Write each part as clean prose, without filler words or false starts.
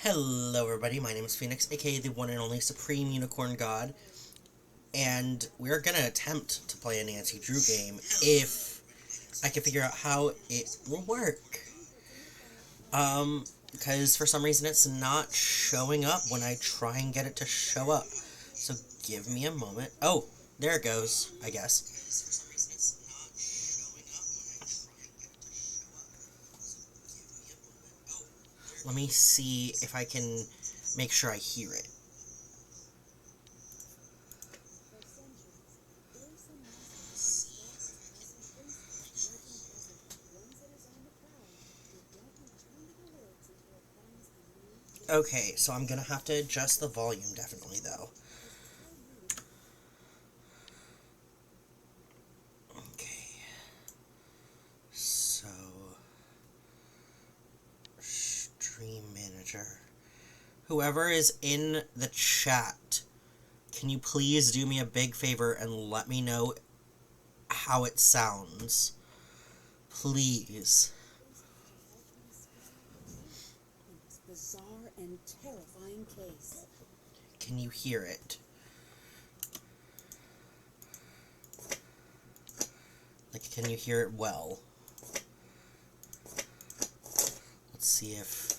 Hello everybody, my name is Phoenix, aka the one and only Supreme Unicorn God, and we're gonna attempt to play a Nancy Drew game if I can figure out how it will work. Because for some reason it's not showing up when I try and get it to show up. So give me a moment. Oh, there it goes, I guess. Let me see if I can make sure I hear it. Okay, so I'm gonna have to adjust the volume definitely though. Okay. So Stream Manager. Whoever is in the chat, can you please do me a big favor and let me know how it sounds? Please. Bizarre and terrifying case. Can you hear it? Like, can you hear it well? Let's see if...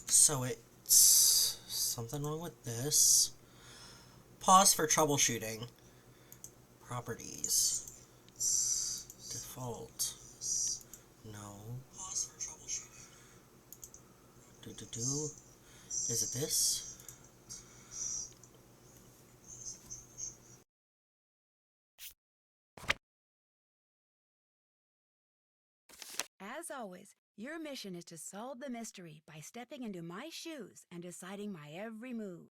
So it's something wrong with this. Pause for troubleshooting. Properties. Default. No. Pause for troubleshooting. Is it this? As always, your mission is to solve the mystery by stepping into my shoes and deciding my every move.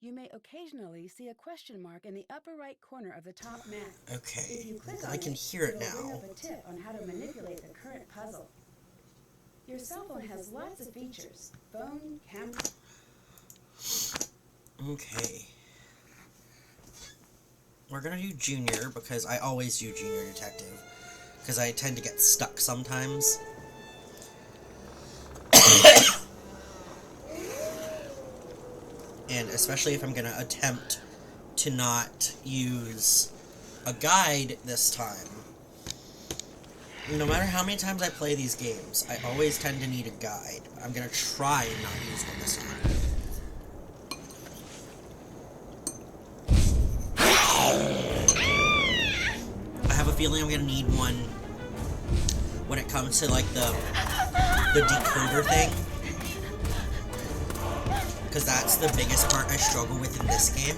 You may occasionally see a question mark in the upper right corner of the top map. Okay, If you click on I can hear it it'll bring now. up a tip on how to manipulate the current puzzle. Your cell phone has lots of features: phone, camera. Okay. We're gonna do Junior because I always do Junior Detective. Because I tend to get stuck sometimes. And especially if I'm gonna attempt to not use a guide this time. No matter how many times I play these games, I always tend to need a guide. I'm gonna try and not use one this time. I have a feeling I'm gonna need one when it comes to like the decoder thing. Because that's the biggest part I struggle with in this game.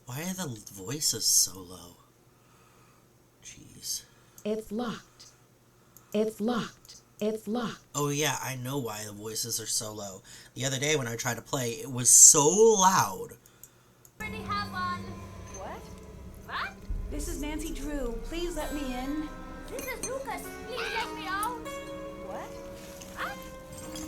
Why are the voices so low? Jeez. It's locked. It's locked. It's locked. Oh yeah, I know why the voices are so low. The other day when I tried to play, it was so loud. Already have one. What? What? This is Nancy Drew. Please let me in. This is Lucas. Please let me out. What? What?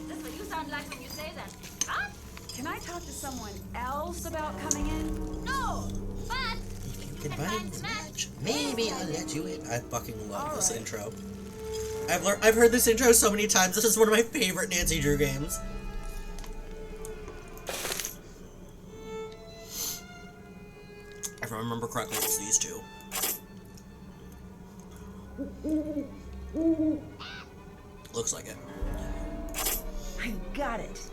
That's what you sound like when you say that. What? Can I talk to someone else about coming in? No. But If you can find the match, maybe I'll let you in. I fucking love this intro. I've heard this intro so many times. This is one of my favorite Nancy Drew games. If I remember correctly, it's these two. Looks like it. I got it.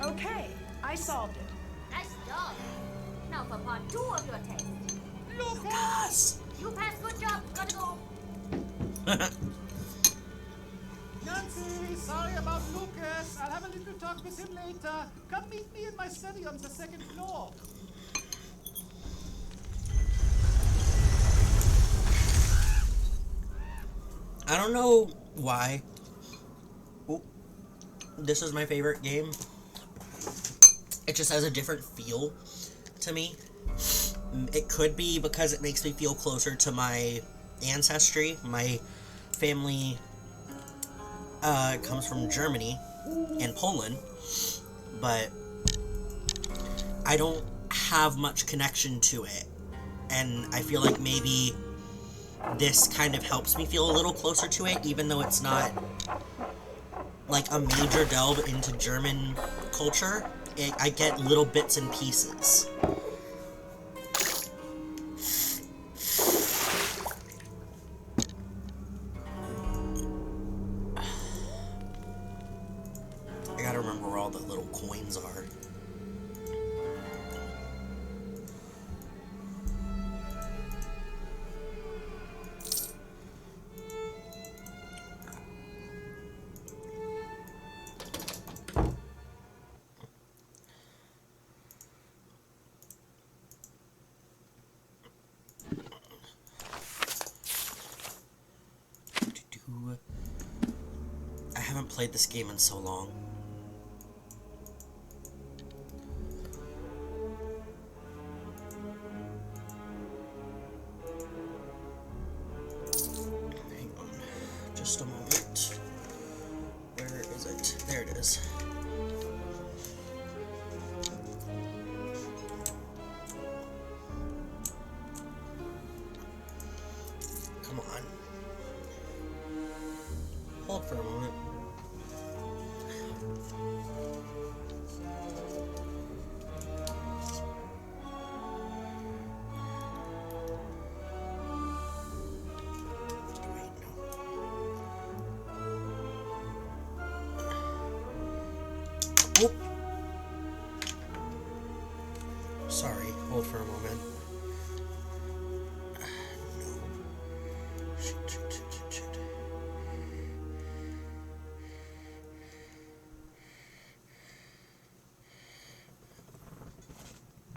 Okay, I solved it. Nice job. Now for part 2 of your test. Lucas! You passed. Good job. Gotta go. Nancy, sorry about Lucas. I'll have a little talk with him later. Come meet me in my study on the 2nd floor. I don't know why. Ooh, this is my favorite game. It just has a different feel to me. It could be because it makes me feel closer to my ancestry. My family comes from Germany and Poland, but I don't have much connection to it. And I feel like maybe this kind of helps me feel a little closer to it, even though it's not like a major delve into German culture. I get little bits and pieces. I gotta remember where all the little coins are. I haven't played this game in so long. Hang on, just a moment. Where is it? There it is. Come on. Hold for a moment. Wait, no. Oh. Sorry, hold for a moment. No. Shit.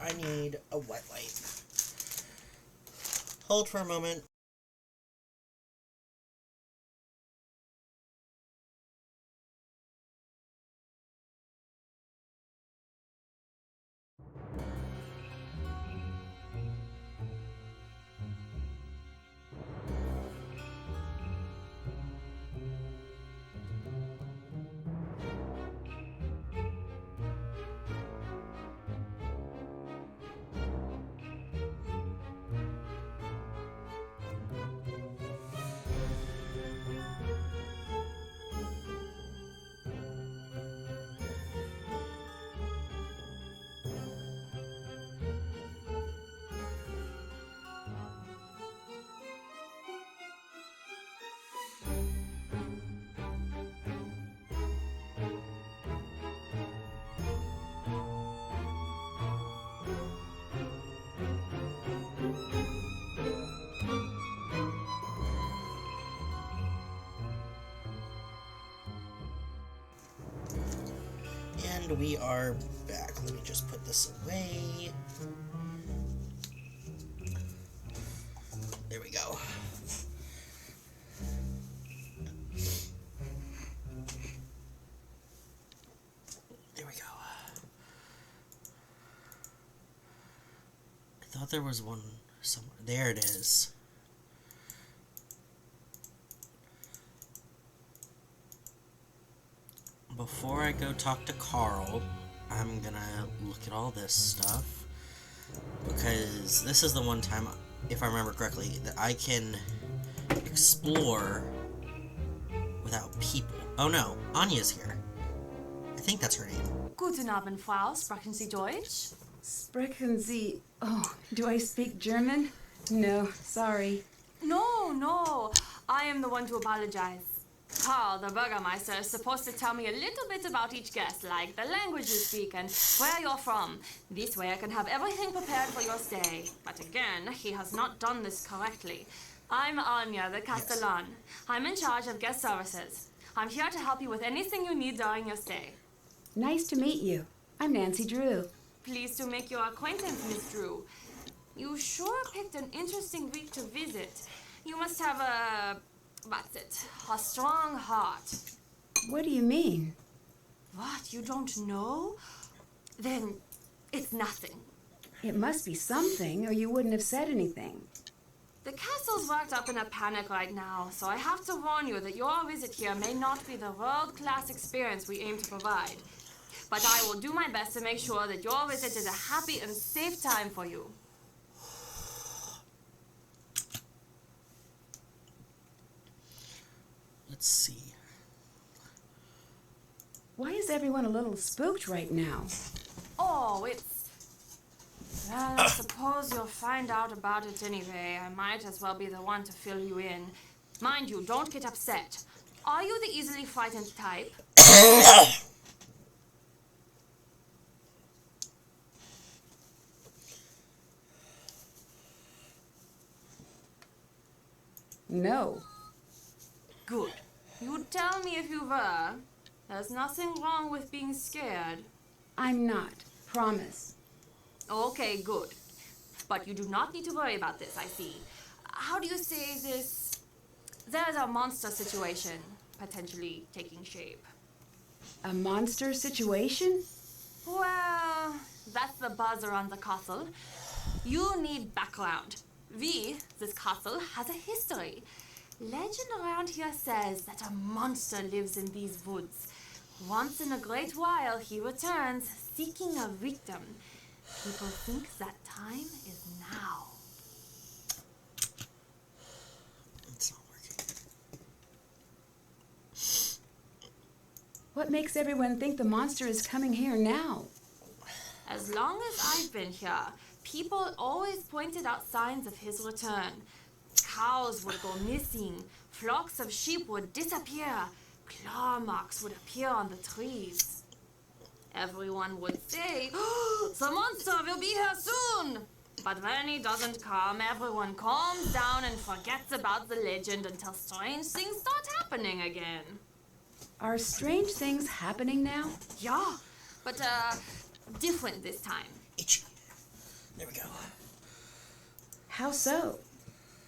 I need a wet wipe. Hold for a moment. And we are back. Let me just put this away. There we go. There we go. I thought there was one somewhere. There it is. Before I go talk to Carl, I'm gonna look at all this stuff, because this is the one time, if I remember correctly, that I can explore without people. Oh no, Anya's here. I think that's her name. Guten Abend, Frau. Sprechen Sie Deutsch? Sprechen Sie... Oh, do I speak German? No, sorry. No, no. I am the one to apologize. Carl, the Burgermeister, is supposed to tell me a little bit about each guest, like the language you speak and where you're from. This way I can have everything prepared for your stay. But again, he has not done this correctly. I'm Anya, the Castellan. I'm in charge of guest services. I'm here to help you with anything you need during your stay. Nice to meet you. I'm Nancy Drew. Pleased to make your acquaintance, Miss Drew. You sure picked an interesting week to visit. You must have a strong heart. What do you mean? What, you don't know? Then it's nothing. It must be something, or you wouldn't have said anything. The castle's worked up in a panic right now, so I have to warn you that your visit here may not be the world-class experience we aim to provide. But I will do my best to make sure that your visit is a happy and safe time for you. Let's see. Why is everyone a little spooked right now? Oh, well, I suppose you'll find out about it anyway. I might as well be the one to fill you in. Mind you, don't get upset. Are you the easily frightened type? No. Good. You tell me if you were. There's nothing wrong with being scared. I'm not. Promise. Okay, good. But you do not need to worry about this, I see. How do you say this? There's a monster situation potentially taking shape. A monster situation? Well, that's the buzz around the castle. You need background. This castle, has a history. Legend around here says that a monster lives in these woods. Once in a great while, he returns, seeking a victim. People think that time is now. It's not working. What makes everyone think the monster is coming here now? As long as I've been here, people always pointed out signs of his return. Cows would go missing, flocks of sheep would disappear, claw marks would appear on the trees. Everyone would say, the monster will be here soon! But when he doesn't come, everyone calms down and forgets about the legend until strange things start happening again. Are strange things happening now? Yeah, but different this time. Itchy. There we go. How so?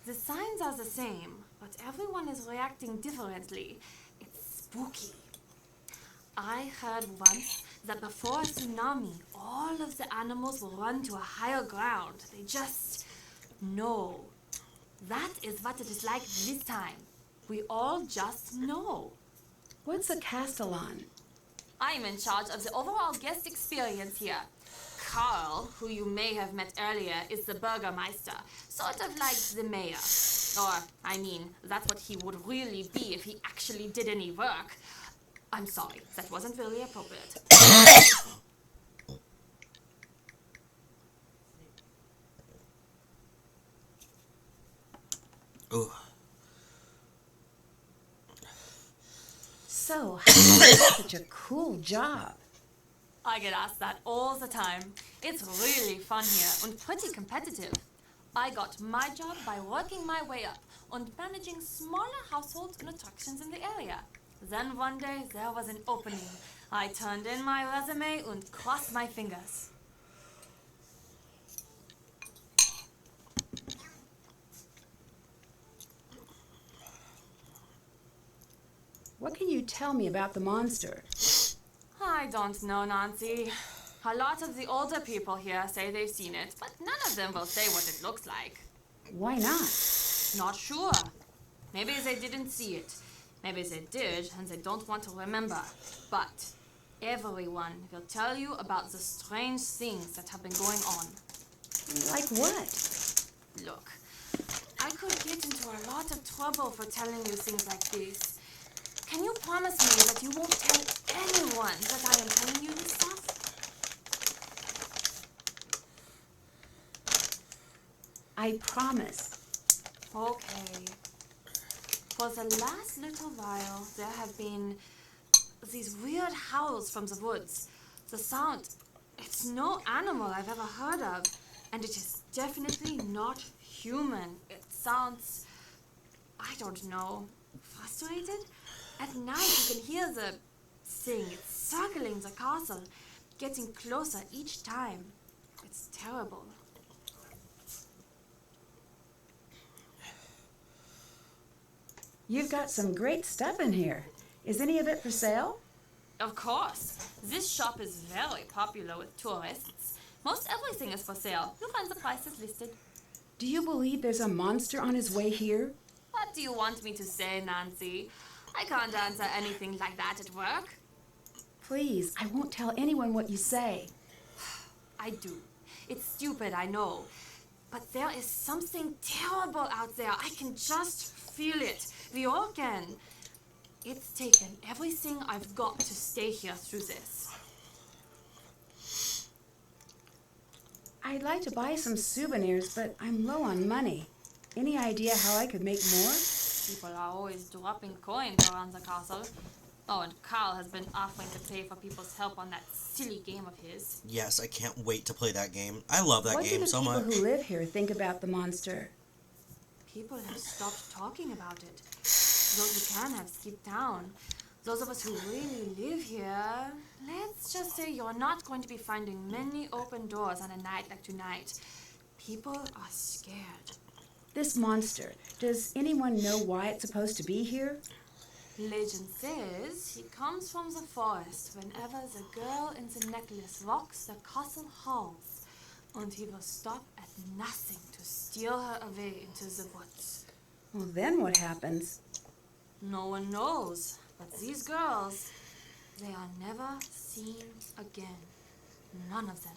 The signs are the same, but everyone is reacting differently. It's spooky. I heard once that before a tsunami, all of the animals will run to a higher ground. They just know. That is what it is like this time. We all just know. What's a Castellan? I'm in charge of the overall guest experience here. Carl, who you may have met earlier, is the Burgermeister, sort of like the mayor. Or, I mean, that's what he would really be if he actually did any work. I'm sorry, that wasn't really appropriate. Ooh. So, how do you do such a cool job? I get asked that all the time. It's really fun here and pretty competitive. I got my job by working my way up and managing smaller households and attractions in the area. Then one day there was an opening. I turned in my resume and crossed my fingers. What can you tell me about the monster? I don't know, Nancy. A lot of the older people here say they've seen it, but none of them will say what it looks like. Why not? Not sure. Maybe they didn't see it. Maybe they did, and they don't want to remember. But everyone will tell you about the strange things that have been going on. Like what? Look, I could get into a lot of trouble for telling you things like this. Can you promise me that you won't tell anyone that I am telling you this stuff? I promise. Okay. For the last little while, there have been these weird howls from the woods. The sound, it's no animal I've ever heard of, and it is definitely not human. It sounds, I don't know, frustrated? At night, you can hear the thing. It's circling the castle, getting closer each time. It's terrible. You've got some great stuff in here. Is any of it for sale? Of course. This shop is very popular with tourists. Most everything is for sale. You'll find the prices listed. Do you believe there's a monster on his way here? What do you want me to say, Nancy? I can't answer anything like that at work. Please, I won't tell anyone what you say. I do. It's stupid, I know. But there is something terrible out there. I can just feel it. We all can. It's taken everything I've got to stay here through this. I'd like to buy some souvenirs, but I'm low on money. Any idea how I could make more? People are always dropping coins around the castle. Oh, and Carl has been offering to pay for people's help on that silly game of his. Yes, I can't wait to play that game. I love that game so much. What do the people who live here think about the monster? People have stopped talking about it. Those who can have skipped town. Those of us who really live here, let's just say you're not going to be finding many open doors on a night like tonight. People are scared. This monster, does anyone know why it's supposed to be here? Legend says he comes from the forest whenever the girl in the necklace rocks the castle halls, and he will stop at nothing to steal her away into the woods. Well, then what happens? No one knows, but these girls, they are never seen again. None of them.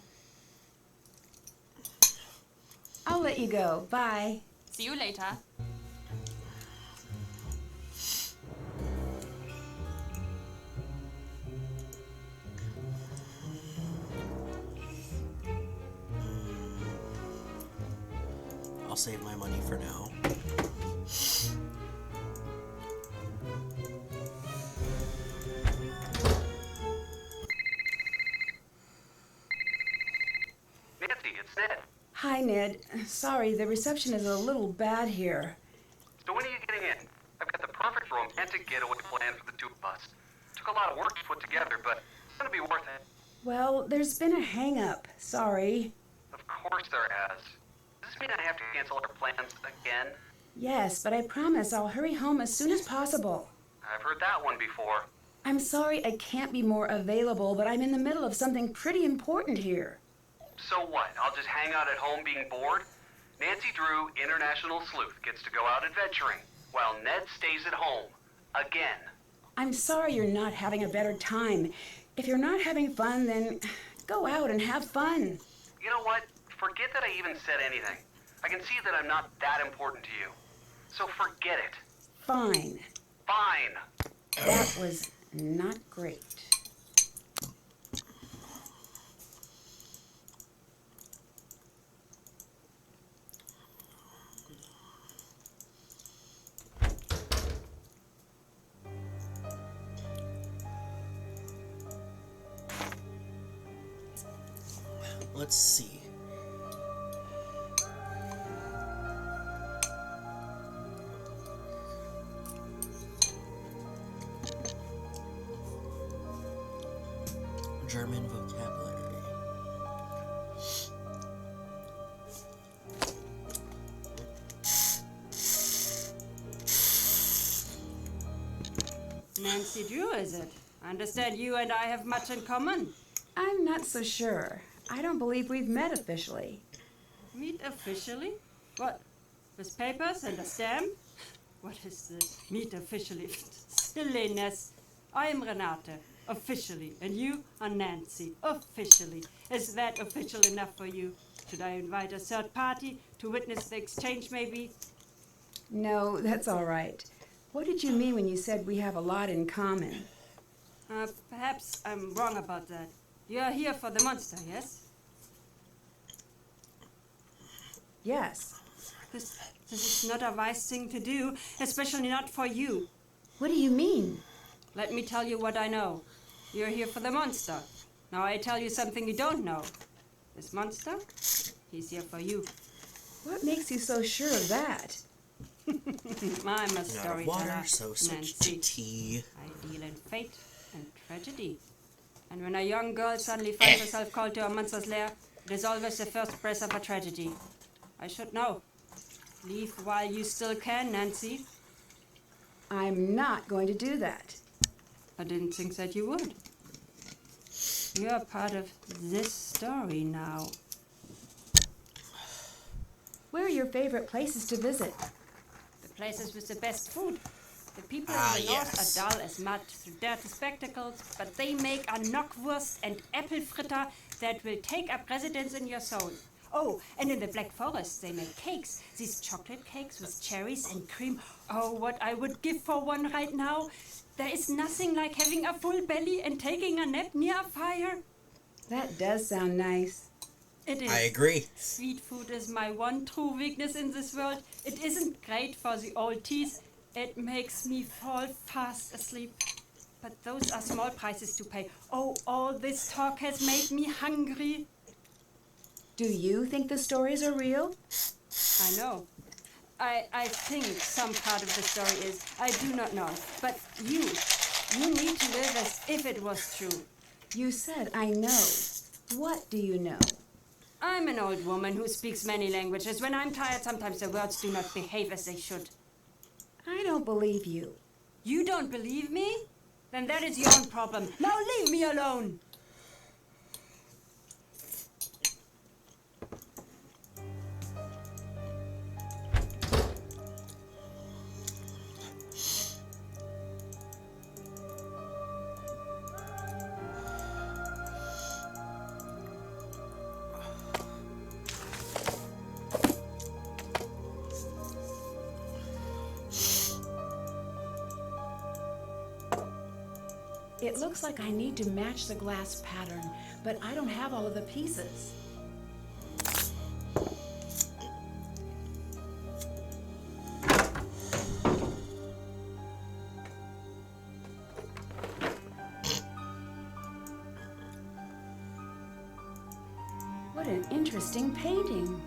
I'll let you go. Bye. See you later. I'll save my money for now. Nancy, it's Ned. Hi, Ned. Sorry, the reception is a little bad here. So when are you getting in? I've got the perfect romantic getaway plan for the two of us. Took a lot of work to put together, but it's gonna be worth it. Well, there's been a hang-up. Sorry. Of course there has. Does this mean I have to cancel our plans again? Yes, but I promise I'll hurry home as soon as possible. I've heard that one before. I'm sorry I can't be more available, but I'm in the middle of something pretty important here. So what? I'll just hang out at home being bored? Nancy Drew, international sleuth, gets to go out adventuring, while Ned stays at home. Again. I'm sorry you're not having a better time. If you're not having fun, then go out and have fun. You know what? Forget that I even said anything. I can see that I'm not that important to you. So forget it. Fine. Fine. That was not great. Let's see. German vocabulary. Nancy Drew, is it? I understand you and I have much in common. I'm not so sure. I don't believe we've met officially. Meet officially? What? With papers and a stamp? What is this? Meet officially? Silliness. I am Renate, officially, and you are Nancy, officially. Is that official enough for you? Should I invite a third party to witness the exchange, maybe? No, that's all right. What did you mean when you said we have a lot in common? Perhaps I'm wrong about that. You are here for the monster, yes? Yes. This This is not a wise thing to do, especially not for you. What do you mean? Let me tell you what I know. You're here for the monster. Now I tell you something you don't know. This monster, he's here for you. What makes you so sure of that? I'm a Out of storyteller, water, so switch to Nancy. tea. I deal in fate and tragedy. And when a young girl suddenly finds herself called to a monster's lair, it is always the first breath of a tragedy. I should know. Leave while you still can, Nancy. I'm not going to do that. I didn't think that you would. You're part of this story now. Where are your favorite places to visit? The places with the best food. The people Ah, in the north yes. are dull as mud through dirty spectacles, but they make a knockwurst and apple fritter that will take up residence in your soul. Oh, and in the Black Forest they make cakes. These chocolate cakes with cherries and cream. Oh, what I would give for one right now. There is nothing like having a full belly and taking a nap near a fire. That does sound nice. It is. I agree. Sweet food is my one true weakness in this world. It isn't great for the old teeth. It makes me fall fast asleep. But those are small prices to pay. Oh, all this talk has made me hungry. Do you think the stories are real? I know. I think some part of the story is. I do not know. But you need to live as if it was true. You said I know. What do you know? I'm an old woman who speaks many languages. When I'm tired, sometimes the words do not behave as they should. I don't believe you. You don't believe me? Then that is your own problem. Now leave me alone! It looks like I need to match the glass pattern, but I don't have all of the pieces. What an interesting painting.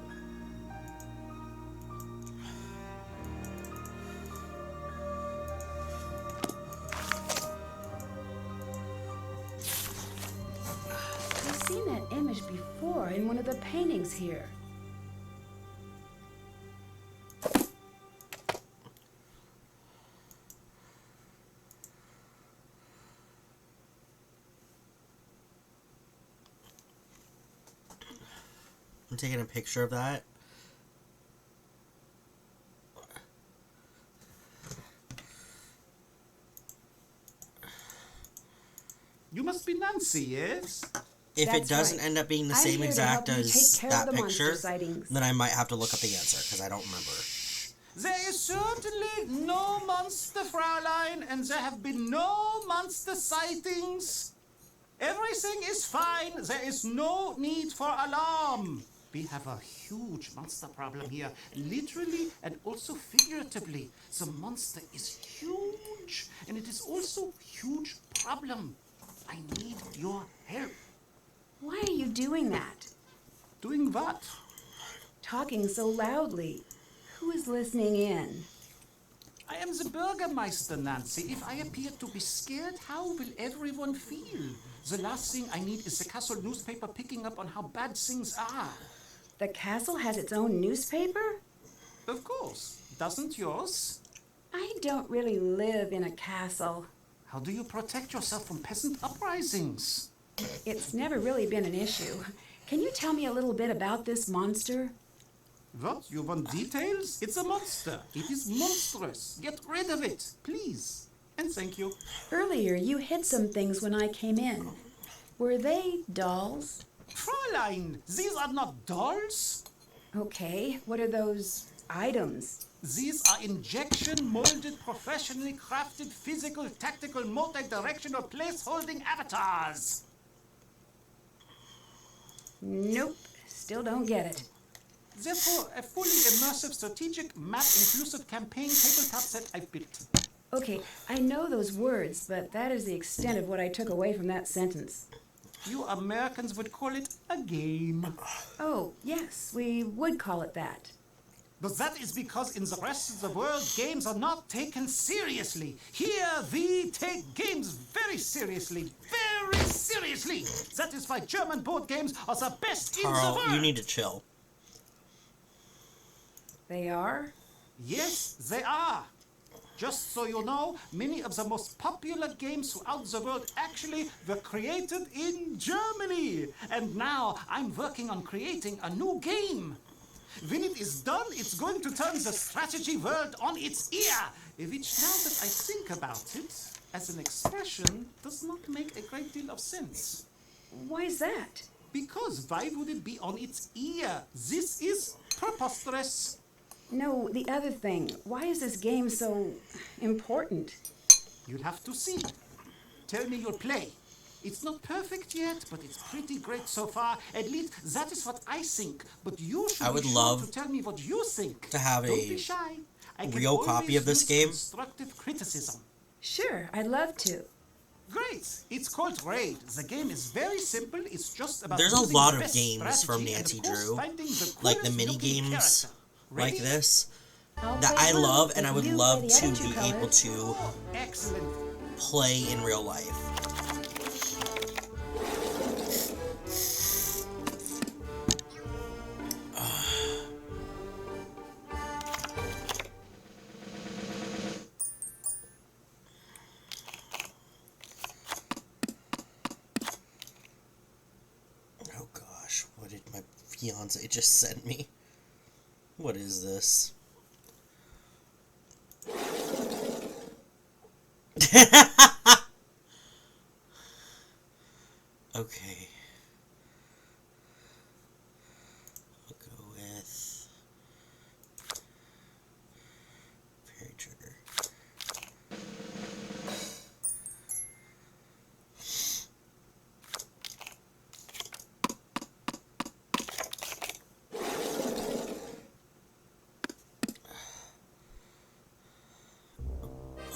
I've seen that image before in one of the paintings here. I'm taking a picture of that. You must be Nancy, yes? If That's it doesn't right. end up being the I'm same here to exact help you as take care of that the monster picture, sightings. then I might have to look up the answer because I don't remember. There is certainly no monster, Fraulein, and there have been no monster sightings. Everything is fine. There is no need for alarm. We have a huge monster problem here, literally and also figuratively. The monster is huge, and it is also a huge problem. I need your help. Why are you doing that? Doing what? Talking so loudly. Who is listening in? I am the Bürgermeister, Nancy. If I appear to be scared, how will everyone feel? The last thing I need is the castle newspaper picking up on how bad things are. The castle has its own newspaper? Of course. Doesn't yours? I don't really live in a castle. How do you protect yourself from peasant uprisings? It's never really been an issue. Can you tell me a little bit about this monster? What? You want details? It's a monster. It is monstrous. Get rid of it, please. And thank you. Earlier, you hid some things when I came in. Were they dolls? Fräulein, these are not dolls. Okay, what are those items? These are injection-molded, professionally crafted, physical, tactical, multi-directional, place-holding avatars. Nope, still don't get it. Therefore, a fully immersive strategic map-inclusive campaign tabletop set I've built. Okay, I know those words, but that is the extent of what I took away from that sentence. You Americans would call it a game. Oh, yes, we would call it that. But that is because in the rest of the world, games are not taken seriously. Here, we take games very seriously. Very seriously! That is why German board games are the best in the Carl, world. you need to chill. They are? Yes, they are. Just so you know, many of the most popular games throughout the world actually were created in Germany. And now I'm working on creating a new game. When it is done, it's going to turn the strategy world on its ear, which, now that I think about it, as an expression, does not make a great deal of sense. Why is that? Because why would it be on its ear? This is preposterous. No, the other thing. Why is this game so important? You'll have to see. Tell me your play. It's not perfect yet, but it's pretty great so far. At least that is what I think. But you should I would be sure love to tell me what you think. to have Don't a be shy. I can real copy always of this use game. Constructive criticism. Sure, I'd love to. Great. It's called Raid. The game is very simple. It's just about There's a using lot the of best games from strategy and, Nancy of course, Drew, finding the like the coolest mini looking games character. like Ready? this, I'll that play I one love, if and I would you love play the to other two be colors. able to Oh, excellent. play in real life. Oh gosh, what did my fiance just send me? What is this? Okay. I'll go with Fairy Trigger.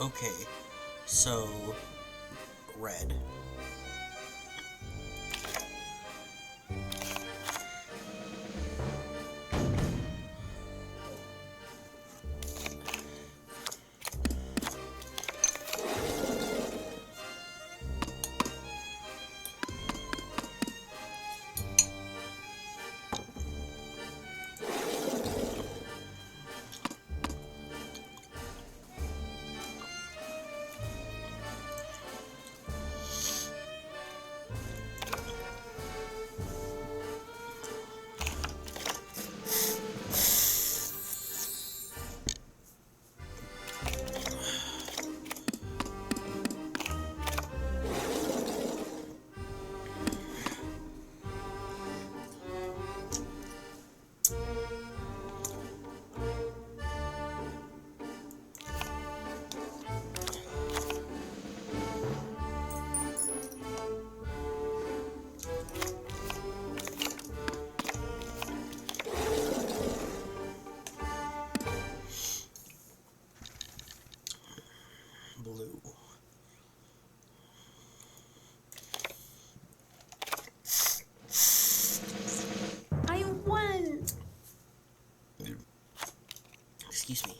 Okay, so red. Blue. I won! Excuse me.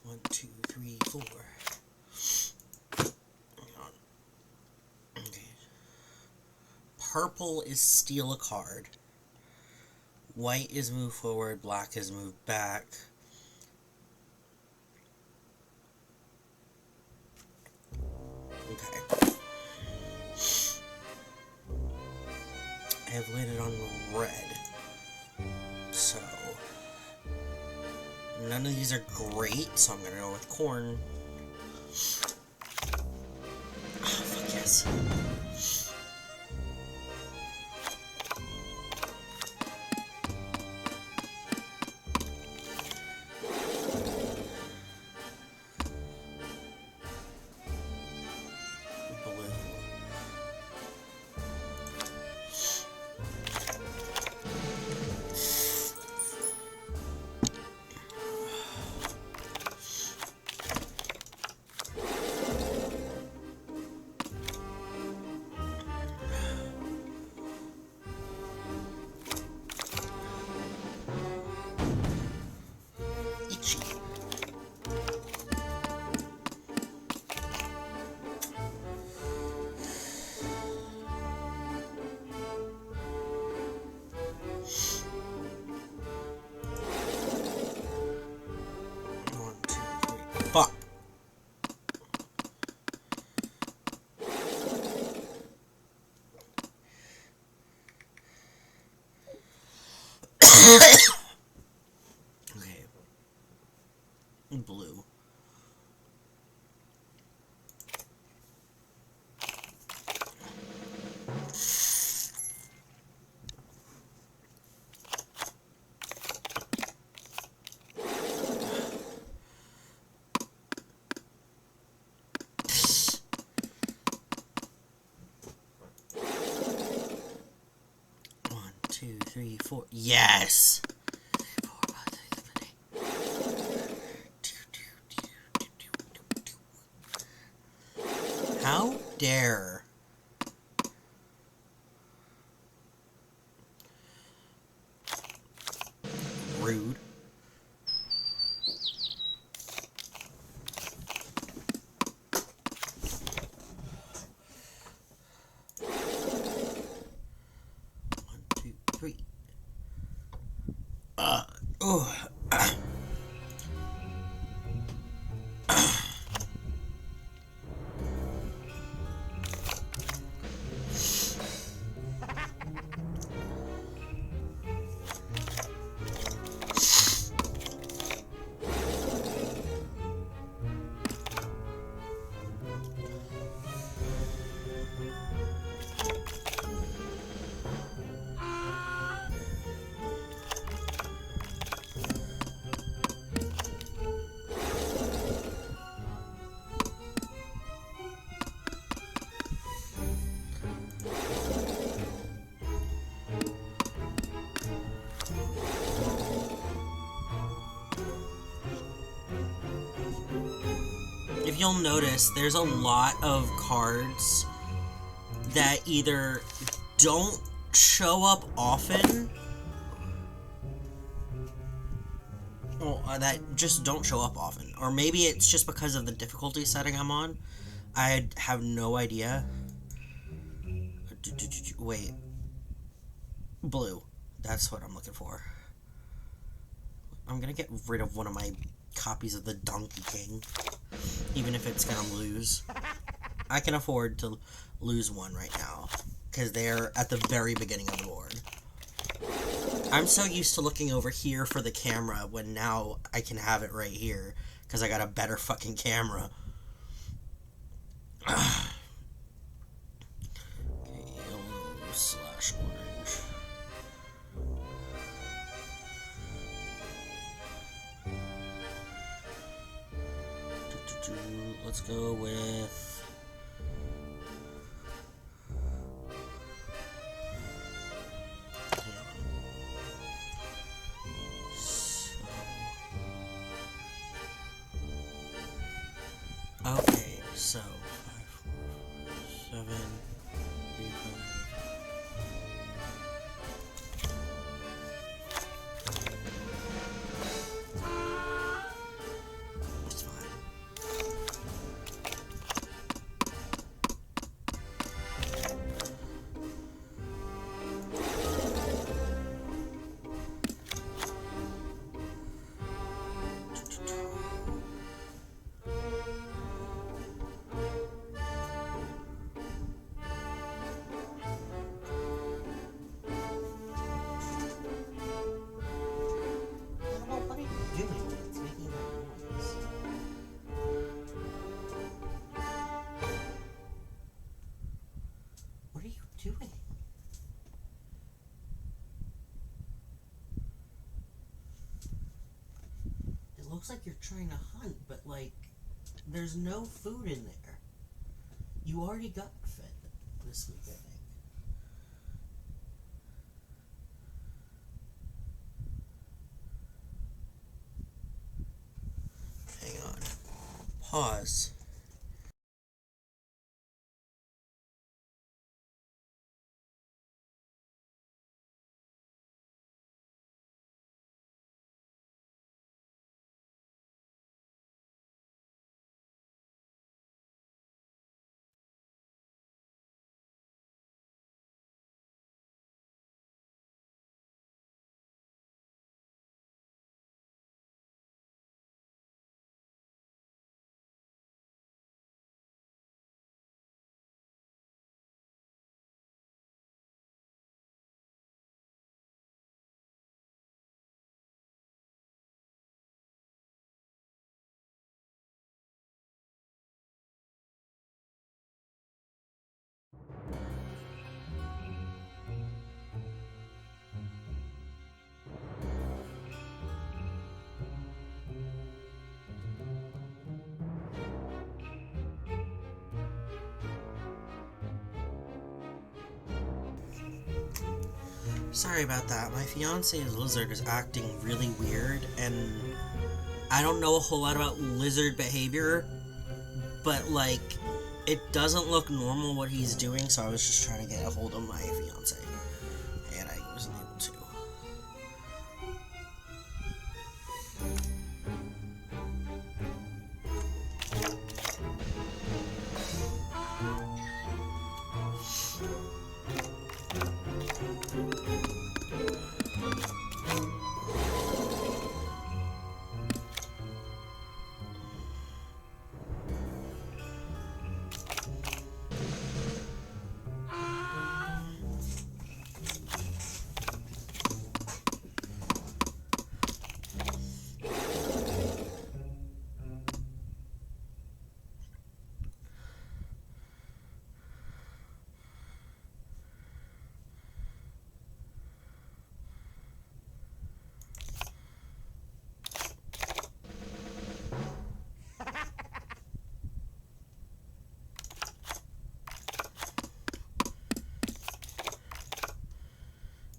One, two, three, four. Hang on. Okay. Purple is steal a card. White is move forward, black is move back. Okay. I have landed on red. So none of these are great, so I'm gonna go with corn. Oh, fuck yes. Blue. Itchy. One, two, three. Fuck. Okay. Blue. One, two, three, four. Yes! How dare? Rude. One, two, three. Oh. If you'll notice, there's a lot of cards that either don't show up often, well, that just don't show up often. Or maybe it's just because of the difficulty setting I'm on. I have no idea. Wait. Blue. That's what I'm looking for. I'm gonna get rid of one of my copies of the Donkey King, even if it's gonna lose. I can afford to lose one right now, because they're at the very beginning of the board. I'm so used to looking over here for the camera when now I can have it right here, because I got a better fucking camera. Okay, yellow/orange. Let's go with okay, so 5, 4, 7, 3, 5. That's fine. What are you doing? It's making that noise. What are you doing? It looks like you're trying to hunt, but like, there's no food in there. You already got fed this week, I think. Hang on. Pause. Sorry about that. My fiance's lizard is acting really weird, and I don't know a whole lot about lizard behavior, but, like, it doesn't look normal what he's doing, so I was just trying to get a hold of my fiance, and I wasn't able to.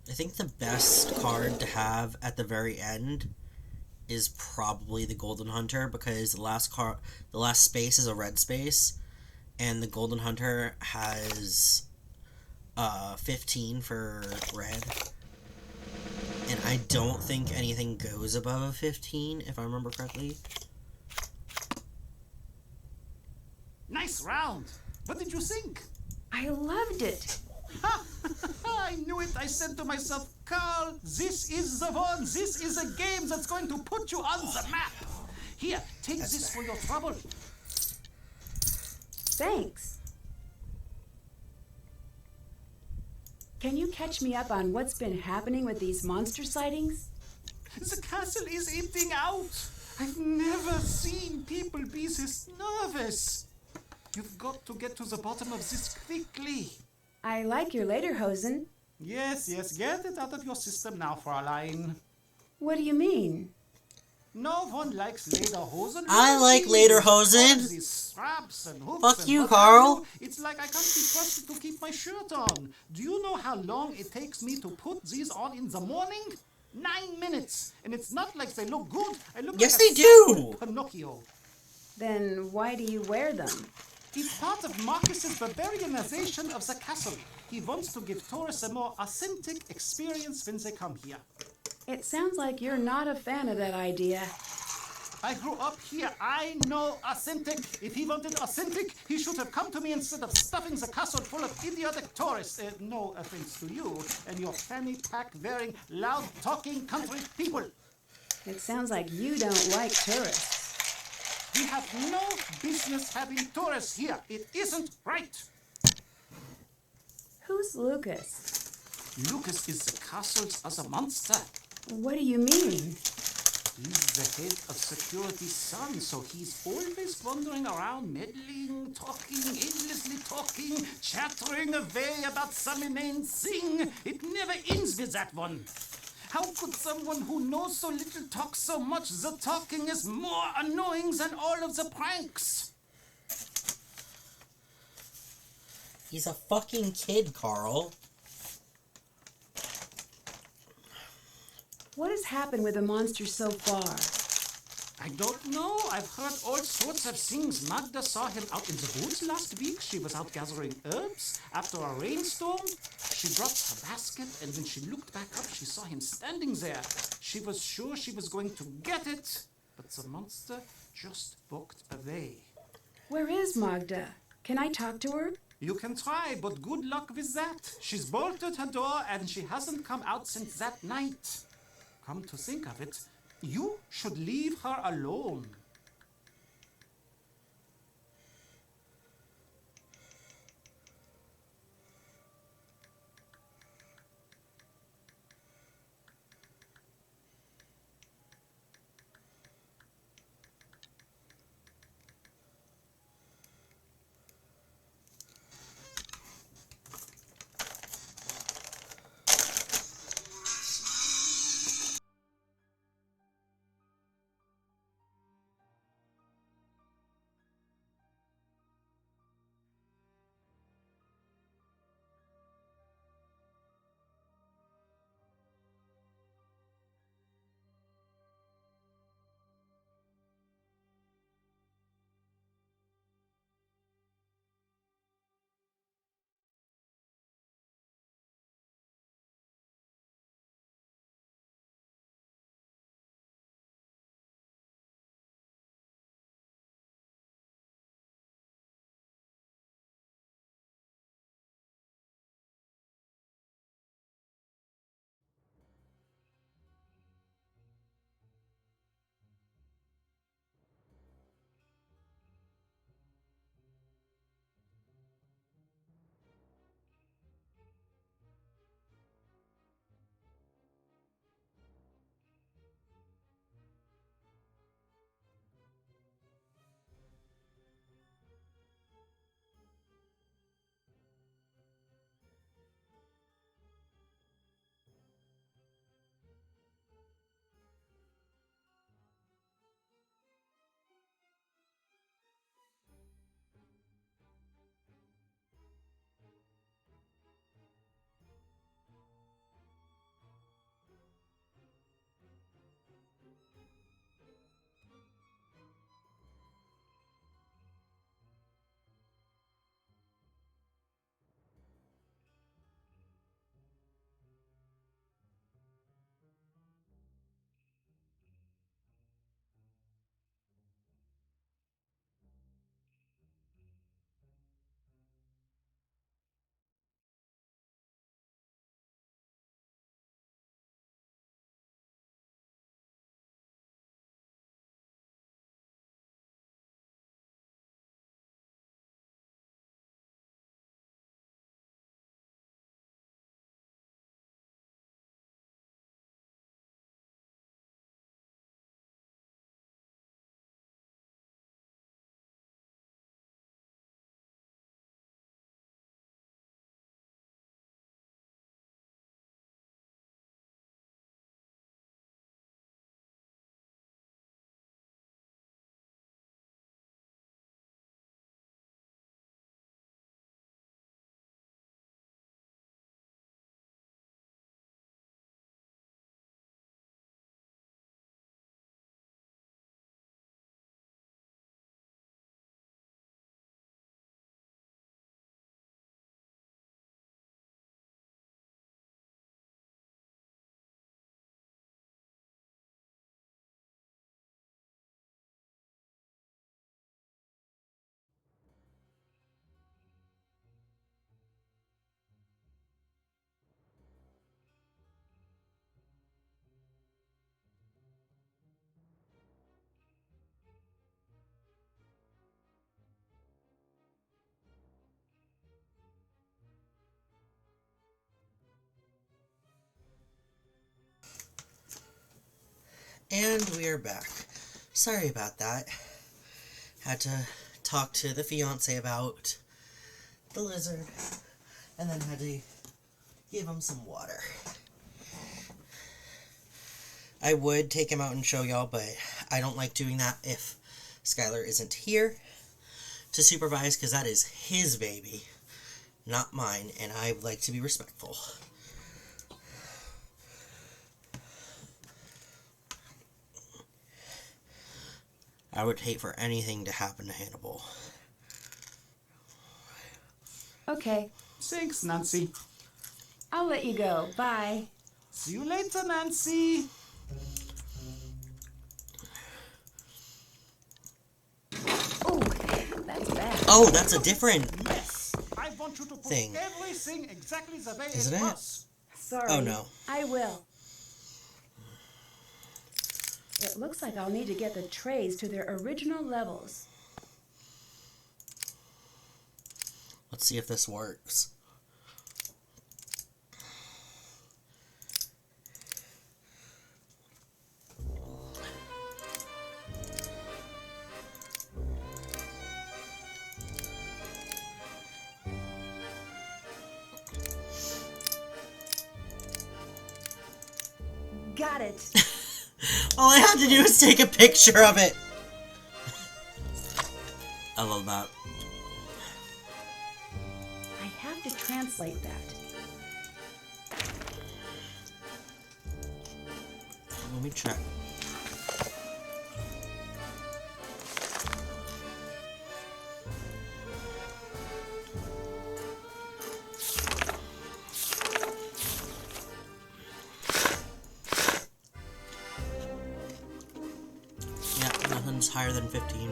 I think the best card to have at the very end is probably the Golden Hunter, because the last space is a red space, and the Golden Hunter has 15 for red. And I don't think anything goes above a 15, if I remember correctly. Nice round. What did you think? I loved it. Ha! I knew it. I said to myself, Carl, this is the one. This is a game that's going to put you on the map. Here, take this for your trouble. Thanks. Can you catch me up on what's been happening with these monster sightings? The castle is emptying out. I've never seen people be this nervous. You've got to get to the bottom of this quickly. I like your lederhosen. Yes, get it out of your system now, Fräulein. What do you mean? No one likes lederhosen. I like lederhosen. All these straps and hooks Fuck and you, what Carl. have you. It's like I can't be trusted to keep my shirt on. Do you know how long it takes me to put these on in the morning? 9 minutes. And it's not like they look good. I look Yes, like they do. Pinocchio. Then why do you wear them? It's part of Marcus's barbarianization of the castle. He wants to give tourists a more authentic experience when they come here. It sounds like you're not a fan of that idea. I grew up here. I know authentic. If he wanted authentic, he should have come to me instead of stuffing the castle full of idiotic tourists. No offense to you and your fanny pack wearing, loud talking country people. It sounds like you don't like tourists. We have no business having tourists here. It isn't right. Who's Lucas? Lucas is the castle's other monster. What do you mean? He's the head of security's son, so he's always wandering around, meddling, talking, endlessly talking, chattering away about some inane thing. It never ends with that one. How could someone who knows so little talk so much? The talking is more annoying than all of the pranks. He's a fucking kid, Carl. What has happened with the monster so far? I don't know. I've heard all sorts of things. Magda saw him out in the woods last week. She was out gathering herbs after a rainstorm. She dropped her basket, and when she looked back up, she saw him standing there. She was sure she was going to get it, but the monster just walked away. Where is Magda? Can I talk to her? You can try, but good luck with that. She's bolted her door, and she hasn't come out since that night. Come to think of it, you should leave her alone. And we're back. Sorry about that. Had to talk to the fiance about the lizard, and then had to give him some water. I would take him out and show y'all, but I don't like doing that if Skylar isn't here to supervise, because that is his baby, not mine, and I like to be respectful. I would hate for anything to happen to Hannibal. Okay, Thanks, Nancy. I'll let you go. Bye. See you later, Nancy. Oh, that's bad. Oh, that's a different Yes. I want you to put thing. everything exactly the way Isn't it it? was. Sorry. Oh, no. I will. It looks like I'll need to get the trays to their original levels. Let's see if this works. Got it. All I had to do was take a picture of it. I love that. I have to translate that. Let me check. Yeah, nothing's higher than 15.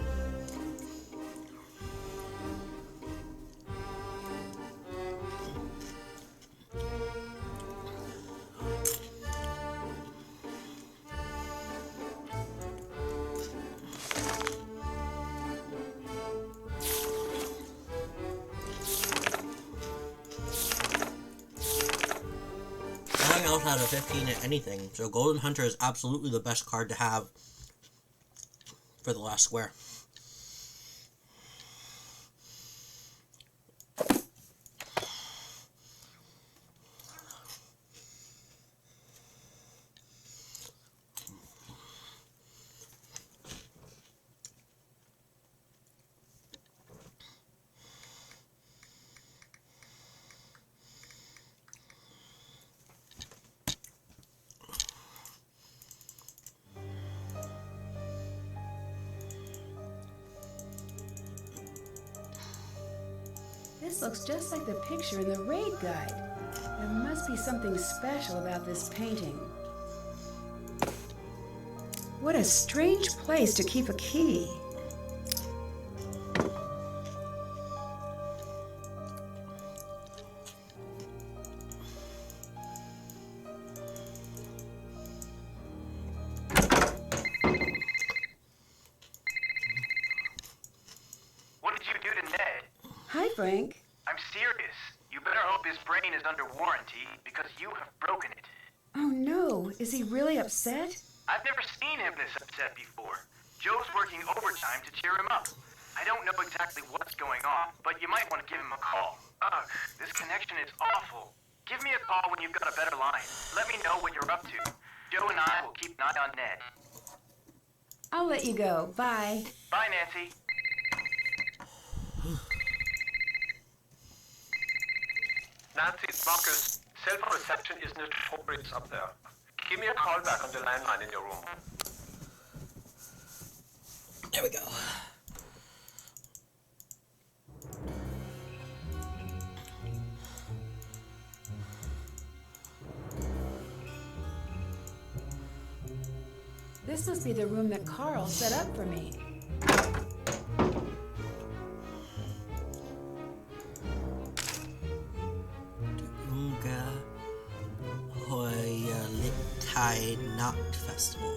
Nothing else out of 15 at anything, so Golden Hunter is absolutely the best card to have for the last square. This looks just like the picture in the raid guide. There must be something special about this painting. What a strange place to keep a key. What did you do to Ned? Hi, Frank. I'm serious. You better hope his brain is under warranty because you have broken it. Oh no, is he really upset? I've never seen him this upset before. Joe's working overtime to cheer him up. I don't know exactly what's going on, but you might want to give him a call. Ugh, this connection is awful. Give me a call when you've got a better line. Let me know what you're up to. Joe and I will keep an eye on Ned. I'll let you go. Bye. Bye, Nancy. Nancy, it's Marcus. Cell phone reception is notorious up there. Give me a call back on the landline in your room. There we go. This must be the room that Carl set up for me. Unga Hoya Litai Nacht Festival.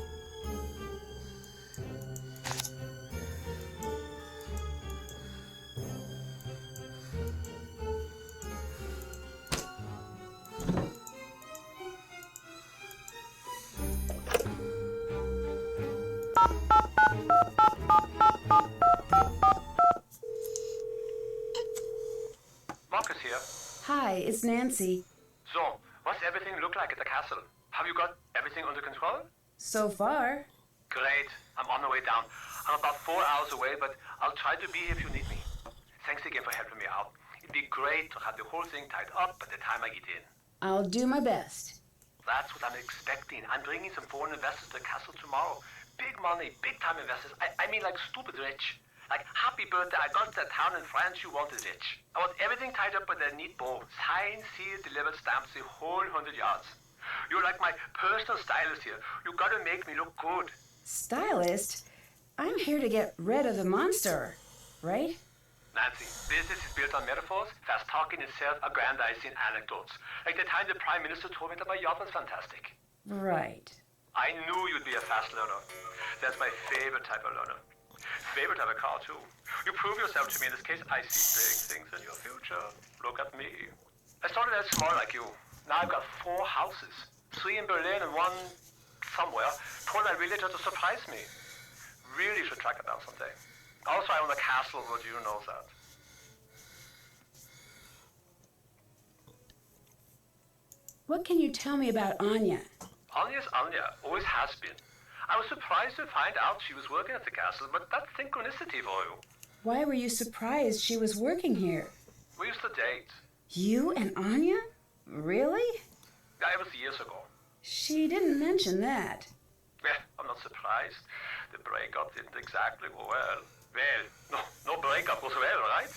Marcus here. Hi, it's Nancy. So, what's everything look like at the castle? Have you got everything under control? So far, Great. I'm on the way down. I'm about 4 hours away, but I'll try to be here if you need me. Thanks again for helping me out. It'd be great to have the whole thing tied up by the time I get in. I'll do my best. That's what I'm expecting. I'm bringing some foreign investors to the castle tomorrow. Big money, big time investors. I mean like stupid rich. Like, happy birthday, I got that town in France you wanted rich. I want everything tied up with a neat bow. Signed, sealed, delivered, stamps, the whole 100 yards. You're like my personal stylist here. You gotta make me look good. Stylist? I'm here to get rid of the monster, right? Nancy, business is built on metaphors, fast talking and self-aggrandizing anecdotes. Like the time the Prime Minister told me that my yacht was fantastic. Right. I knew you'd be a fast learner. That's my favorite type of learner. Favorite type of car, too. You prove yourself to me in this case. I see big things in your future. Look at me. I started out small like you. Now I've got 4 houses. 3 in Berlin and 1 somewhere. Told my realtor to surprise me. Really should track it down someday. Also, I own a castle, but you know that. What can you tell me about Anya? Anya's Anya. Always has been. I was surprised to find out she was working at the castle, but that's synchronicity for you. Why were you surprised she was working here? We used to date. You and Anya? Really? Yeah, it was years ago. She didn't mention that. Yeah, I'm not surprised. The breakup didn't exactly go well. Well, no breakup goes well, right?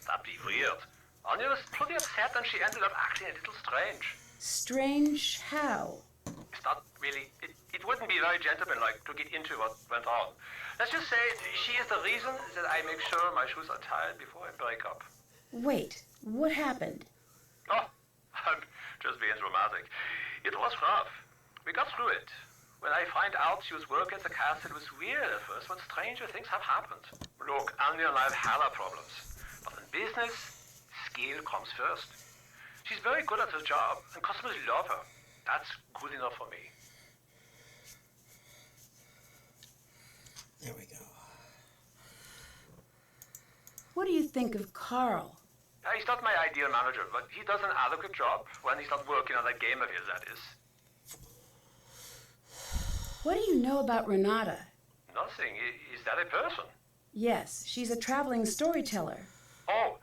That'd be weird. Anya was pretty upset and she ended up acting a little strange. Strange how? It's not really... It wouldn't be very gentlemanlike to get into what went on. Let's just say she is the reason that I make sure my shoes are tied before I break up. Wait, what happened? Oh, I'm just being dramatic. It was rough. We got through it. When I find out she was working at the castle, it was weird at first, but stranger things have happened. Look, Anya and I have had our problems. But in business, skill comes first. She's very good at her job, and customers love her. That's good enough for me. There we go. What do you think of Carl? He's not my ideal manager, but he does an adequate job when he's not working on that game of his, that is. What do you know about Renata? Nothing. Is that a person? Yes, she's a traveling storyteller. Oh,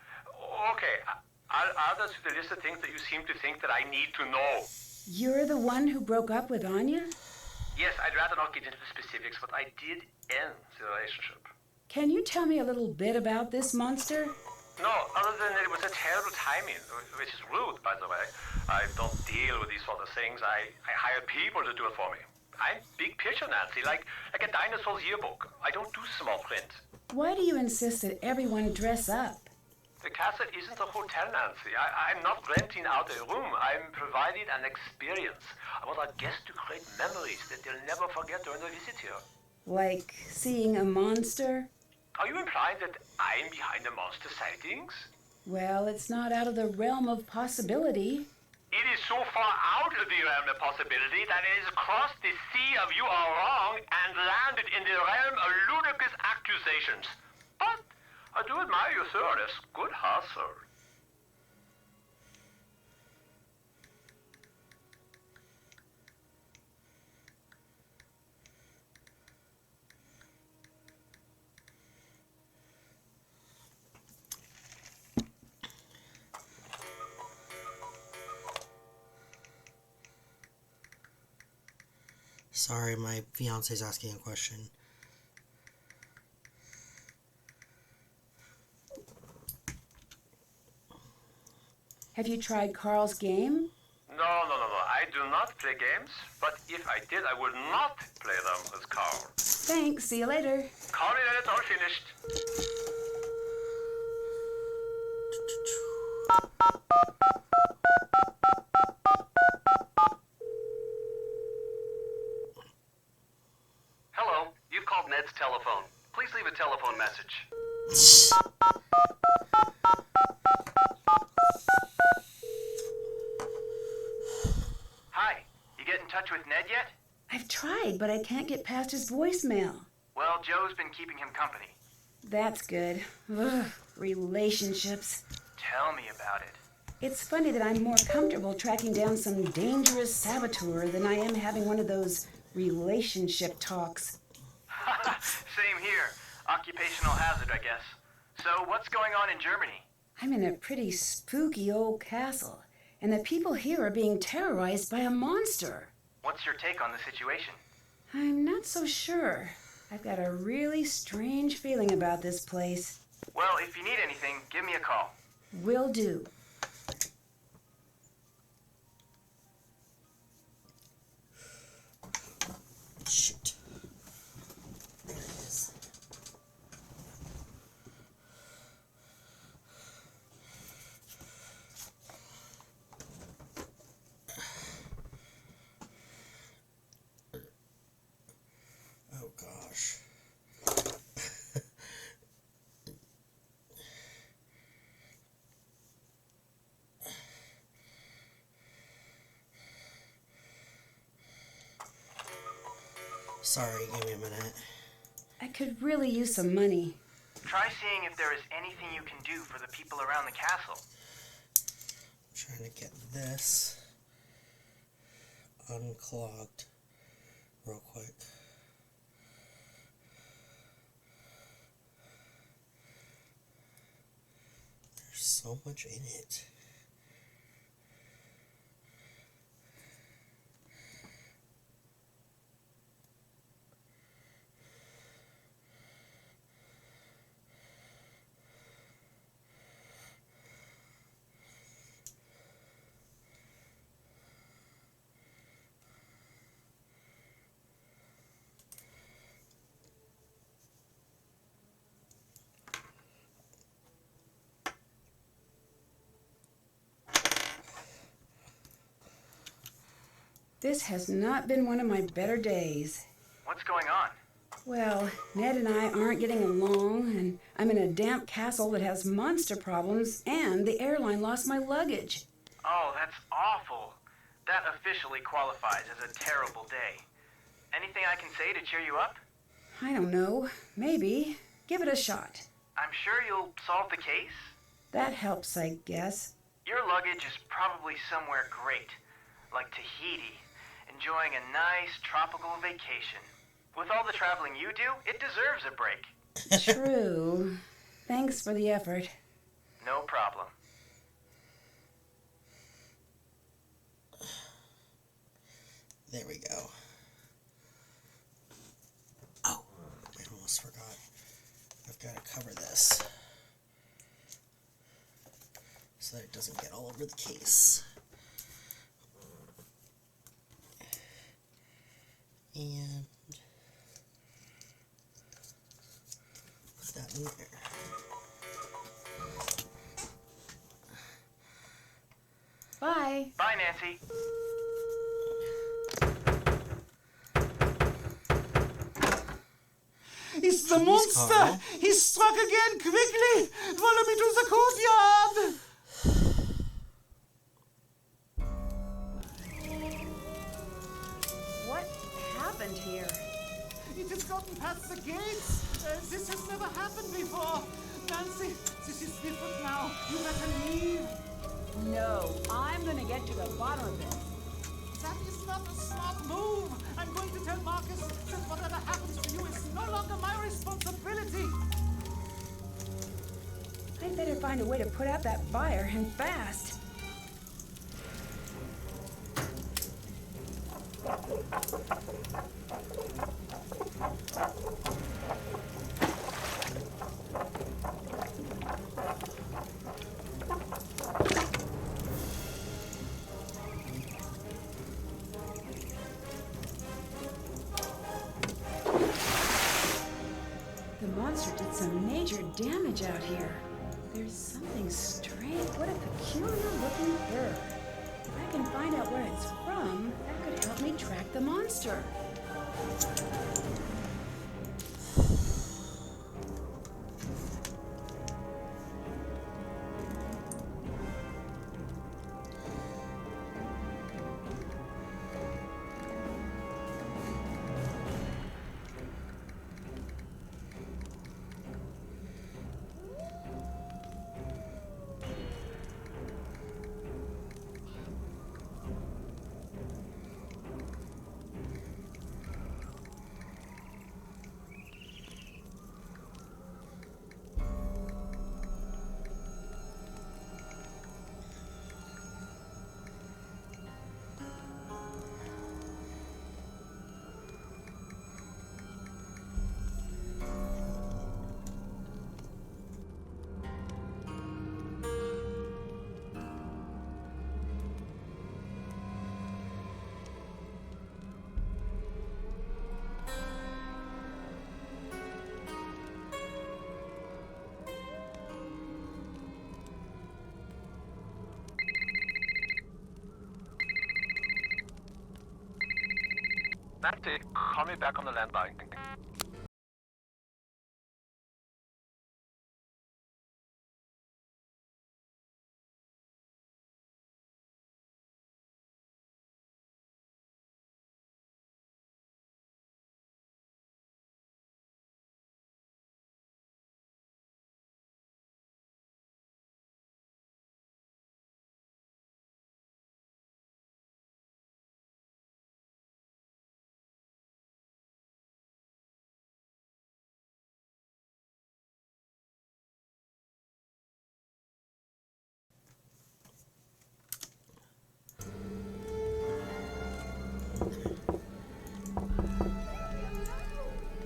okay. I'll add that to the list of things that you seem to think that I need to know. You're the one who broke up with Anya? Yes, I'd rather not get into the specifics, but I did end the relationship. Can you tell me a little bit about this monster? No, other than it was a terrible timing, which is rude, by the way. I don't deal with these sort of things. I hire people to do it for me. I'm big picture, Nancy, like a dinosaur's yearbook. I don't do small print. Why do you insist that everyone dress up? The castle isn't a hotel, Nancy. I'm not renting out a room. I'm providing an experience. I want our guests to create memories that they'll never forget during their visit here. Like seeing a monster? Are you implying that I'm behind the monster sightings? Well, it's not out of the realm of possibility. It is so far out of the realm of possibility that it has crossed the sea of you are wrong and landed in the realm of ludicrous accusations. But I do admire your thoroughness. Good hustle. Sorry, my fiance's asking a question. Have you tried Carl's game? No. I do not play games, but if I did, I would not play them with Carl. Thanks, see you later. Call me when it's all finished. Hello, you've called Ned's telephone. Please leave a telephone message. Hi, you get in touch with Ned yet? I've tried, but I can't get past his voicemail. Well, Joe's been keeping him company. That's good. Ugh, relationships. Tell me about it. It's funny that I'm more comfortable tracking down some dangerous saboteur than I am having one of those relationship talks. Same here. Occupational hazard, I guess. So, what's going on in Germany? I'm in a pretty spooky old castle, and the people here are being terrorized by a monster. What's your take on the situation? I'm not so sure. I've got a really strange feeling about this place. Well, if you need anything, give me a call. Will do. Shit. There it is. Oh gosh. Sorry, give me a minute. I could really use some money. Try seeing if there is anything you can do for the people around the castle. I'm trying to get this unclogged real quick. There's so much in it. This has not been one of my better days. What's going on? Well, Ned and I aren't getting along, and I'm in a damp castle that has monster problems, and the airline lost my luggage. Oh, that's awful. That officially qualifies as a terrible day. Anything I can say to cheer you up? I don't know. Maybe. Give it a shot. I'm sure you'll solve the case. That helps, I guess. Your luggage is probably somewhere great, like Tahiti, enjoying a nice tropical vacation. With all the traveling you do, it deserves a break. True. Thanks for the effort. No problem. There we go. Oh, I almost forgot. I've got to cover this so that it doesn't get all over the case. And put that in there. Bye. Bye, Nancy. It's the Jeez, monster! Carl. He struck again! Quickly! Follow me to the courtyard! What happened here? It has gotten past the gates! This has never happened before! Nancy, this is different now. You better leave. No, I'm gonna get to the bottom of this. That is not a smart move. I'm going to tell Marcus that whatever happens to you is no longer my responsibility. I'd better find a way to put out that fire, and fast. The monster did some major damage out here. There's something strange. What a peculiar looking fur. If I can find out where it's from, that could help me track the monster. Nancy, call me back on the landline.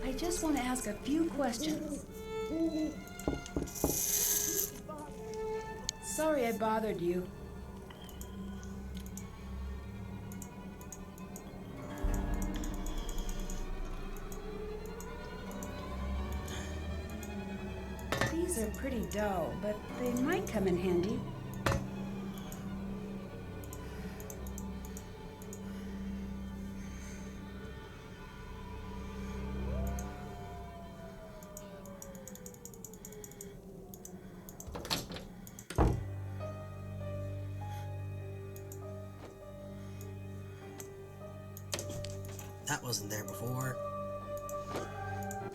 I just want to ask a few questions. Sorry I bothered you. These are pretty dull, but they might come in handy. That wasn't there before.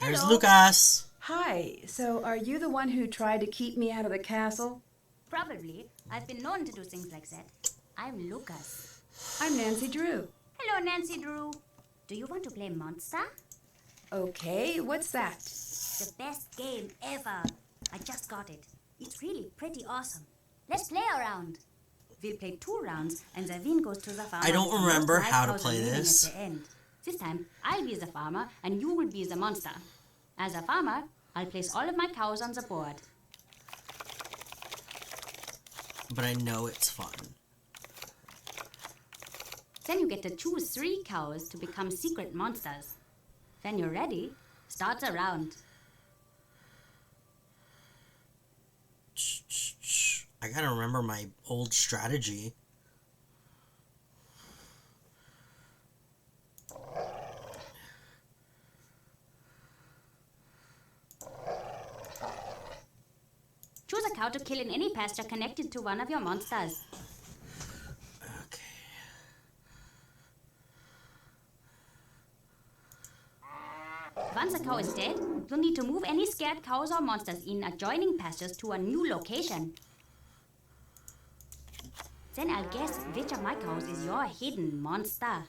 There's Hello. Lucas. Hi, so are you the one who tried to keep me out of the castle? Probably. I've been known to do things like that. I'm Lucas. I'm Nancy Drew. Hello, Nancy Drew. Do you want to play Monster? Okay, what's that? The best game ever. I just got it. It's really pretty awesome. Let's play a round. We'll play 2 rounds, and the win goes to the farmer. I don't with the remember most how to live play cows remaining this. At the end. This time, I'll be the farmer, and you will be the monster. As a farmer, I'll place all of my cows on the board. But I know it's fun. Then you get to choose 3 cows to become secret monsters. When you're ready, start the round. I gotta remember my old strategy. Choose a cow to kill in any pasture connected to one of your monsters. Okay. Once a cow is dead, you'll need to move any scared cows or monsters in adjoining pastures to a new location. Then I'll guess which of my cows is your hidden monster.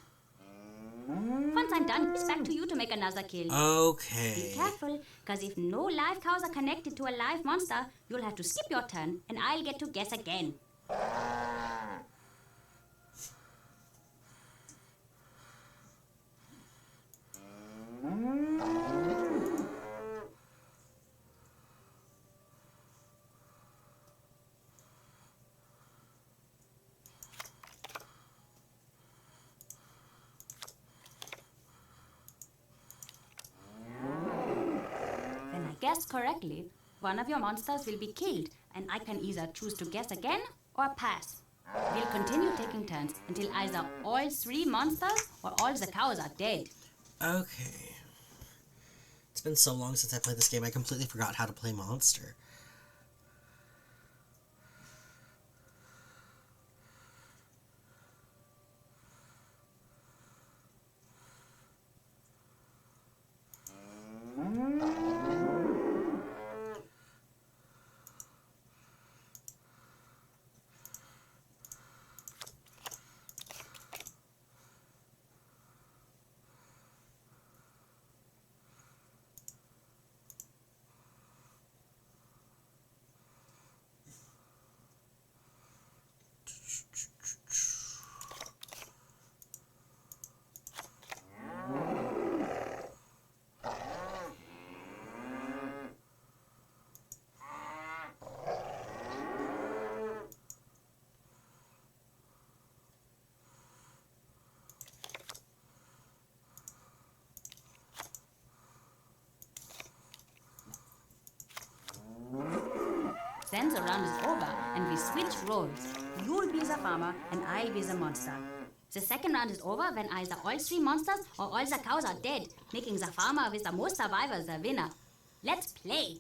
Once I'm done, it's back to you to make another kill. Okay. Be careful, because if no live cows are connected to a live monster, you'll have to skip your turn, and I'll get to guess again. When I guess correctly, one of your monsters will be killed, and I can either choose to guess again or pass. We'll continue taking turns until either all 3 monsters or all the cows are dead. Okay. It's been so long since I played this game, I completely forgot how to play Monster. Then the round is over and we switch roles. You'll be the farmer and I'll be the monster. The second round is over when either all 3 monsters or all the cows are dead, making the farmer with the most survivors the winner. Let's play!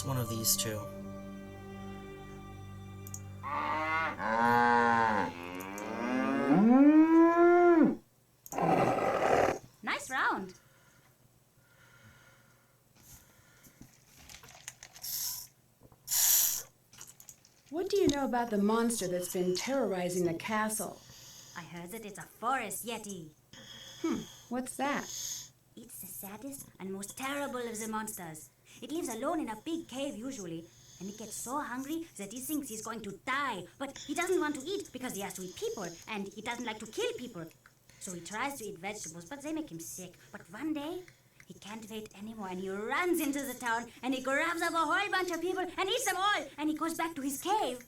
One of these two. Nice round. What do you know about the monster that's been terrorizing the castle? I heard that it's a forest yeti. What's that? It's the saddest and most terrible of the monsters. It lives alone in a big cave usually, and it gets so hungry that he thinks he's going to die. But he doesn't want to eat because he has to eat people, and he doesn't like to kill people. So he tries to eat vegetables, but they make him sick. But one day, he can't wait anymore, and he runs into the town, and he grabs up a whole bunch of people and eats them all, and he goes back to his cave.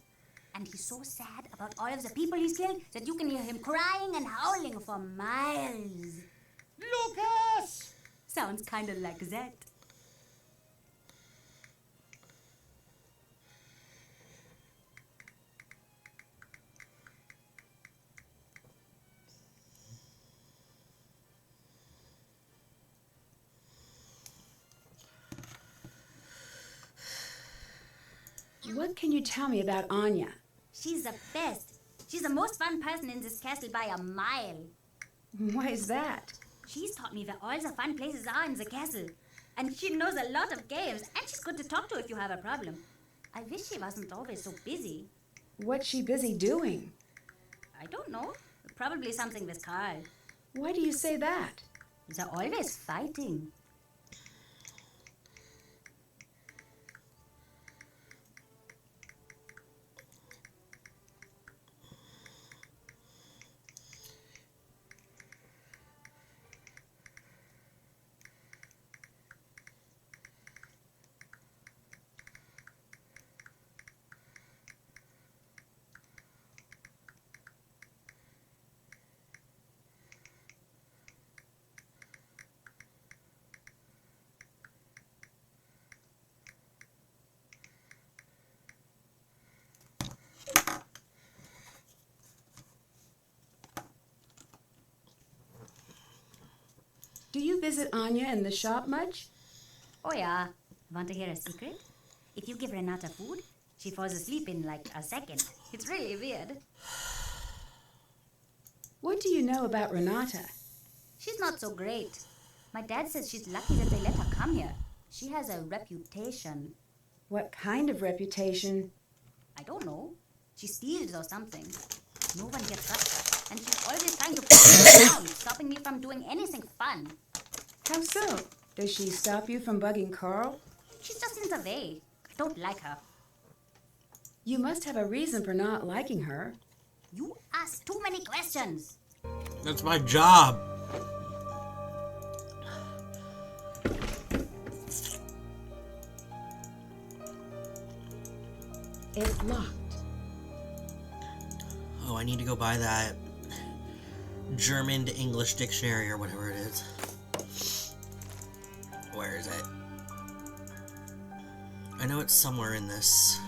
And he's so sad about all of the people he's killed that you can hear him crying and howling for miles. Lucas! Sounds kind of like that. What can you tell me about Anya? She's the best. She's the most fun person in this castle by a mile. Why is that? She's taught me where all the fun places are in the castle. And she knows a lot of games, and she's good to talk to if you have a problem. I wish she wasn't always so busy. What's she busy doing? I don't know. Probably something with Carl. Why do you say that? They're always fighting. Do you visit Anya in the shop much? Oh yeah. Want to hear a secret? If you give Renata food, she falls asleep in like a second. It's really weird. What do you know about Renata? She's not so great. My dad says she's lucky that they let her come here. She has a reputation. What kind of reputation? I don't know. She steals or something. No one can trust her. And she's always trying to push me around, stopping me from doing anything fun. How so? Does she stop you from bugging Carl? She's just in the way. I don't like her. You must have a reason for not liking her. You ask too many questions. That's my job. It's locked. Oh, I need to go buy that German to English dictionary or whatever it is. Where is it? I know it's somewhere in this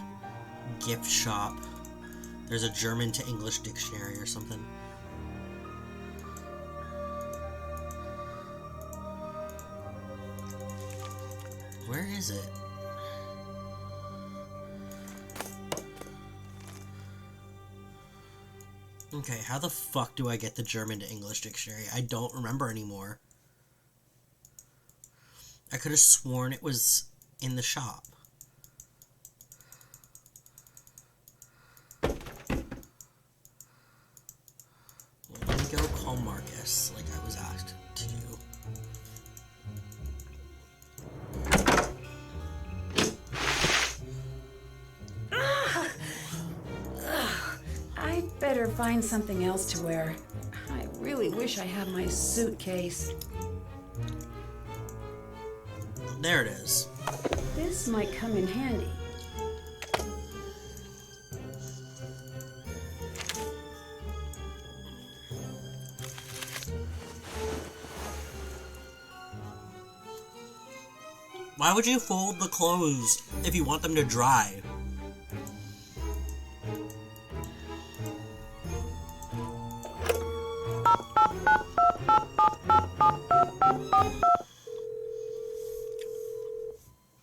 gift shop. There's a German to English dictionary or something. Where is it? Okay, how the fuck do I get the German to English dictionary? I don't remember anymore. I could have sworn it was in the shop. Well, let me go call Marcus, like I was asked to do. I better find something else to wear. I really wish I had my suitcase. There it is. This might come in handy. Why would you fold the clothes if you want them to dry?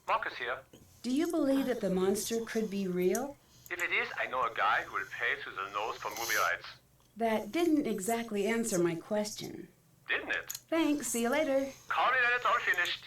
Marcus here. Do you believe that the monster could be real? If it is, I know a guy who will pay to the nose for movie rights. That didn't exactly answer my question. Didn't it? Thanks, see you later. Call me when it's all finished.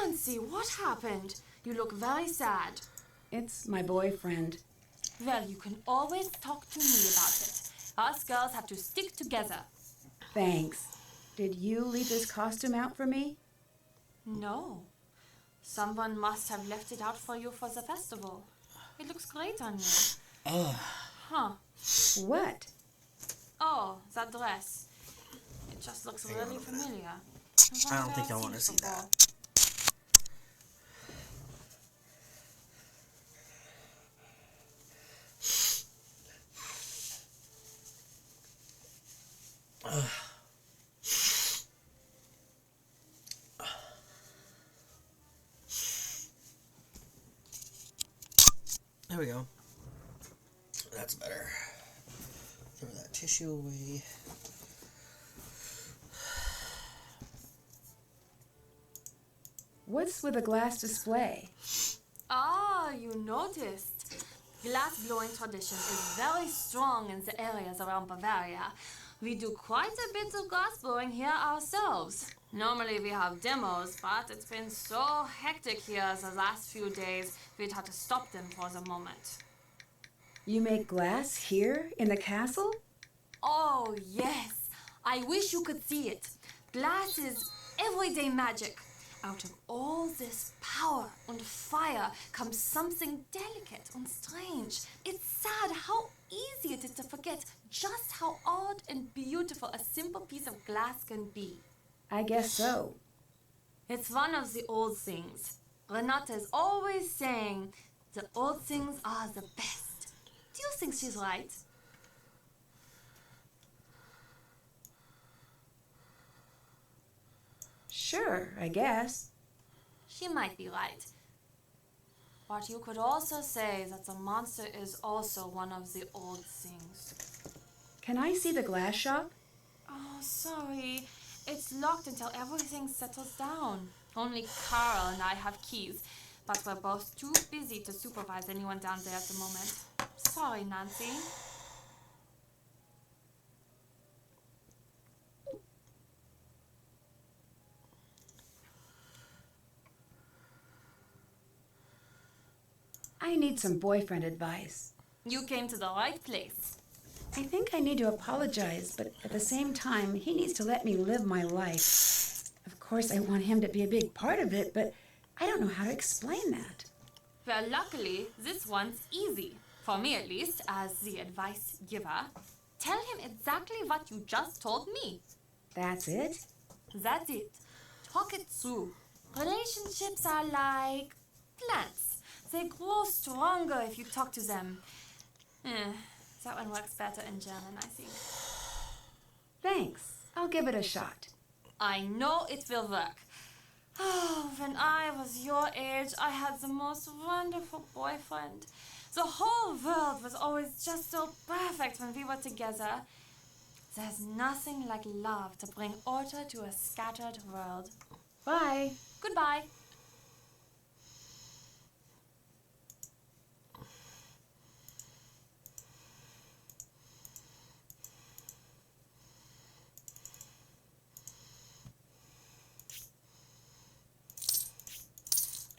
Nancy, what happened? You look very sad. It's my boyfriend. Well, you can always talk to me about it. Us girls have to stick together. Thanks. Did you leave this costume out for me? No. Someone must have left it out for you for the festival. It looks great on you. Huh. What? Oh, that dress. It just looks really familiar. I don't think I want to see that. There we go. That's better. Throw that tissue away. What's with a glass display? Ah, you noticed. Glass blowing tradition is very strong in the areas around Bavaria. We do quite a bit of glass blowing here ourselves. Normally we have demos, but it's been so hectic here the last few days, we'd had to stop them for the moment. You make glass here in the castle? Oh, yes. I wish you could see it. Glass is everyday magic. Out of all this power and fire comes something delicate and strange. It's sad how easy it is to forget just how odd and beautiful a simple piece of glass can be. I guess so. It's one of the old things. Renata is always saying the old things are the best. Do you think she's right? Sure, I guess. She might be right. But you could also say that the monster is also one of the old things. Can I see the glass shop? Oh, sorry. It's locked until everything settles down. Only Carl and I have keys, but we're both too busy to supervise anyone down there at the moment. Sorry, Nancy. I need some boyfriend advice. You came to the right place. I think I need to apologize, but at the same time, he needs to let me live my life. Of course, I want him to be a big part of it, but I don't know how to explain that. Well, luckily, this one's easy. For me, at least, as the advice giver. Tell him exactly what you just told me. That's it? That's it. Talk it through. Relationships are like plants. They grow stronger if you talk to them. That one works better in German, I think. Thanks. I'll give it a shot. I know it will work. Oh, when I was your age, I had the most wonderful boyfriend. The whole world was always just so perfect when we were together. There's nothing like love to bring order to a scattered world. Bye. Goodbye.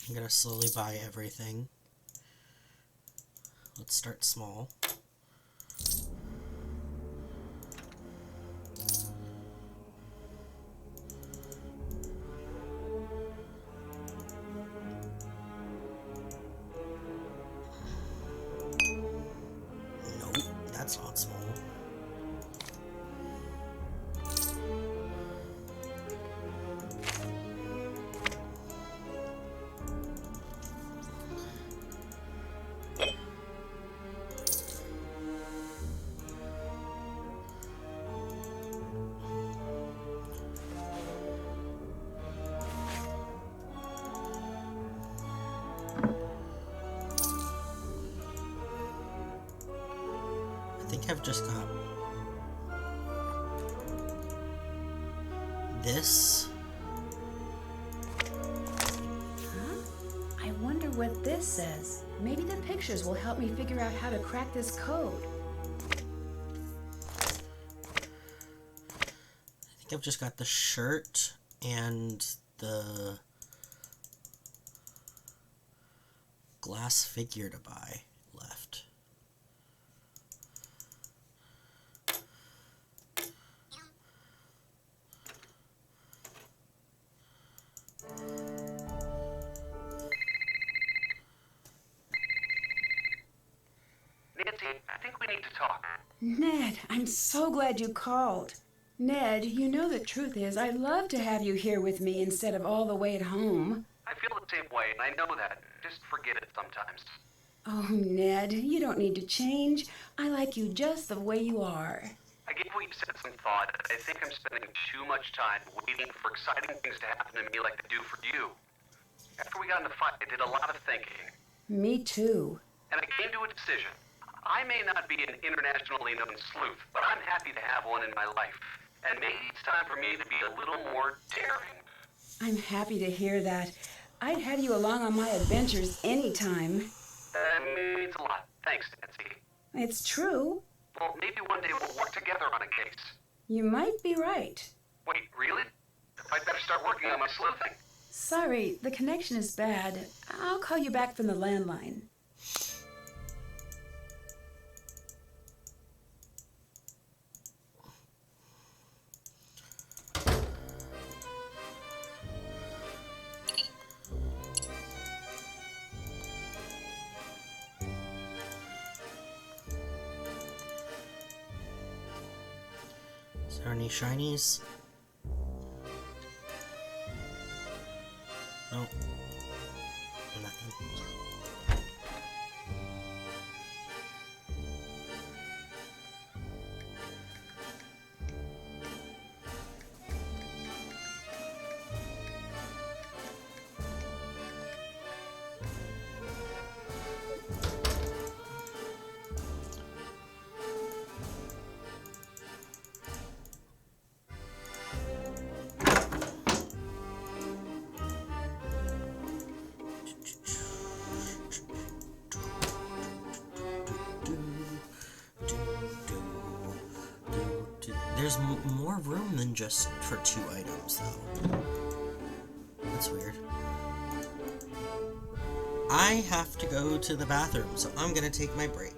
I'm gonna slowly buy everything. Let's start small. Nope, that's not small. I think I've just got this. I wonder what this says. Maybe the pictures will help me figure out how to crack this code. I think I've just got the shirt and the glass figure to buy left. Nancy, I think we need to talk. Ned, I'm so glad you called. Ned, you know the truth is I'd love to have you here with me instead of all the way at home. I feel the same way, and I know that. Just forget it sometimes. Oh, Ned, you don't need to change. I like you just the way you are. I gave what you said some thought. I think I'm spending too much time waiting for exciting things to happen to me like they do for you. After we got in the fight, I did a lot of thinking. Me too. And I came to a decision. I may not be an internationally known sleuth, but I'm happy to have one in my life. And maybe it's time for me to be a little more daring. I'm happy to hear that. I'd have you along on my adventures anytime. That means a lot. Thanks, Nancy. It's true. Well, maybe one day we'll work together on a case. You might be right. Wait, really? I'd better start working on my sleuthing. Sorry, the connection is bad. I'll call you back from the landline. Is there any shinies? No. Nothing. There's more room than just for 2 items, though. That's weird. I have to go to the bathroom, so I'm gonna take my break.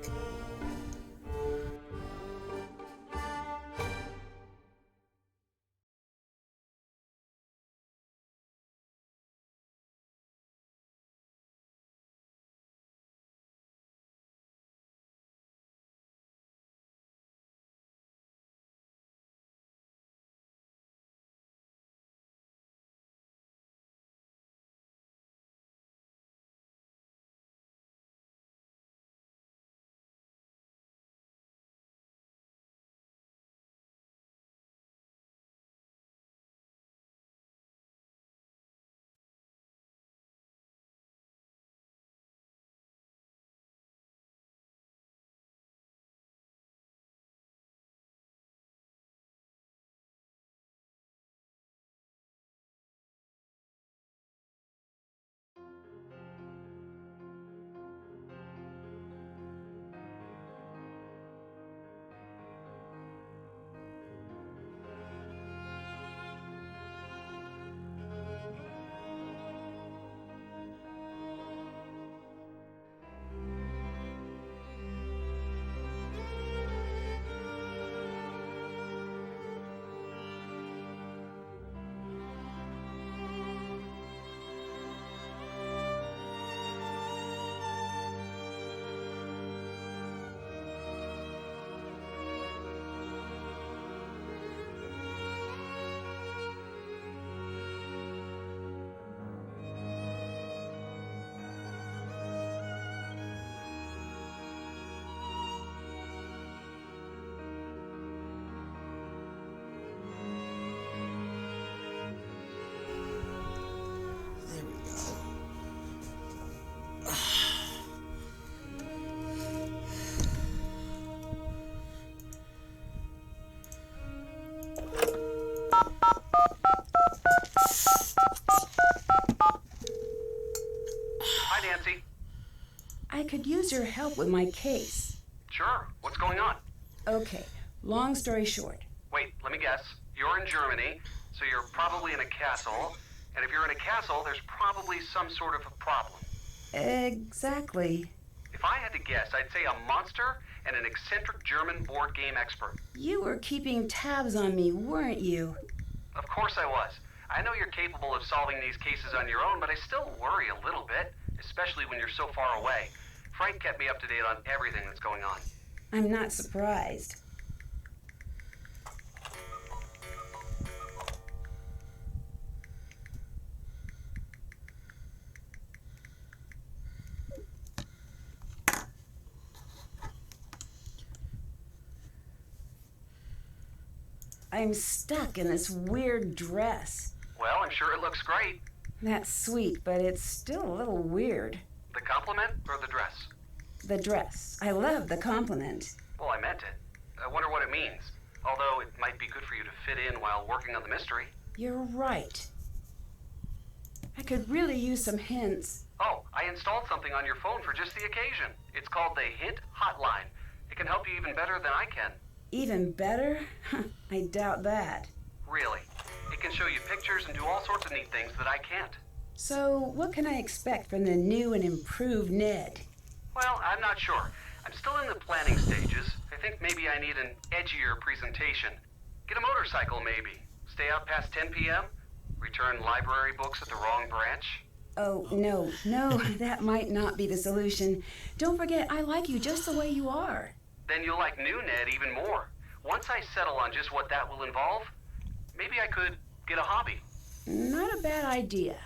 I could use your help with my case. Sure. What's going on? Okay, long story short. Wait, let me guess. You're in Germany, so you're probably in a castle. And if you're in a castle, there's probably some sort of a problem. Exactly. If I had to guess, I'd say a monster and an eccentric German board game expert. You were keeping tabs on me, weren't you? Of course I was. I know you're capable of solving these cases on your own, but I still worry a little bit, especially when you're so far away. Frank kept me up to date on everything that's going on. I'm not surprised. I'm stuck in this weird dress. Well, I'm sure it looks great. That's sweet, but it's still a little weird. The compliment or the dress? The dress. I love the compliment. Well, I meant it. I wonder what it means. Although it might be good for you to fit in while working on the mystery. You're right. I could really use some hints. Oh, I installed something on your phone for just the occasion. It's called the Hint Hotline. It can help you even better than I can. Even better? I doubt that. Really. It can show you pictures and do all sorts of neat things that I can't. So, what can I expect from the new and improved Ned? Well, I'm not sure. I'm still in the planning stages. I think maybe I need an edgier presentation. Get a motorcycle, maybe. Stay out past 10 p.m.? Return library books at the wrong branch? Oh, no, that might not be the solution. Don't forget, I like you just the way you are. Then you'll like new Ned even more. Once I settle on just what that will involve, maybe I could get a hobby. Not a bad idea.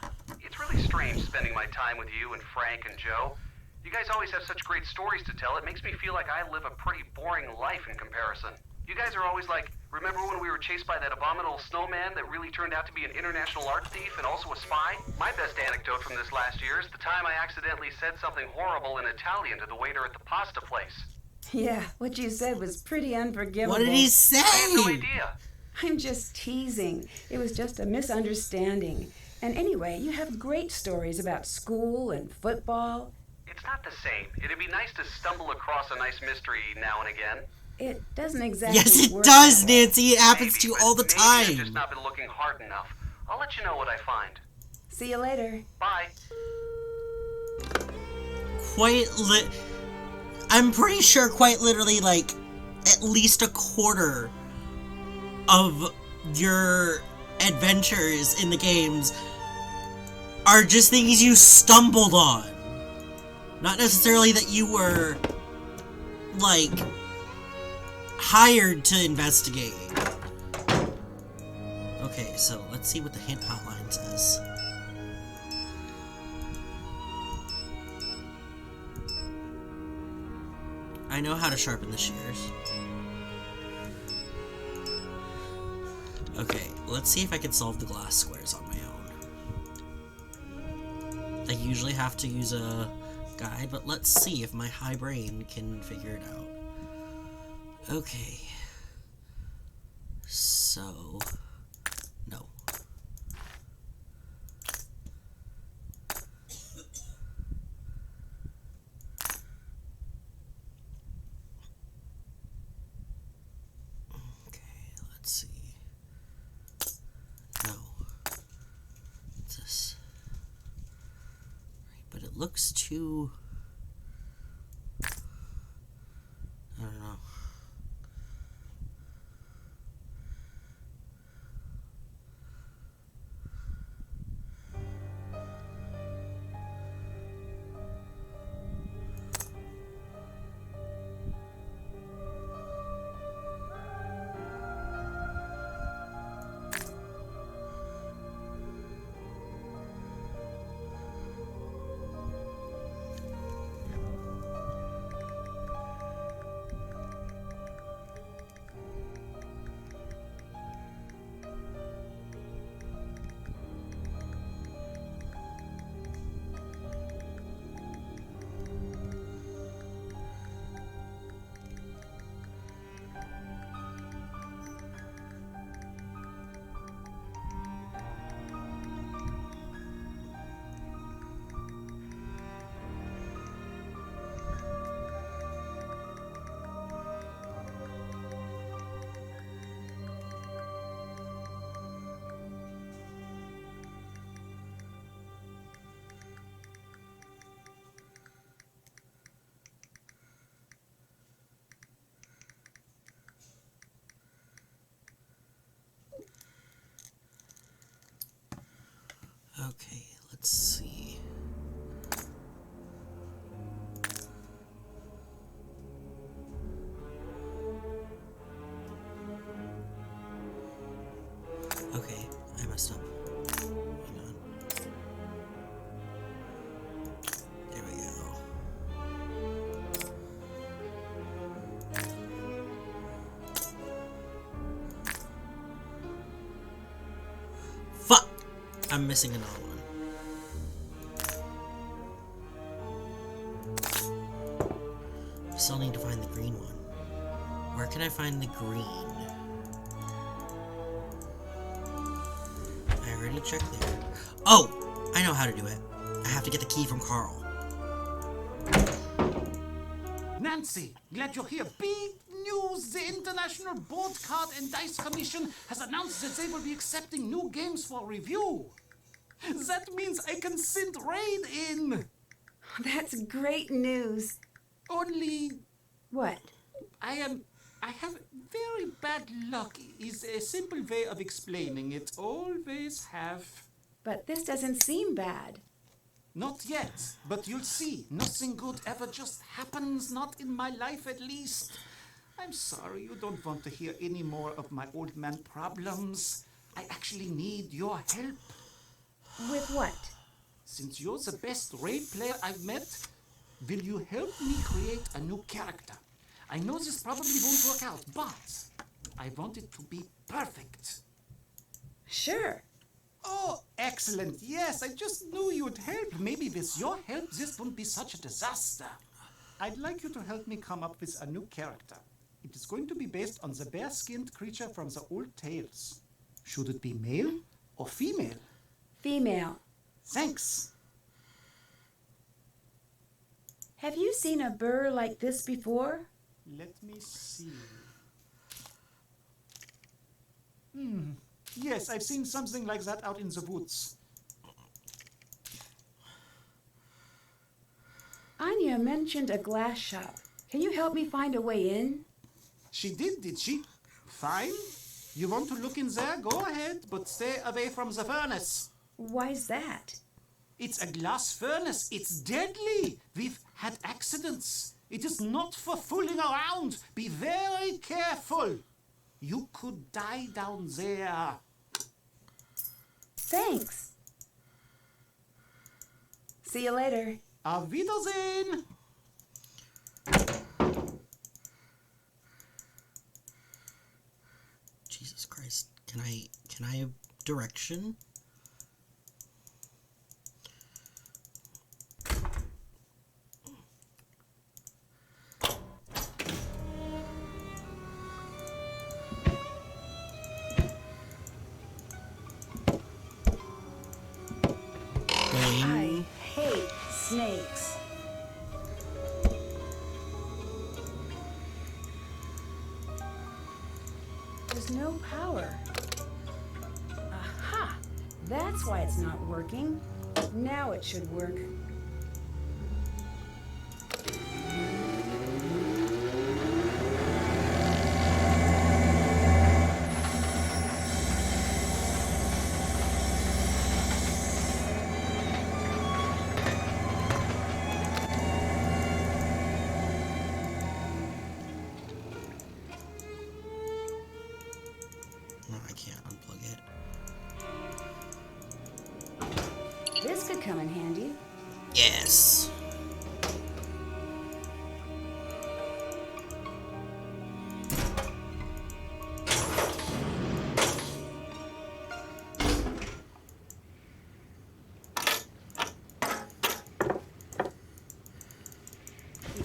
It's really strange spending my time with you and Frank and Joe. You guys always have such great stories to tell. It makes me feel like I live a pretty boring life in comparison. You guys are always like, remember when we were chased by that abominable snowman that really turned out to be an international art thief and also a spy? My best anecdote from this last year is the time I accidentally said something horrible in Italian to the waiter at the pasta place. Yeah, what you said was pretty unforgivable. What did he say? I have no idea. I'm just teasing. It was just a misunderstanding. And anyway, you have great stories about school and football. It's not the same. It'd be nice to stumble across a nice mystery now and again. It doesn't exactly Yes, it work does, that way. Nancy. It happens Maybe, to you but all the maybe I've time. just not been looking hard enough. I'll let you know what I find. See you later. Bye. I'm pretty sure quite literally, like, at least a quarter of your adventures in the games are just things you stumbled on. Not necessarily that you were, like, hired to investigate. Okay, so let's see what the hint hotline says. I know how to sharpen the shears. Okay, let's see if I can solve the glass squares on my own. I usually have to use a guide, but let's see if my high brain can figure it out. Okay. So... no. Okay, let's see. No. What's this? Right, but it looks too... I don't know. Okay, let's see. Okay, I messed up. Hang on. There we go. Fuck! I'm missing another one. still need to find the green one. Where can I find the green? I already checked there. Oh! I know how to do it. I have to get the key from Carl. Nancy, glad you're here. Big news! The International Board Card and Dice Commission has announced that they will be accepting new games for review. That means I can send Rain in. That's great news. Only What? I have very bad luck is a simple way of explaining it. Always have. But this doesn't seem bad. Not yet, but you'll see. Nothing good ever just happens, not in my life at least. I'm sorry, you don't want to hear any more of my old man problems. I actually need your help. With what? Since you're the best raid player I've met, will you help me create a new character? I know this probably won't work out, but I want it to be perfect. Sure. Oh, excellent. Yes, I just knew you'd help. Maybe with your help, this wouldn't be such a disaster. I'd like you to help me come up with a new character. It is going to be based on the bear-skinned creature from the old tales. Should it be male or female? Female. Thanks. Have you seen a burr like this before? Let me see. Yes, I've seen something like that out in the woods. Anya mentioned a glass shop. Can you help me find a way in? She did she? Fine. You want to look in there? Go ahead, but stay away from the furnace. Why's that? It's a glass furnace. It's deadly. We've had accidents. It is not for fooling around. Be very careful. You could die down there. Thanks. See you later. Auf Wiedersehen. Jesus Christ. Can I have direction? I hate snakes. There's no power. Aha! That's why it's not working. Now it should work. No, I can't unplug it. This could come in handy. Yes.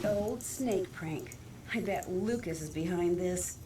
The old snake prank. I bet Lucas is behind this.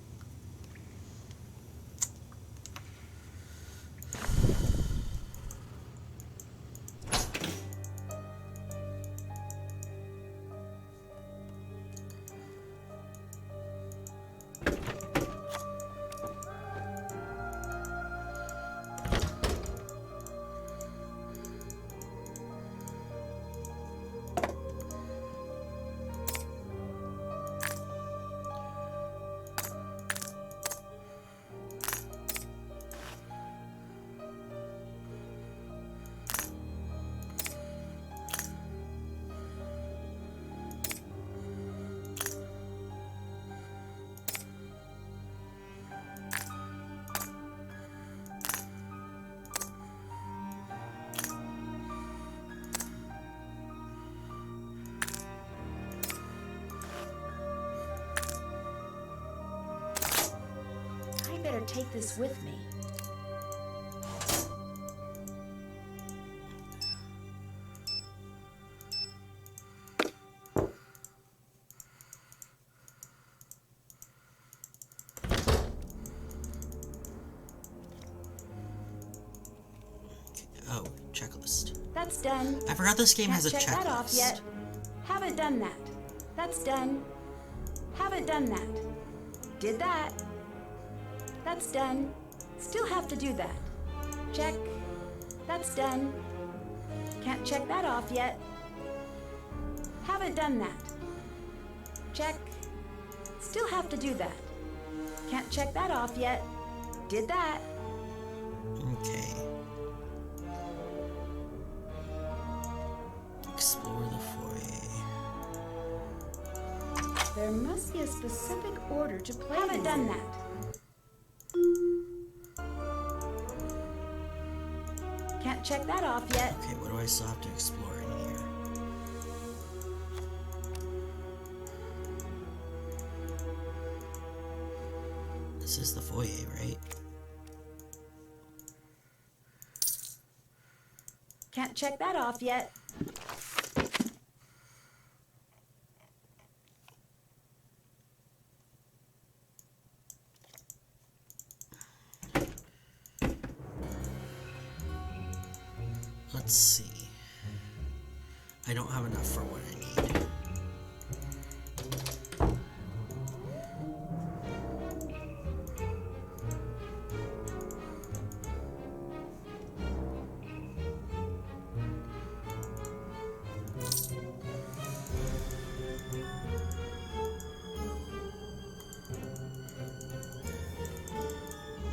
I better take this with me. That's done. I forgot this game has a Can't check that off checklist. yet. Haven't done that. That's done. Haven't done that. Did that. That's done. Still have to do that. Check. That's done. Can't check that off yet. Haven't done that. Check. Still have to do that. Can't check that off yet. Did that. Okay. Explore the foyer. There must be a specific order to play. Haven't done that. Can't check that off yet. Okay, what do I still have to explore in here? This is the foyer, right? Can't check that off yet. Let's see. I don't have enough for what I need.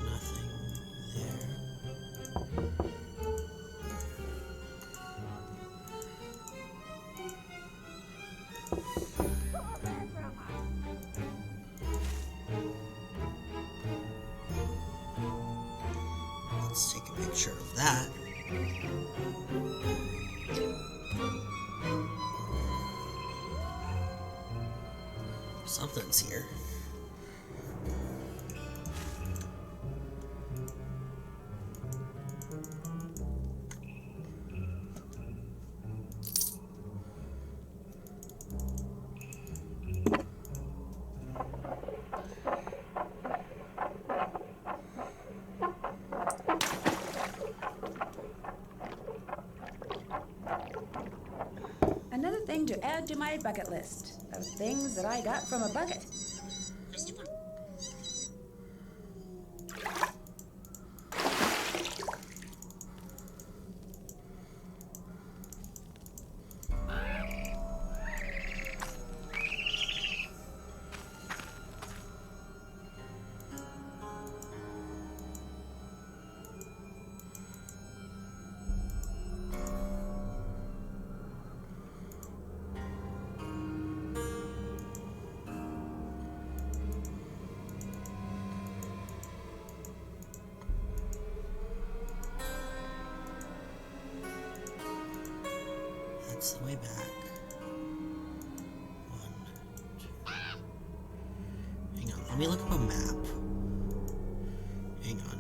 Nothing there. Let's take a picture of that. Something's here. Another thing to add to my bucket list of things that I got from a bucket. That's the way back. 1, 2. Hang on, let me look up a map. Hang on.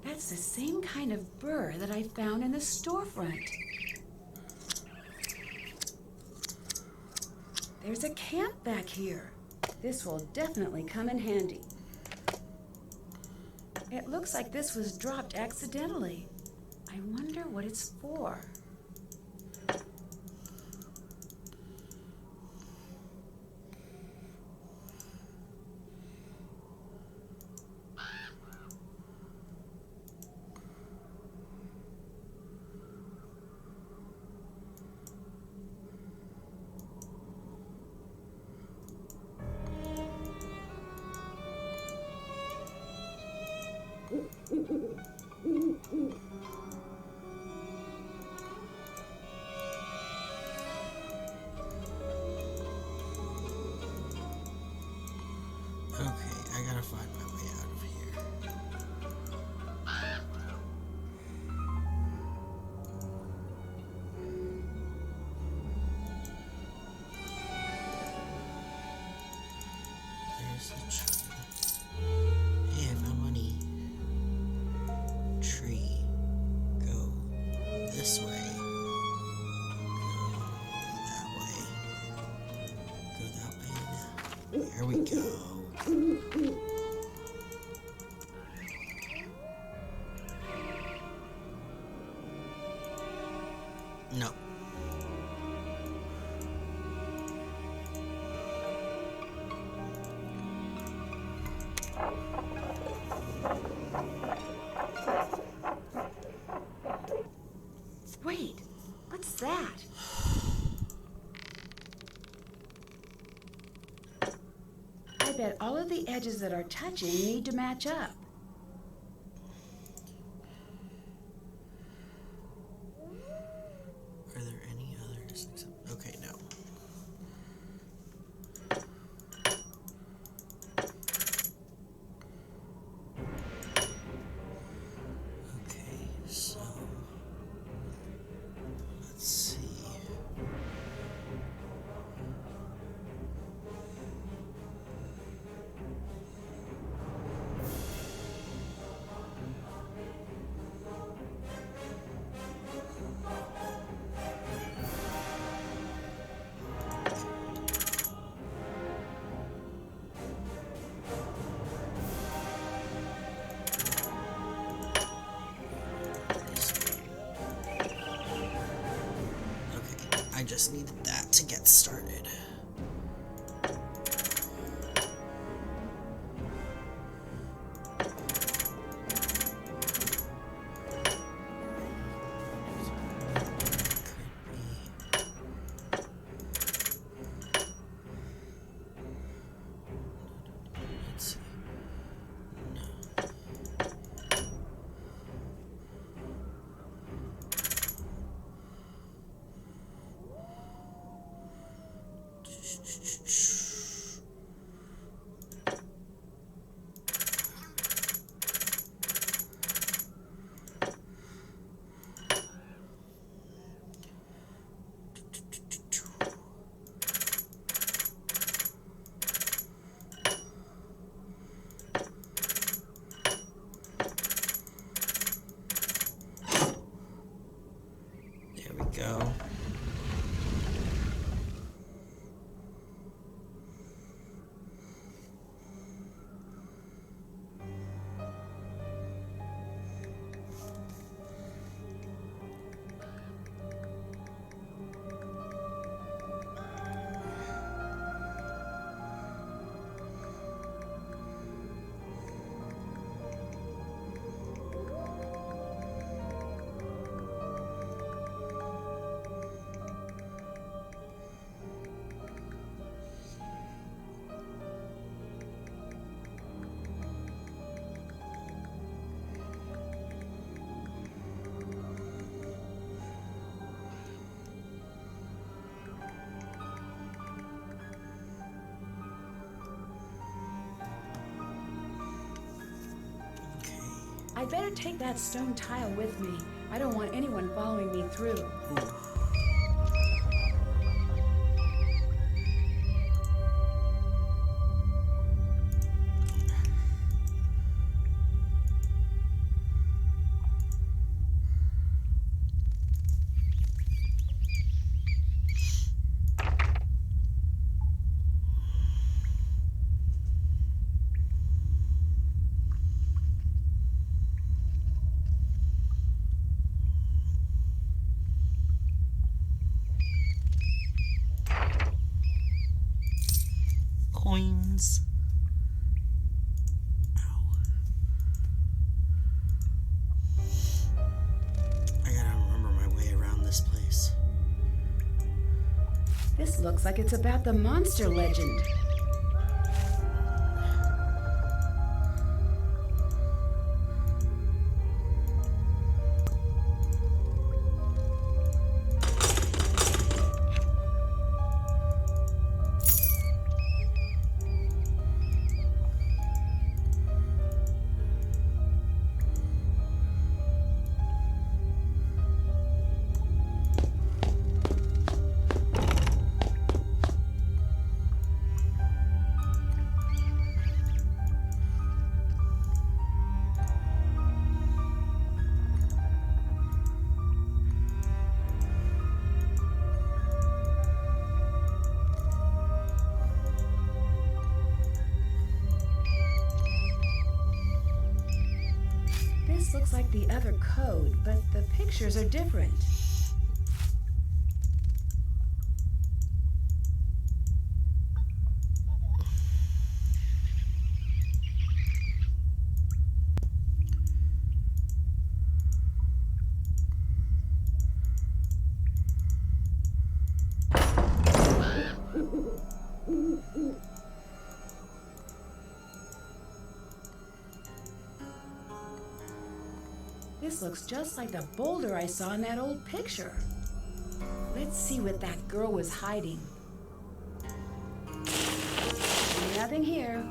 That's the same kind of burr that I found in the storefront. There's a camp back here. This will definitely come in handy. It looks like this was dropped accidentally. I wonder what it's for. this way. Go that way. Go that way now. There we go. No. Wait, what's that? I bet all of the edges that are touching need to match up. Are there any others? Okay, no. Okay, so let's see. I just needed that to get started. Let's see. No. There we go. I'd better take that stone tile with me. I don't want anyone following me through. Ooh. Coins. Ow. I gotta remember my way around this place. This looks like it's about the monster legend. like the other code, but the pictures are different. This looks just like the boulder I saw in that old picture. Let's see what that girl was hiding. Nothing here.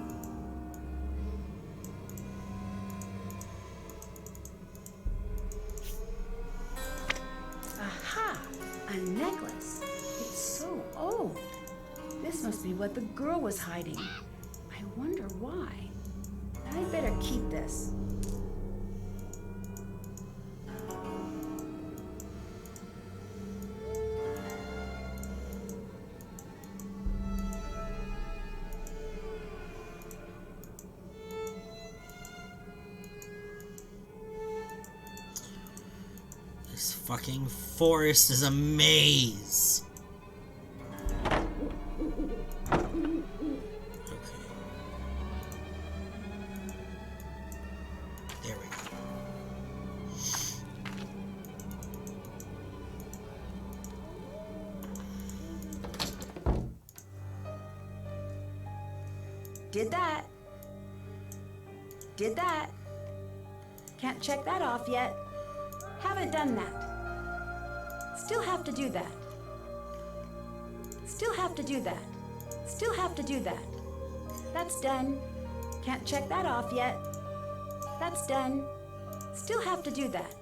Aha! A necklace. It's so old. This must be what the girl was hiding. I wonder why. I'd better keep this. This fucking forest is a maze. There we go. Did that. Did that. Can't check that off yet. Haven't done that. Still have to do that. Still have to do that. Still have to do that. That's done. Can't check that off yet. That's done. Still have to do that.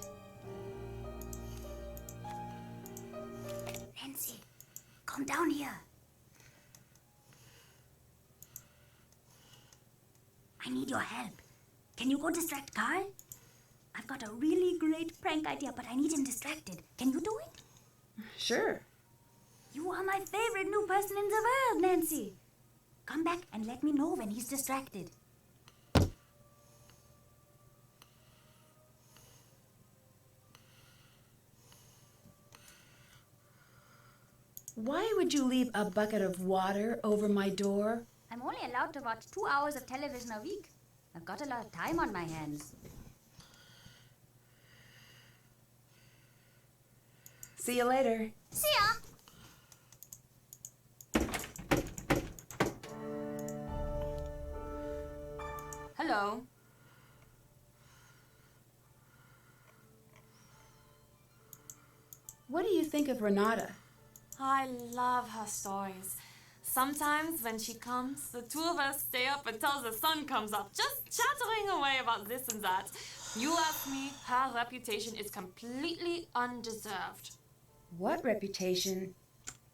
Nancy, come down here. I need your help. Can you go distract Carl? I've got a really great prank idea, but I need him distracted. Can you do it? Sure. You are my favorite new person in the world, Nancy. Come back and let me know when he's distracted. Why would you leave a bucket of water over my door? I'm only allowed to watch 2 hours of television a week. I've got a lot of time on my hands. See you later. See ya! Hello. What do you think of Renata? I love her stories. Sometimes when she comes, the two of us stay up until the sun comes up, just chattering away about this and that. You ask me, her reputation is completely undeserved. What reputation?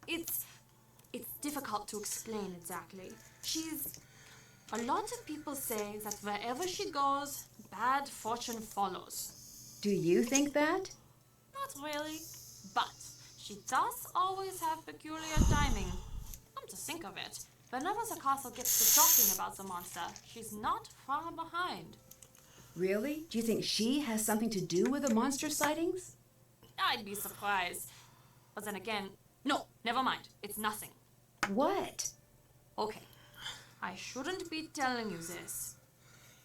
It's difficult to explain exactly. A lot of people say that wherever she goes, bad fortune follows. Do you think that? Not really, but she does always have peculiar timing. Come to think of it, whenever the castle gets to talking about the monster, she's not far behind. Really? Do you think she has something to do with the monster sightings? I'd be surprised. But then again, no, never mind. It's nothing. What? Okay, I shouldn't be telling you this.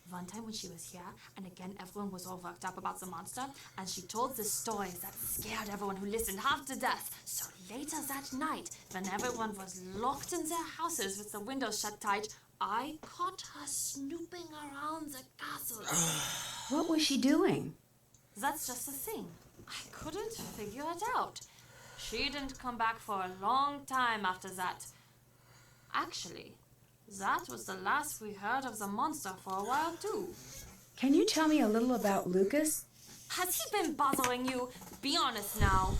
One time when she was here, and again everyone was all worked up about the monster, and she told this story that scared everyone who listened half to death. So later that night, when everyone was locked in their houses with the windows shut tight, I caught her snooping around the castle. What was she doing? That's just the thing. I couldn't figure it out. She didn't come back for a long time after that. Actually, that was the last we heard of the monster for a while, too. Can you tell me a little about Lucas? Has he been bothering you? Be honest now.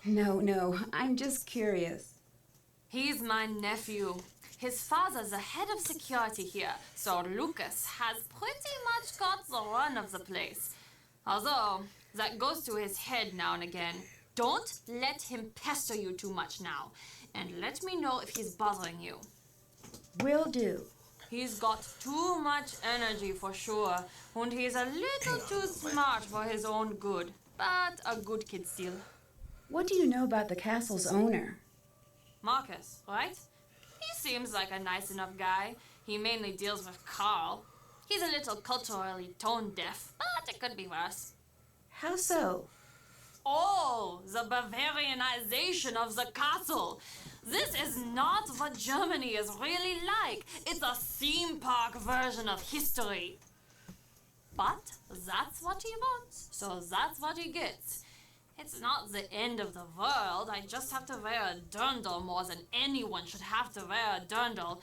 No, I'm just curious. He's my nephew. His father's the head of security here, so Lucas has pretty much got the run of the place. Although, that goes to his head now and again. Don't let him pester you too much now, and let me know if he's bothering you. Will do. He's got too much energy for sure, and he's a little too smart for his own good. But a good kid still. What do you know about the castle's owner? Marcus, right? He seems like a nice enough guy. He mainly deals with Carl. He's a little culturally tone-deaf, but it could be worse. How so? Oh, the Bavarianization of the castle. This is not what Germany is really like. It's a theme park version of history. But that's what he wants, so that's what he gets. It's not the end of the world. I just have to wear a dirndl more than anyone should have to wear a dirndl.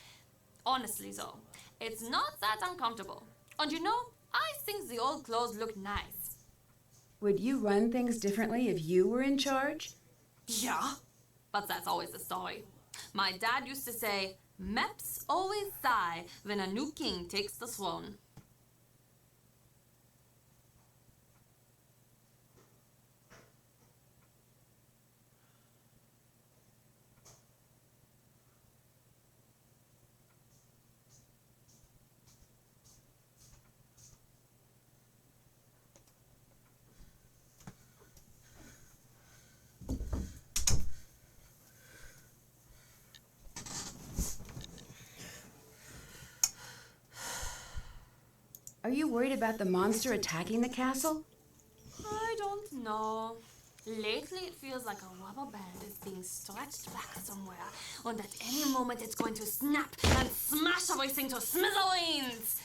Honestly, though, it's not that uncomfortable. And you know, I think the old clothes look nice. Would you run things differently if you were in charge? Yeah, but that's always the story. My dad used to say, Meps always sigh when a new king takes the throne. Are you worried about the monster attacking the castle? I don't know. Lately, it feels like a rubber band is being stretched back somewhere, and at any moment it's going to snap and smash everything to smithereens.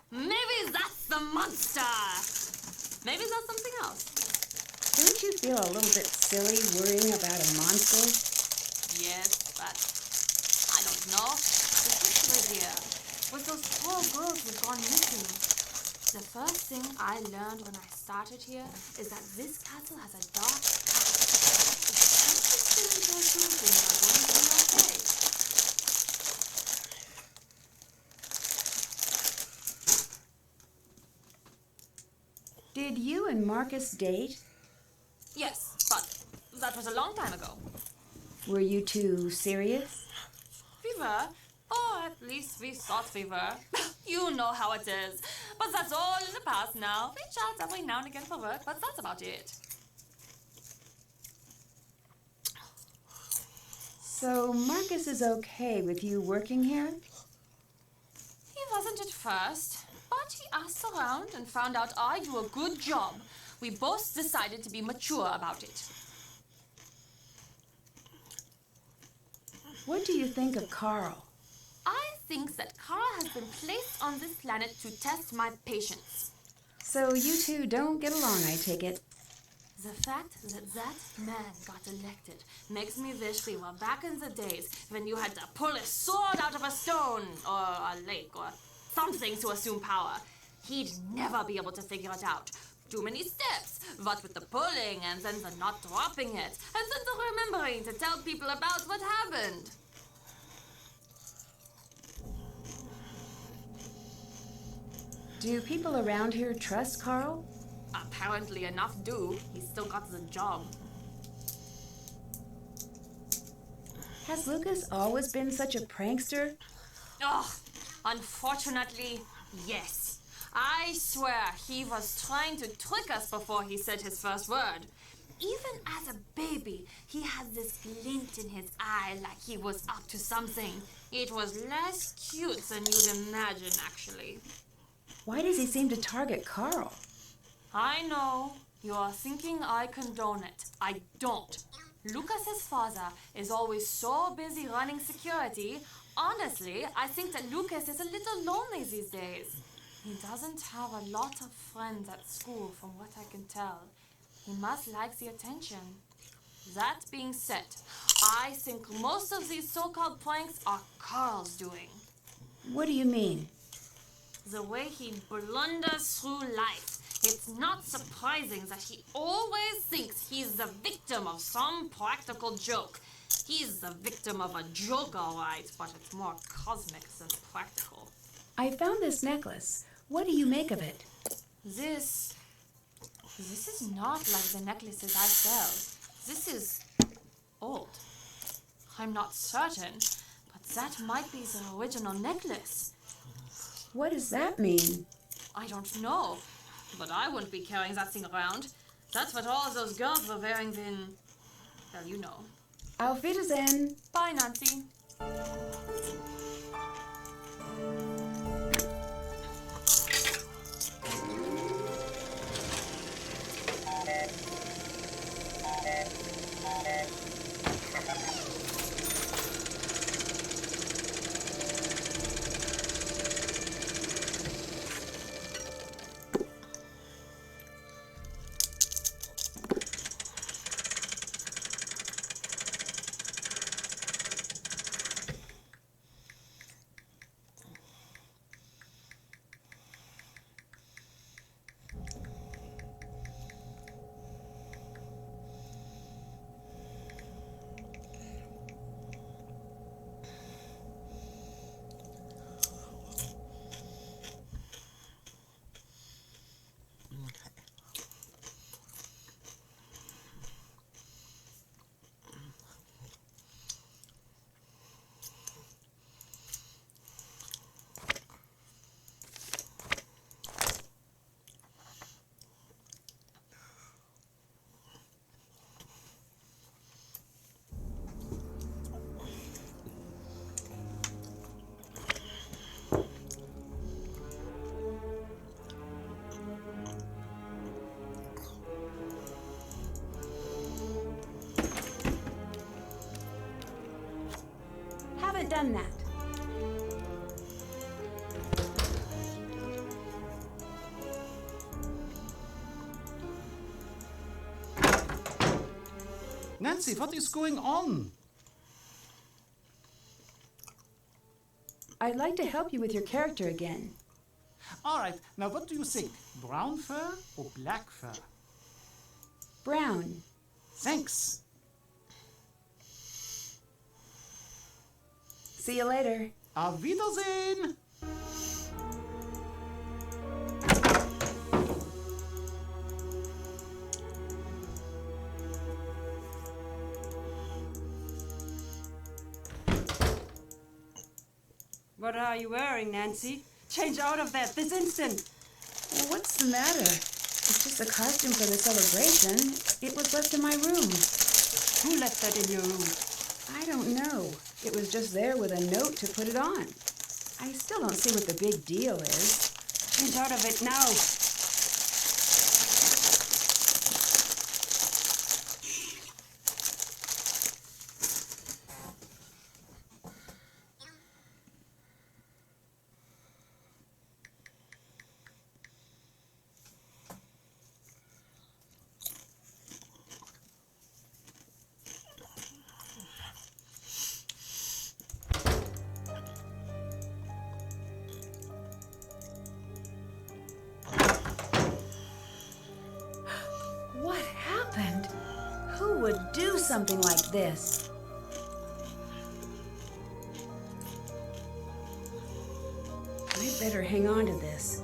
Maybe that's the monster. Maybe that's something else. Don't you feel a little bit silly worrying about a monster? Yes, but I don't know. The history here, with those poor girls who've gone missing. The first thing I learned when I started here is that this castle has a dark past. I'm just feeling to assume things are going to be okay. Did you and Marcus date? Yes, but that was a long time ago. Were you two serious? We were, or at least we thought we were. You know how it is. But that's all in the past now. We chat every now and again for work, but that's about it. So Marcus is okay with you working here? He wasn't at first, but he asked around and found out I do a good job. We both decided to be mature about it. What do you think of Carl? I think that Carl has been placed on this planet to test my patience. So you two don't get along, I take it. The fact that man got elected makes me wish we were back in the days when you had to pull a sword out of a stone or a lake or something to assume power. He'd never be able to figure it out. Too many steps, what with the pulling and then the not dropping it, and then the remembering to tell people about what happened. Do people around here trust Carl? Apparently enough do. He's still got the job. Has Lucas always been such a prankster? Oh, unfortunately, yes. I swear he was trying to trick us before he said his first word. Even as a baby, he had this glint in his eye like he was up to something. It was less cute than you'd imagine, actually. Why does he seem to target Carl? I know. You are thinking I condone it. I don't. Lucas's father is always so busy running security. Honestly, I think that Lucas is a little lonely these days. He doesn't have a lot of friends at school, from what I can tell. He must like the attention. That being said, I think most of these so-called pranks are Carl's doing. What do you mean? The way he blunders through life. It's not surprising that he always thinks he's the victim of some practical joke. He's the victim of a joke, all right, but it's more cosmic than practical. I found this necklace. What do you make of it? This is not like the necklaces I sell. This is old. I'm not certain, but that might be the original necklace. What does that mean? I don't know, but I wouldn't be carrying that thing around. That's what all those girls were wearing then. Well, you know. Auf Wiedersehen. Bye, Nancy. Haven't done that. Nancy, what is going on? I'd like to help you with your character again. All right, now what do you think? Brown fur or black fur? Brown. Thanks. See you later. Auf Wiedersehen. What are you wearing, Nancy? Change out of that this instant. Well, what's the matter? It's just a costume for the celebration. It was left in my room. Who left that in your room? I don't know. It was just there with a note to put it on. I still don't see what the big deal is. Change out of it now. What happened? Who would do something like this? I'd better hang on to this.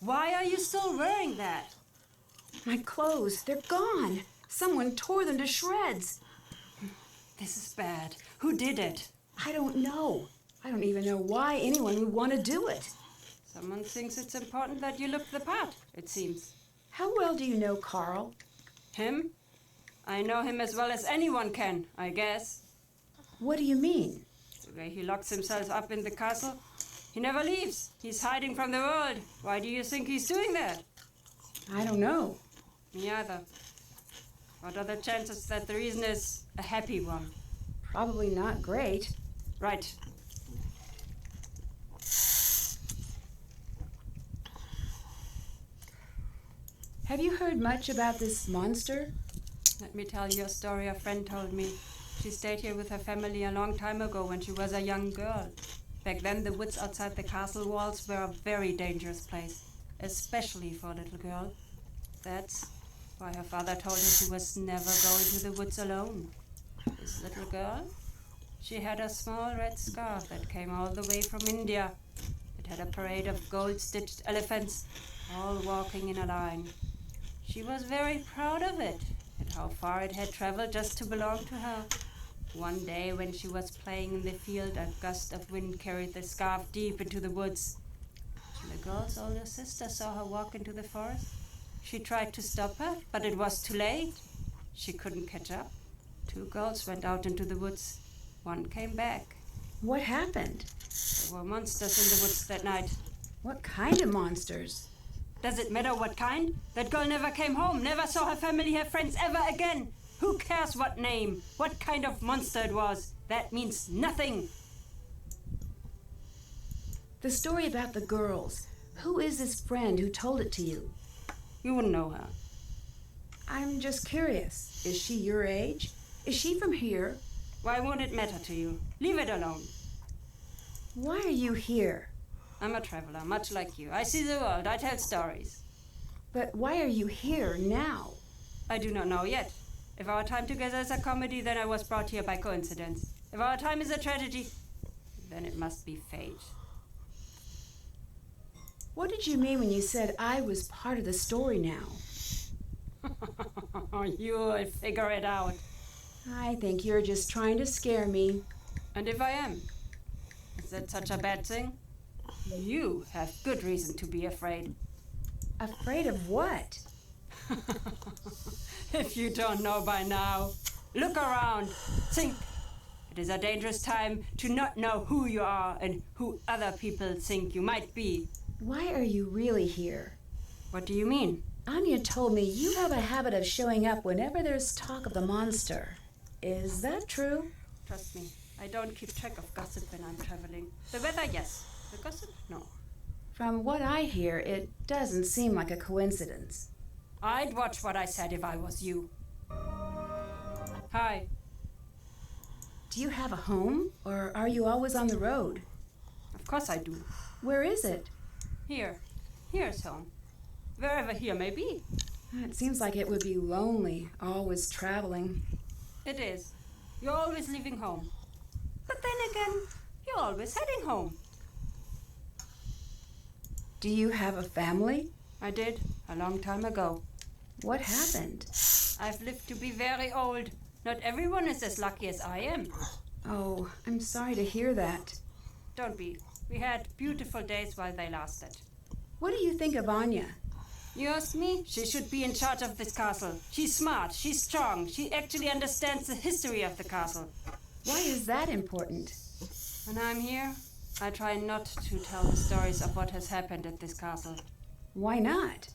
Why are you still wearing that? My clothes, they're gone. Someone tore them to shreds. This is bad. Who did it? I don't know. I don't even know why anyone would want to do it. Someone thinks it's important that you look the part, it seems. How well do you know Carl? Him? I know him as well as anyone can, I guess. What do you mean? The way he locks himself up in the castle. He never leaves. He's hiding from the world. Why do you think he's doing that? I don't know. Me either. What are the chances that the reason is a happy one? Probably not great. Right. Have you heard much about this monster? Let me tell you a story a friend told me. She stayed here with her family a long time ago when she was a young girl. Back then, the woods outside the castle walls were a very dangerous place, especially for a little girl. That's why her father told her she was never going to the woods alone. This little girl? She had a small red scarf that came all the way from India. It had a parade of gold-stitched elephants, all walking in a line. She was very proud of it, and how far it had traveled just to belong to her. One day, when she was playing in the field, a gust of wind carried the scarf deep into the woods. When the girl's older sister saw her walk into the forest, she tried to stop her, but it was too late. She couldn't catch up. 2 girls went out into the woods. One came back. What happened? There were monsters in the woods that night. What kind of monsters? Does it matter what kind? That girl never came home, never saw her family, her friends ever again. Who cares what name, what kind of monster it was? That means nothing. The story about the girls. Who is this friend who told it to you? You wouldn't know her. I'm just curious. Is she your age? Is she from here? Why won't it matter to you? Leave it alone. Why are you here? I'm a traveler, much like you. I see the world, I tell stories. But why are you here now? I do not know yet. If our time together is a comedy, then I was brought here by coincidence. If our time is a tragedy, then it must be fate. What did you mean when you said I was part of the story now? You'll figure it out. I think you're just trying to scare me. And if I am? Is that such a bad thing? You have good reason to be afraid. Afraid of what? If you don't know by now, look around, think. It is a dangerous time to not know who you are and who other people think you might be. Why are you really here? What do you mean? Anya told me you have a habit of showing up whenever there's talk of the monster. Is that true? Trust me, I don't keep track of gossip when I'm traveling. The weather, yes. The gossip, no. From what I hear, it doesn't seem like a coincidence. I'd watch what I said if I was you. Hi. Do you have a home, or are you always on the road? Of course I do. Where is it? Here. Here's home. Wherever here may be. It seems like it would be lonely, always traveling. It is. You're always leaving home. But then again, you're always heading home. Do you have a family? I did, a long time ago. What happened? I've lived to be very old. Not everyone is as lucky as I am. Oh, I'm sorry to hear that. Don't be. We had beautiful days while they lasted. What do you think of Anya? You ask me? She should be in charge of this castle. She's smart, she's strong, she actually understands the history of the castle. Why is that important? When I'm here, I try not to tell the stories of what has happened at this castle. Why not?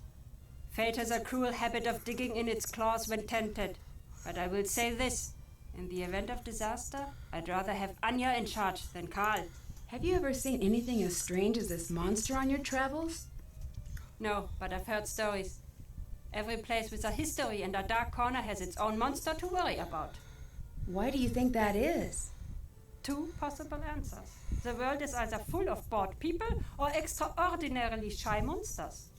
Fate has a cruel habit of digging in its claws when tempted. But I will say this. In the event of disaster, I'd rather have Anya in charge than Karl. Have you ever seen anything as strange as this monster on your travels? No, but I've heard stories. Every place with a history and a dark corner has its own monster to worry about. Why do you think that is? 2 possible answers. The world is either full of bored people or extraordinarily shy monsters.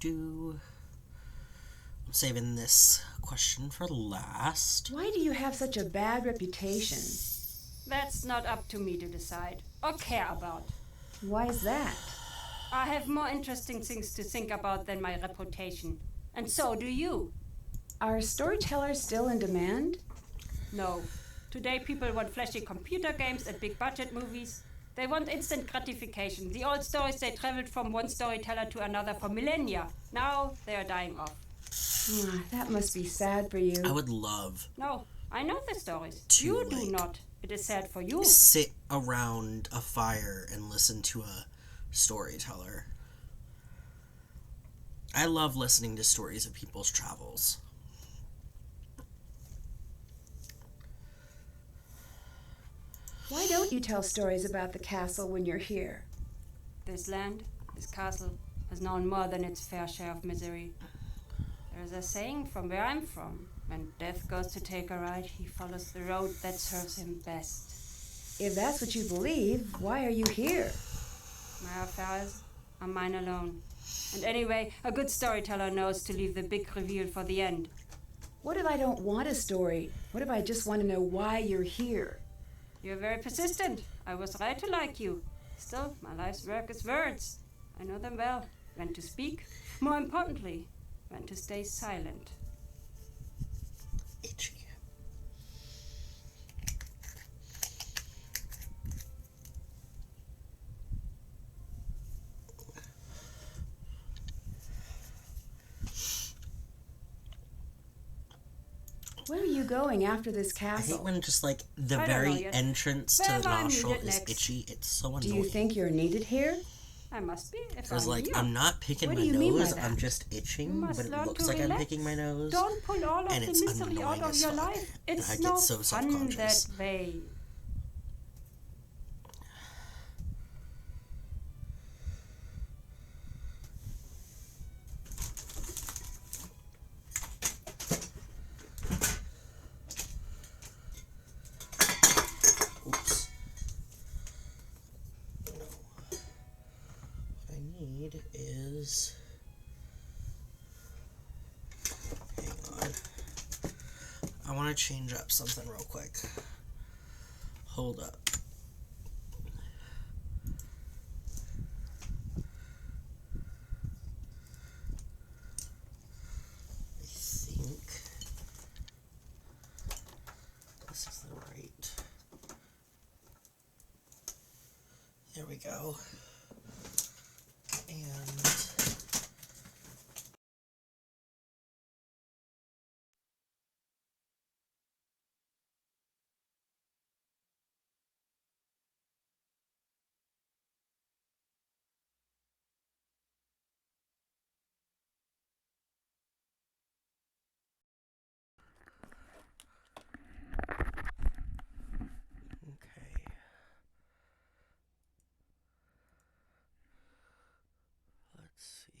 I'm saving this question for last. Why do you have such a bad reputation? That's not up to me to decide or care about. Why is that? I have more interesting things to think about than my reputation. And so do you. Are storytellers still in demand? No. Today people want flashy computer games and big budget movies. They want instant gratification. The old stories, they traveled from one storyteller to another for millennia. Now they are dying off. That must be sad for you. I would love No, I know the stories. To, You do like, not. It is sad for you. sit around a fire and listen to a storyteller. I love listening to stories of people's travels. Why don't you tell stories about the castle when you're here? This land, this castle, has known more than its fair share of misery. There is a saying from where I'm from. When death goes to take a ride, he follows the road that serves him best. If that's what you believe, why are you here? My affairs are mine alone. And anyway, a good storyteller knows to leave the big reveal for the end. What if I don't want a story? What if I just want to know why you're here? You're very persistent. I was right to like you. Still, my life's work is words. I know them well. When to speak. More importantly, when to stay silent. Itchy. Where are you going after this I castle? hate when just like the I don't know very yet. entrance to Where the am I nostril needed is next? itchy. It's so annoying. Do you think you're needed here? I must be if I was like, you. I'm not picking What my do you mean by nose, that? I'm just itching, must but it learn looks to like I'm relax. picking my nose. Don't pull all of and the it's misery annoying out of as your fuck. life. And It's I get no so fun self-conscious. that way. Oops. No. What I need is... Hang on. I want to change up something real quick. Hold up. I think this is the right. There we go. And okay. Let's see.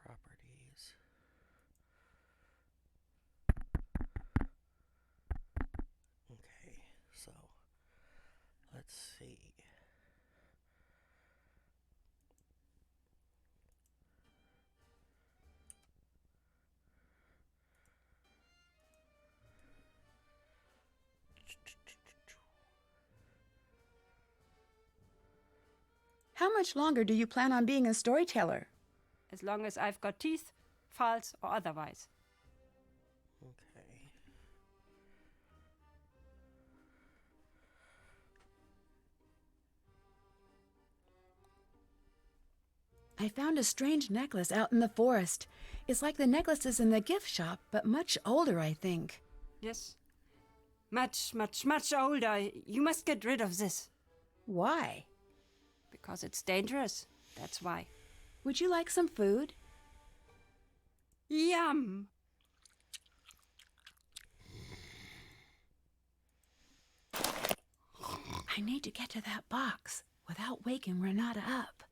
Properties. Okay, so let's see. How much longer do you plan on being a storyteller? As long as I've got teeth, false or otherwise. Okay. I found a strange necklace out in the forest. It's like the necklaces in the gift shop, but much older, I think. Yes. Much older. You must get rid of this. Why? Because it's dangerous. That's why. Would you like some food? Yum! I need to get to that box without waking Renata up.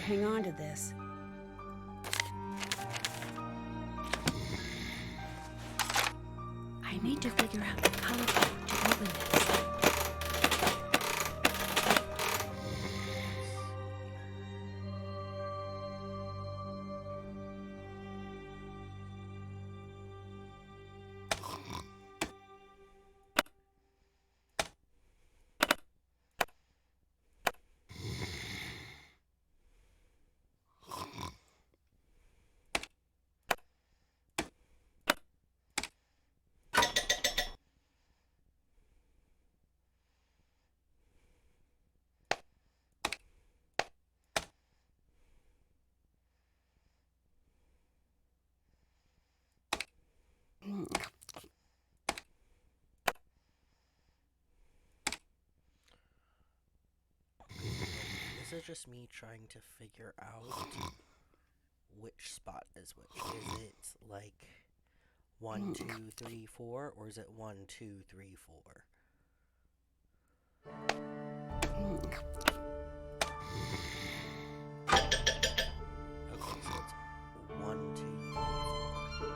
hang on to this. I need to figure out the color code to open this. This is just me trying to figure out which spot is which. Is it like 1, 2, 3, 4, or is it 1, 2, 3, 4? Okay, so it's 1, 2, 3, 4.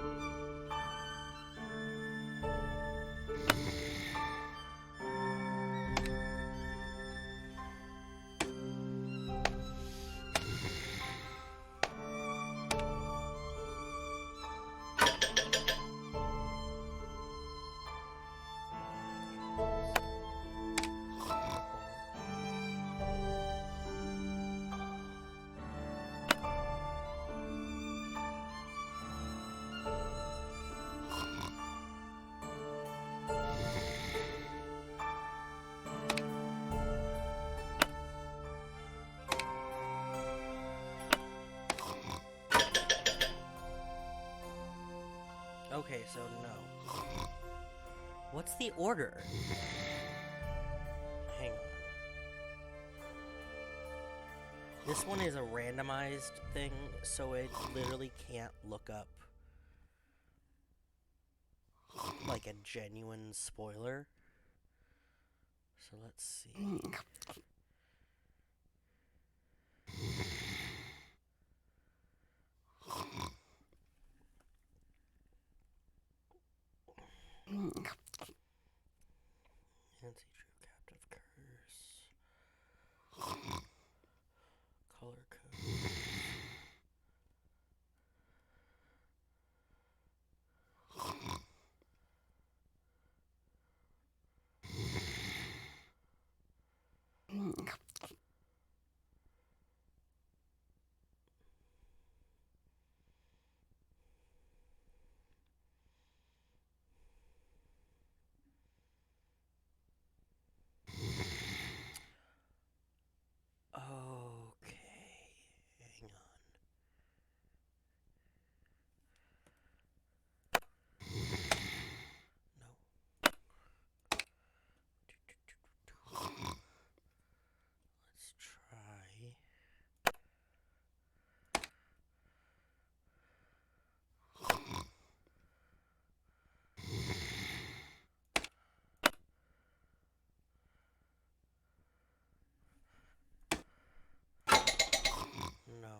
Okay, so no. What's the order? Hang on. This one is a randomized thing, so it literally can't look up like a genuine spoiler. So let's see. Nancy Drew Captive Curse. Color code. Okay, hang on. No. Let's try. No.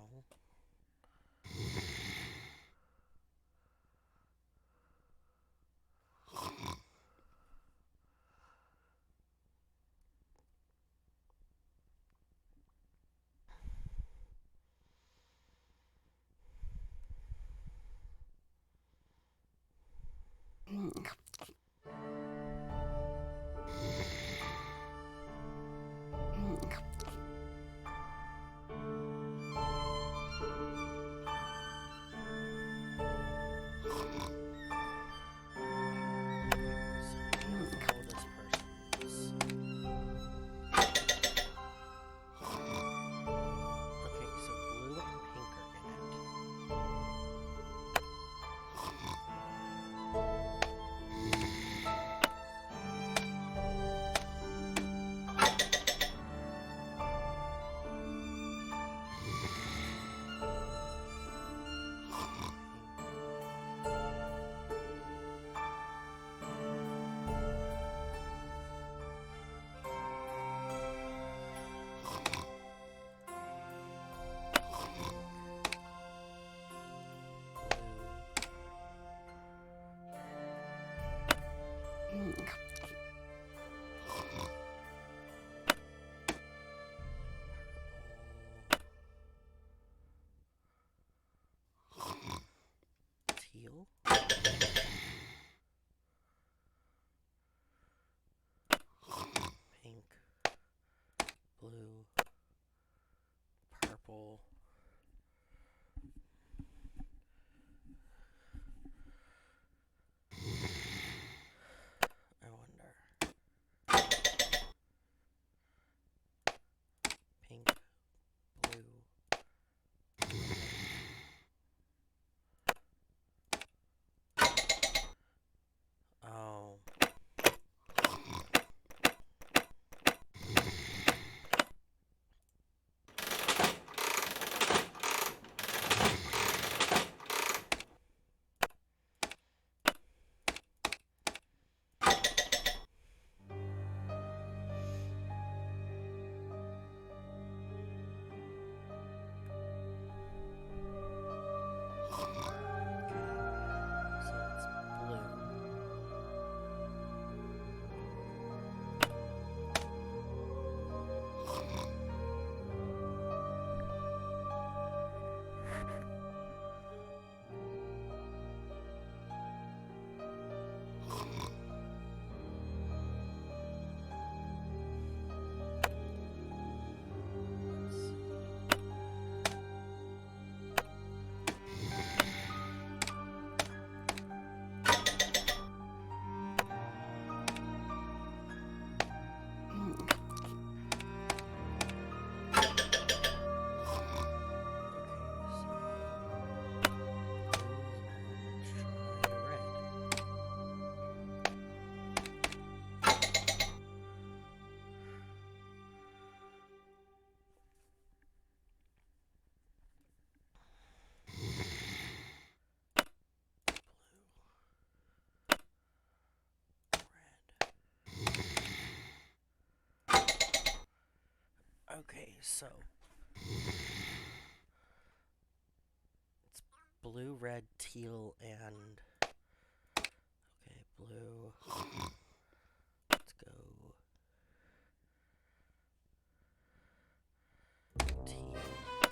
so it's blue, red, teal, and okay, blue. Let's go teal, red,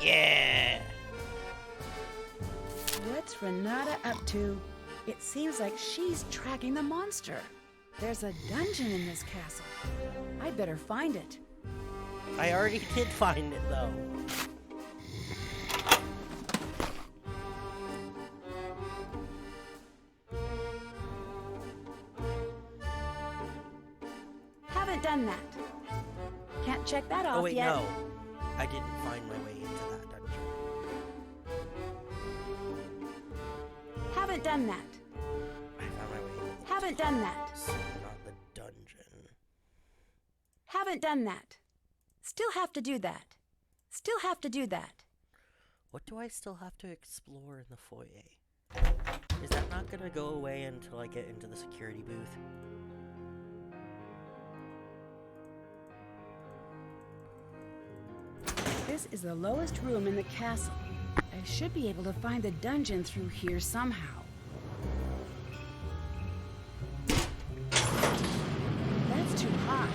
yeah! What's Renata up to? It seems like she's tracking the monster. There's a dungeon in this castle. I'd better find it. I already did find it, though. Haven't done that. Can't check that off Oh, wait, yet. no. I didn't find my way into that dungeon. Haven't done that. I found my way into the Haven't done that. so not the dungeon. Haven't done that. Still have to do that. Still have to do that. What do I still have to explore in the foyer? Is that not gonna go away until I get into the security booth? This is the lowest room in the castle. I should be able to find the dungeon through here somehow. That's too hot.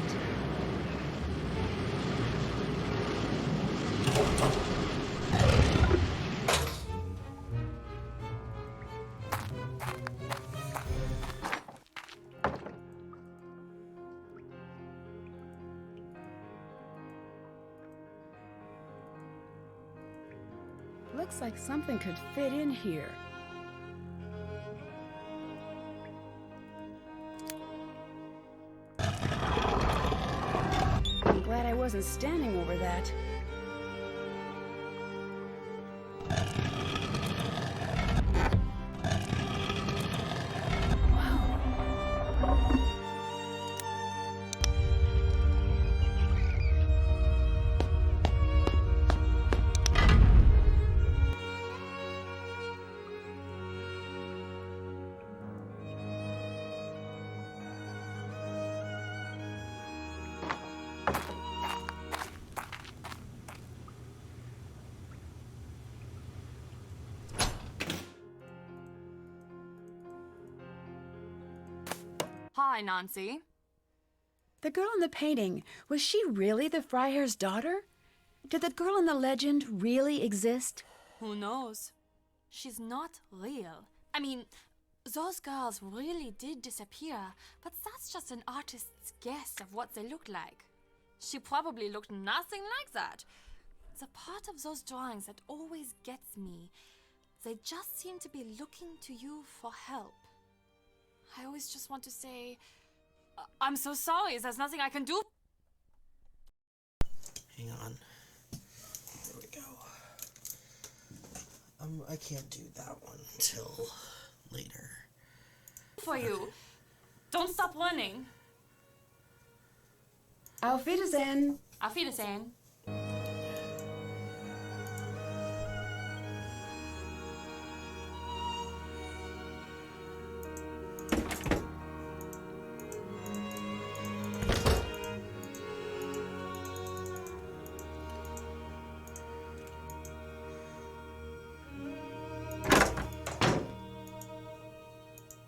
Looks like something could fit in here. I'm glad I wasn't standing over that. Hi, Nancy. The girl in the painting, was she really the Freiherr's daughter? Did the girl in the legend really exist? Who knows? She's not real. I mean, those girls really did disappear, but that's just an artist's guess of what they looked like. She probably looked nothing like that. The part of those drawings that always gets me, they just seem to be looking to you for help. I always just want to say, I'm so sorry, there's nothing I can do. Hang on. There we go. I can't do that one until later. For you. Don't stop running. Auf Wiedersehen. Auf Wiedersehen.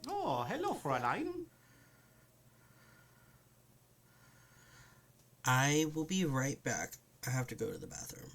Oh, hello, Fräulein. I will be right back. I have to go to the bathroom.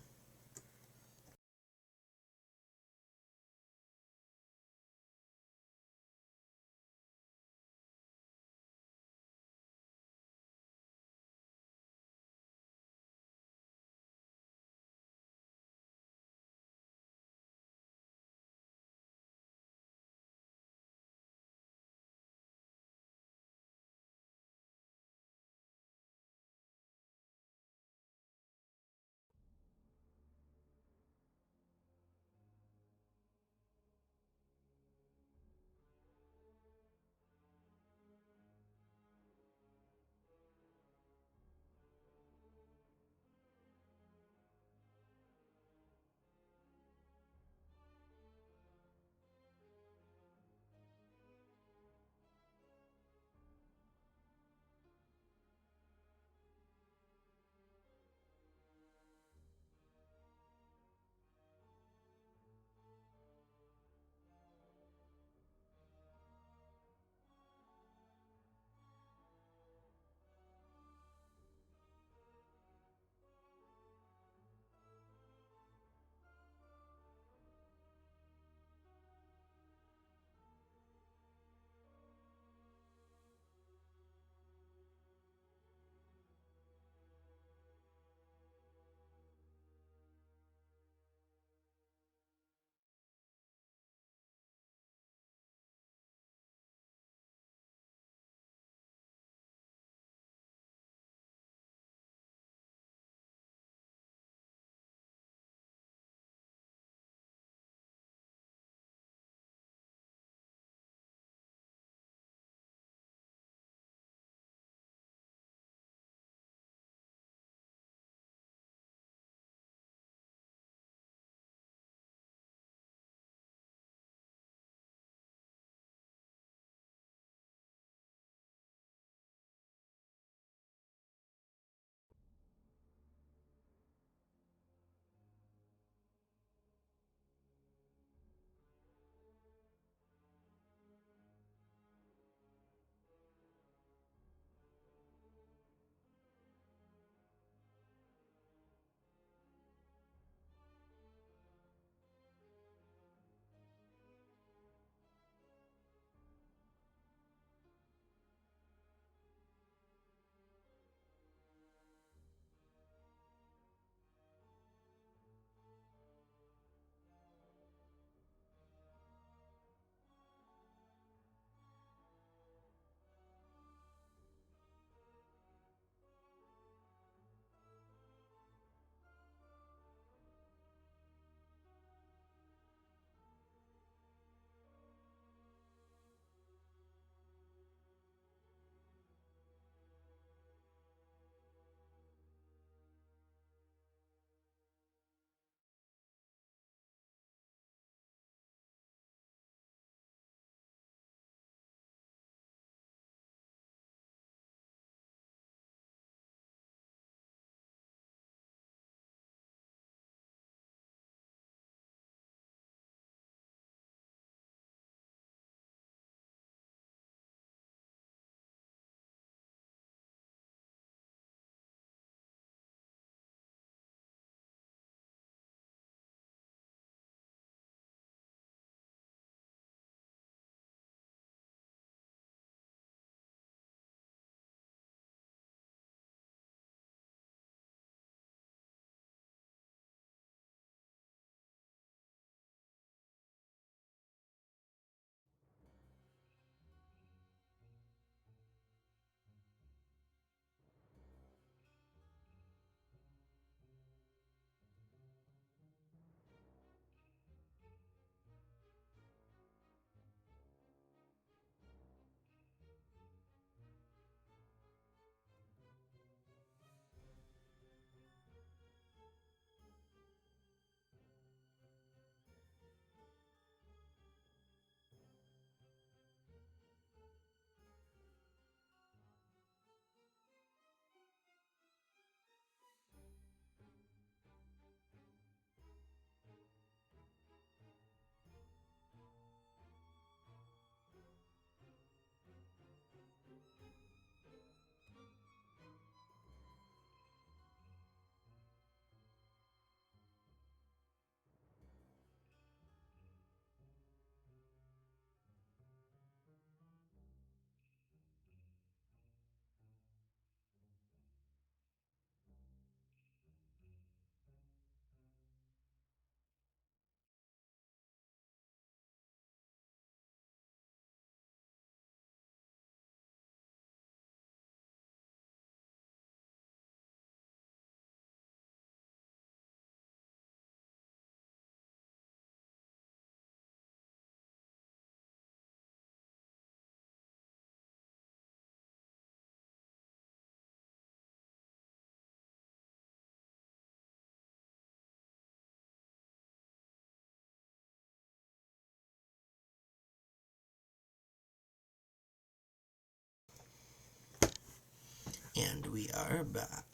And we are back.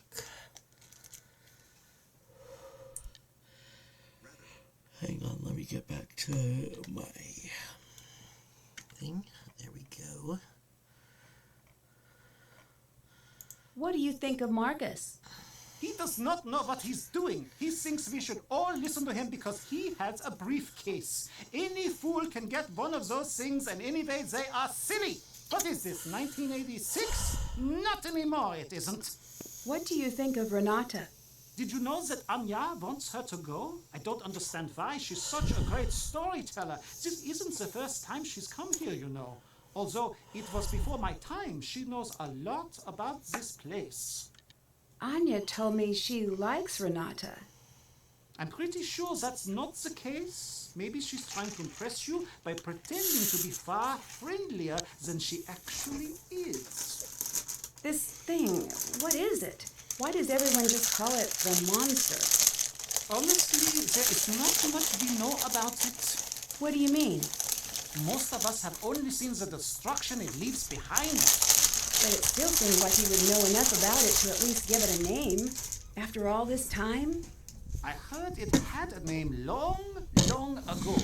Hang on, let me get back to my thing. There we go. What do you think of Marcus? He does not know what he's doing. He thinks we should all listen to him because he has a briefcase. Any fool can get one of those things, and anyway, they are silly. What is this, 1986? Not anymore, it isn't. What do you think of Renata? Did you know that Anya wants her to go? I don't understand why. She's such a great storyteller. This isn't the first time she's come here, you know. Although it was before my time, she knows a lot about this place. Anya told me she likes Renata. I'm pretty sure that's not the case. Maybe she's trying to impress you by pretending to be far friendlier than she actually is. This thing, what is it? Why does everyone just call it the monster? Honestly, there is not much we know about it. What do you mean? Most of us have only seen the destruction it leaves behind. But it still seems like he would know enough about it to at least give it a name. After all this time? I heard it had a name long ago.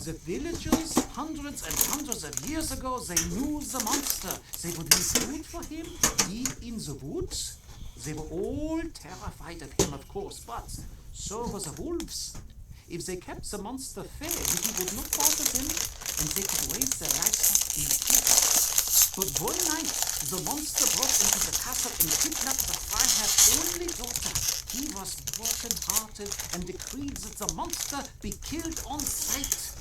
The villagers, hundreds and hundreds of years ago, they knew the monster. They would leave food for him deep in the woods. They were all terrified of him, of course, but so were the wolves. If they kept the monster fed, he would not bother them, and they could raise their livestock in peace. But one night, the monster broke into the castle and kidnapped the Freiherr's only daughter. He was broken-hearted and decreed that the monster be killed on sight.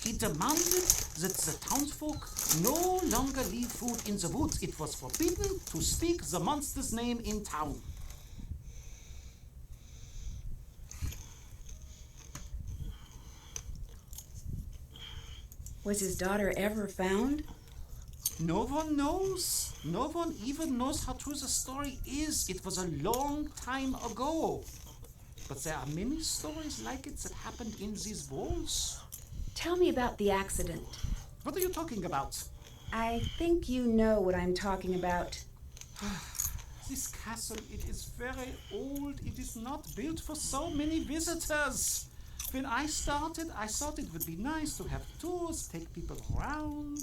He demanded that the townsfolk no longer leave food in the woods. It was forbidden to speak the monster's name in town. Was his daughter ever found? No one knows. No one even knows how true the story is. It was a long time ago. But there are many stories like it that happened in these walls. Tell me about the accident. What are you talking about? I think you know what I'm talking about. This castle, it is very old. It is not built for so many visitors. When I started, I thought it would be nice to have tours, take people around.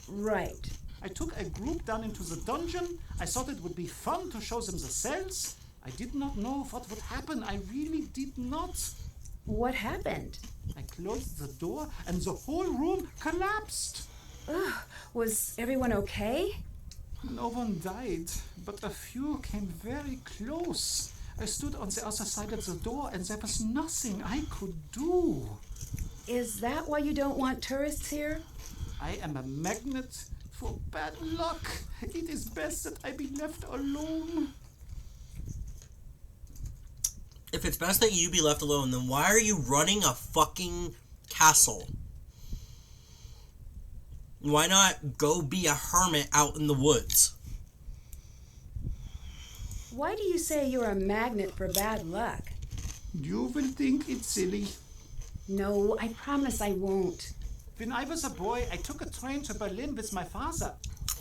Right. I took a group down into the dungeon. I thought it would be fun to show them the cells. I did not know what would happen. I really did not. What happened? I closed the door and the whole room collapsed. Ugh, was everyone okay? No one died, but a few came very close. I stood on the other side of the door and there was nothing I could do. Is that why you don't want tourists here? I am a magnet for bad luck. It is best that I be left alone. If it's best that you be left alone, then why are you running a fucking castle? Why not go be a hermit out in the woods? Why do you say you're a magnet for bad luck? You will think it's silly. No, I promise I won't. When I was a boy, I took a train to Berlin with my father.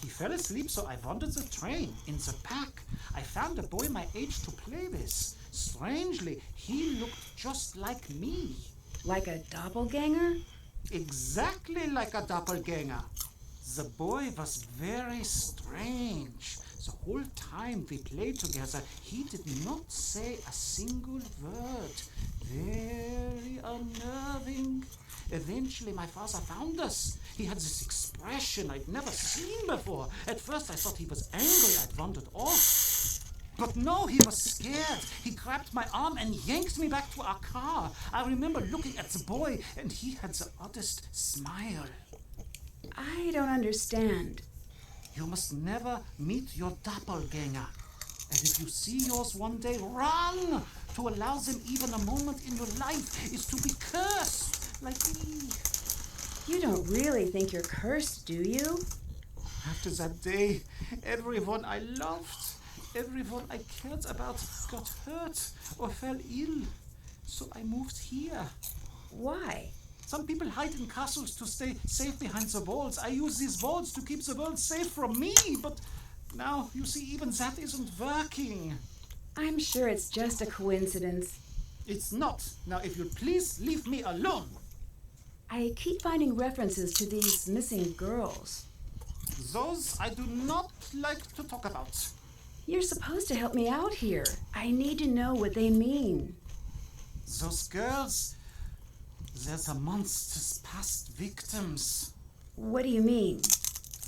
He fell asleep, so I wandered the train. In the back, I found a boy my age to play with. Strangely, he looked just like me. Like a doppelganger? Exactly like a doppelganger. The boy was very strange. The whole time we played together, he did not say a single word. Very unnerving. Eventually, my father found us. He had this expression I'd never seen before. At first, I thought he was angry I'd wandered off. But no, he was scared. He grabbed my arm and yanked me back to our car. I remember looking at the boy, and he had the oddest smile. I don't understand. You must never meet your doppelganger. And if you see yours one day, run! To allow them even a moment in your life is to be cursed, like me. You don't really think you're cursed, do you? After that day, everyone I loved, everyone I cared about got hurt or fell ill. So I moved here. Why? Some people hide in castles to stay safe behind the walls. I use these walls to keep the world safe from me, but Now, you see, even that isn't working. I'm sure it's just a coincidence. It's not. Now, if you'll please leave me alone. I keep finding references to these missing girls. Those I do not like to talk about. You're supposed to help me out here. I need to know what they mean. Those girls, they're the monster's past victims. What do you mean?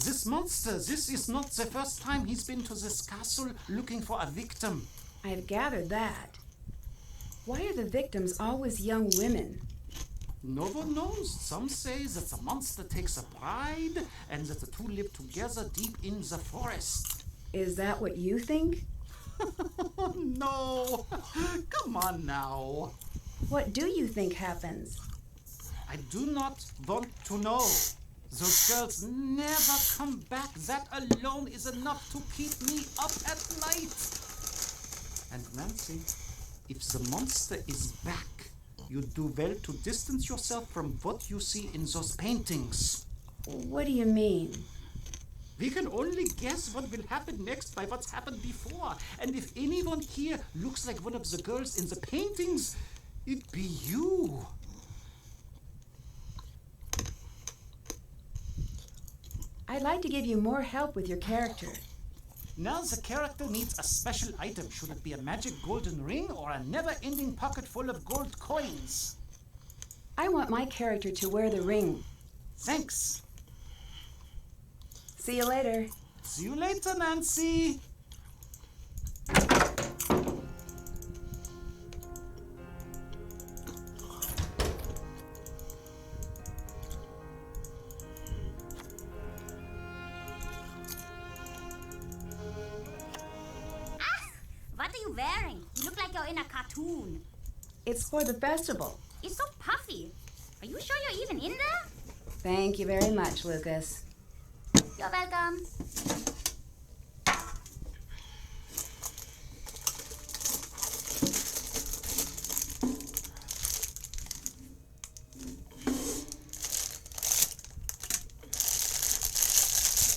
This monster, this is not the first time he's been to this castle looking for a victim. I've gathered that. Why are the victims always young women? No one knows. Some say that the monster takes a bride and that the two live together deep in the forest. Is that what you think? No! Come on now. What do you think happens? I do not want to know. Those girls never come back. That alone is enough to keep me up at night. And Nancy, if the monster is back, you do well to distance yourself from what you see in those paintings. What do you mean? We can only guess what will happen next by what's happened before. And if anyone here looks like one of the girls in the paintings, it'd be you. I'd like to give you more help with your character. Now the character needs a special item. Should it be a magic golden ring or a never-ending pocket full of gold coins? I want my character to wear the ring. Thanks. See you later. See you later, Nancy. What are you wearing? You look like you're in a cartoon. It's for the festival. It's so puffy. Are you sure you're even in there? Thank you very much, Lucas. You're welcome.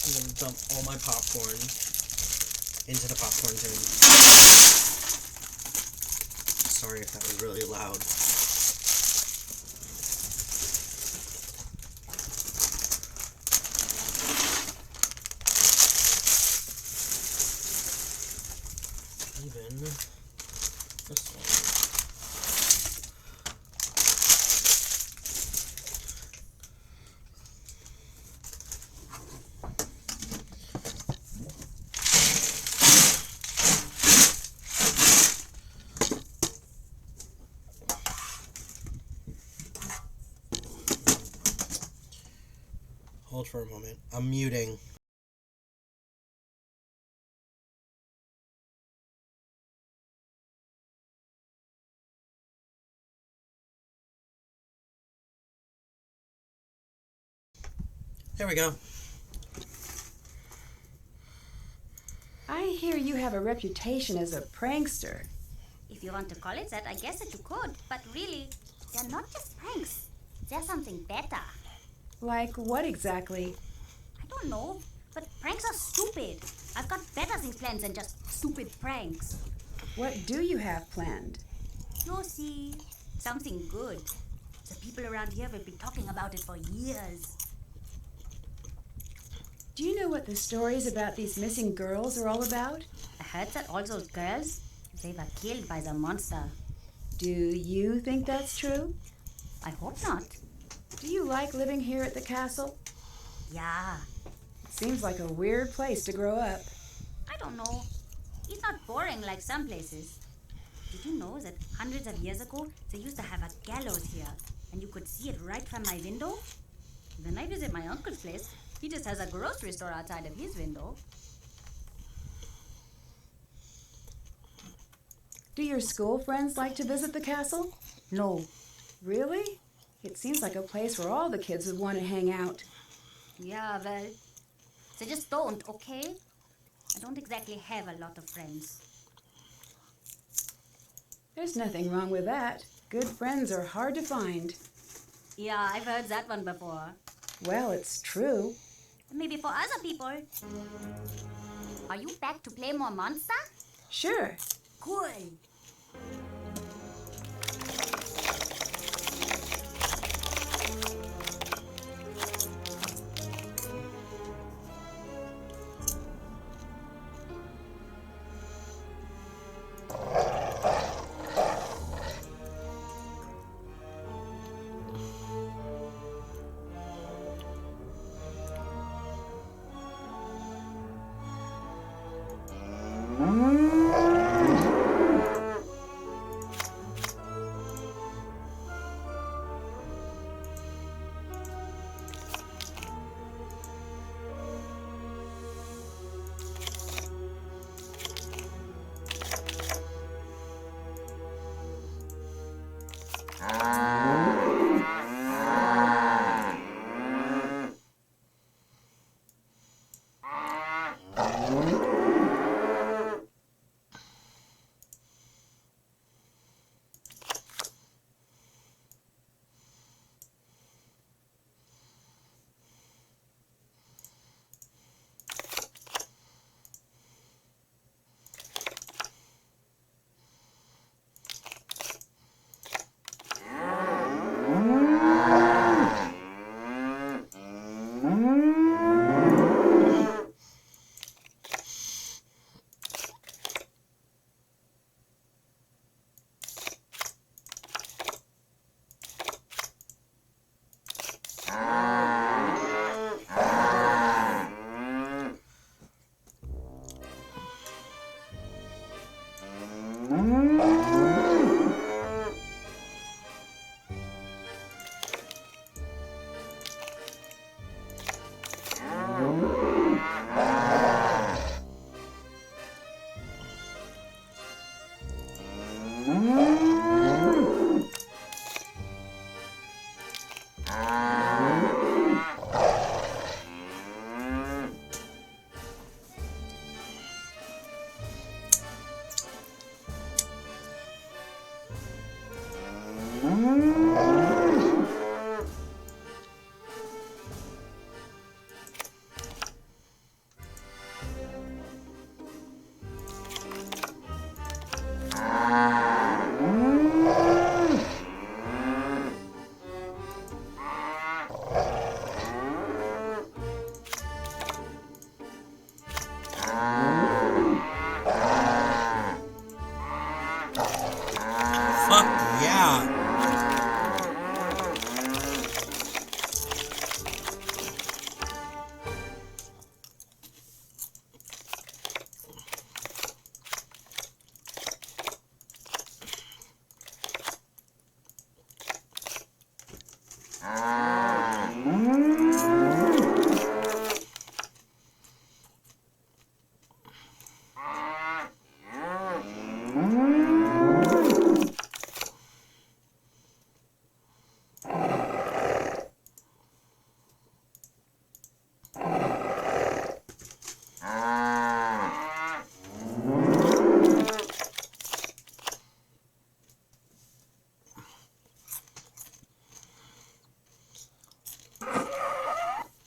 I'm gonna dump all my popcorn into the popcorn tin. Sorry if that was really loud. Even this one. Hold for a moment. I'm muting. There we go. I hear you have a reputation as a prankster. If you want to call it that, I guess that you could. But really, they're not just pranks. They're something better. Like what exactly? I don't know, but pranks are stupid. I've got better things planned than just stupid pranks. What do you have planned? You'll see. Something good. The people around here will be talking about it for years. Do you know what the stories about these missing girls are all about? I heard that all those girls, they were killed by the monster. Do you think that's true? I hope not. Do you like living here at the castle? Yeah. Seems like a weird place to grow up. I don't know. It's not boring like some places. Did you know that hundreds of years ago, they used to have a gallows here, and you could see it right from my window? When I visit my uncle's place, he just has a grocery store outside of his window. Do your school friends like to visit the castle? No. Really? It seems like a place where all the kids would want to hang out. Yeah, well, they just don't, okay? I don't exactly have a lot of friends. There's nothing wrong with that. Good friends are hard to find. Yeah, I've heard that one before. Well, it's true. Maybe for other people. Are you back to play more Monster? Sure. Good.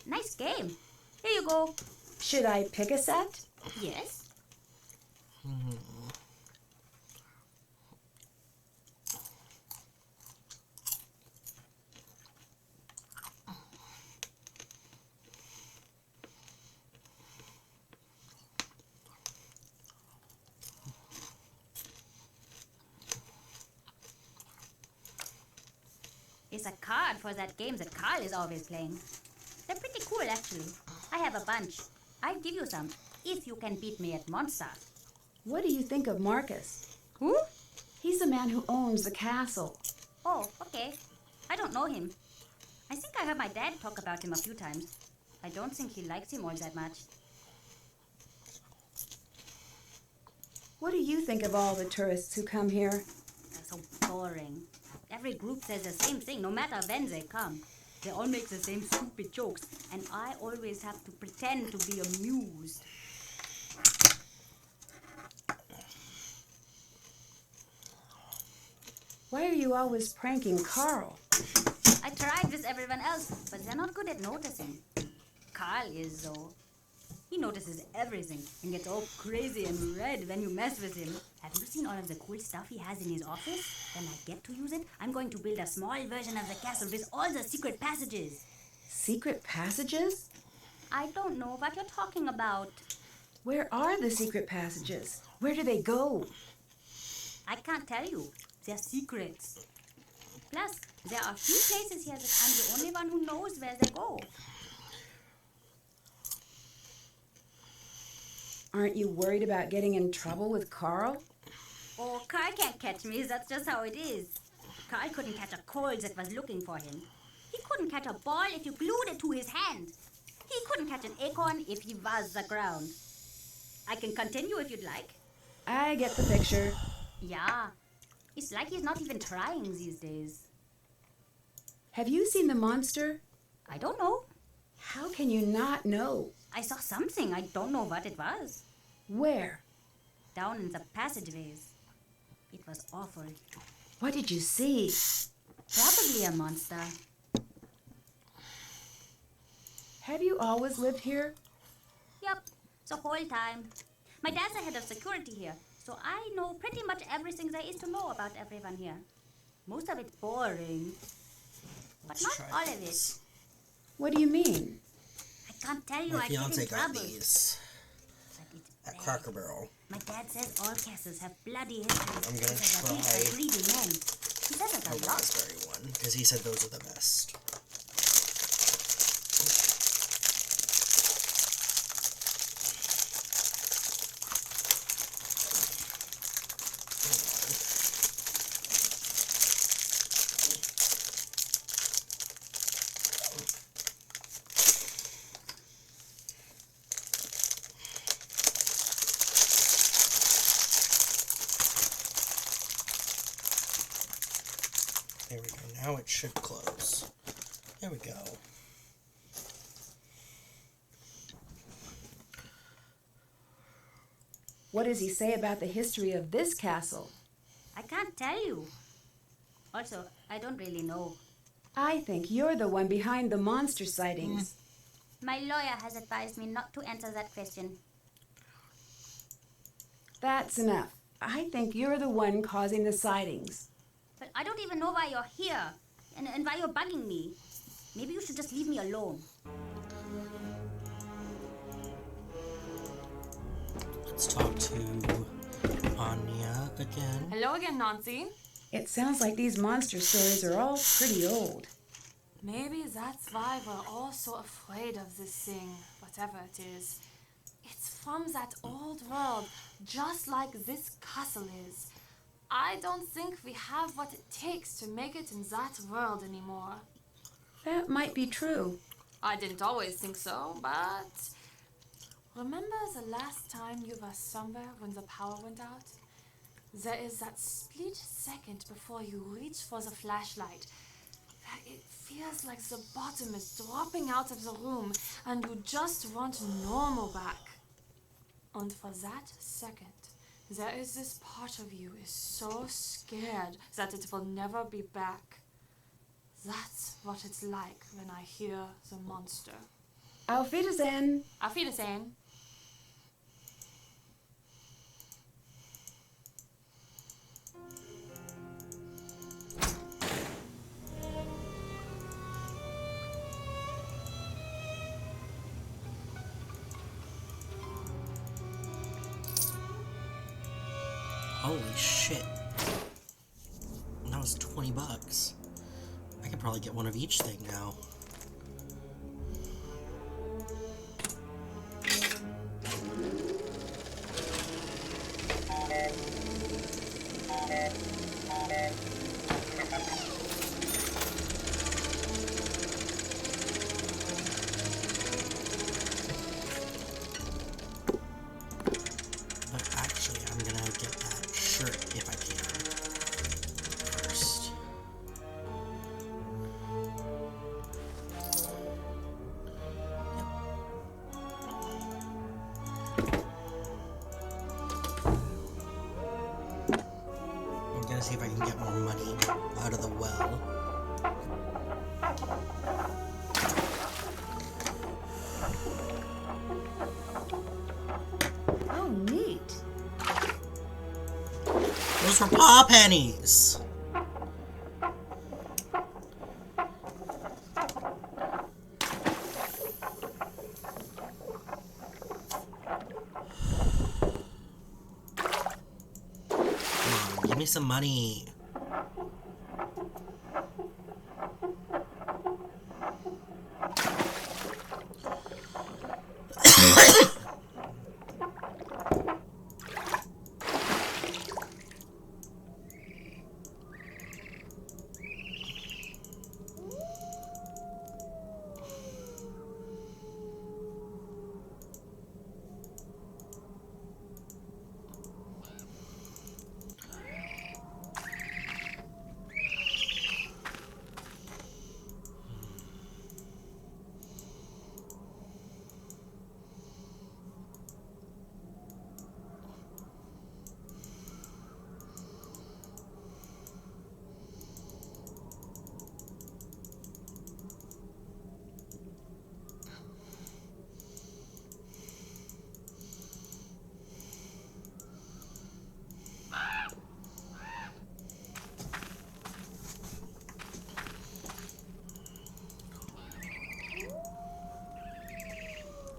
Nice game. Here you go. Should I pick a set? Yes. It's a card for that game that Carl is always playing. They're pretty cool, actually. I have a bunch. I'll give you some, if you can beat me at Monster. What do you think of Marcus? Who? He's the man who owns the castle. Oh, okay. I don't know him. I think I heard my dad talk about him a few times. I don't think he likes him all that much. What do you think of all the tourists who come here? They're so boring. Every group says the same thing, no matter when they come. They all make the same stupid jokes, and I always have to pretend to be amused. Why are you always pranking Carl? I tried with everyone else, but they're not good at noticing. Carl is, though. He notices everything and gets all crazy and red when you mess with him. Have you seen all of the cool stuff he has in his office? When I get to use it, I'm going to build a small version of the castle with all the secret passages. Secret passages? I don't know what you're talking about. Where are the secret passages? Where do they go? I can't tell you. They're secrets. Plus, there are few places here that I'm the only one who knows where they go. Aren't you worried about getting in trouble with Carl? Oh, Carl can't catch me. That's just how it is. Carl couldn't catch a cold that was looking for him. He couldn't catch a ball if you glued it to his hand. He couldn't catch an acorn if he was the ground. I can continue if you'd like. I get the picture. Yeah. It's like he's not even trying these days. Have you seen the monster? I don't know. How can you not know? I saw something. I don't know what it was. Where? Down in the passageways. It was awful. What did you see? Probably a monster. Have you always lived here? Yep, the whole time. My dad's the head of security here, so I know pretty much everything there is to know about everyone here. Most of it's boring, but not all of it. What do you mean? I can't tell you. My I get fiance in got trouble. these But it's at bad. Cracker Barrel. My dad says all castles have bloody histories. I'm gonna because they're built by try greedy men. He says it a a lot. raspberry one because he said those are the best. There we go. Now it should close. There we go. What does he say about the history of this castle? I can't tell you. Also, I don't really know. I think you're the one behind the monster sightings. My lawyer has advised me not to answer that question. That's enough. I think you're the one causing the sightings. But I don't even know why you're here and why you're bugging me. Maybe you should just leave me alone. Let's talk to Anya again. Hello again, Nancy. It sounds like these monster stories are all pretty old. Maybe that's why we're all so afraid of this thing, whatever it is. It's from that old world, just like this castle is. I don't think we have what it takes to make it in that world anymore. That might be true. I didn't always think so, but... Remember the last time you were somewhere when the power went out? There is that split second before you reach for the flashlight. Where it feels like the bottom is dropping out of the room and you just want normal back. And for that second, there is this part of you is so scared that it will never be back. That's what it's like when I hear the monster. Auf Wiedersehen. Auf Wiedersehen. Holy shit. That was $20. I could probably get one of each thing now. But actually, I'm gonna get that shirt if I can first. Those were paw pennies. Come on, give me some money.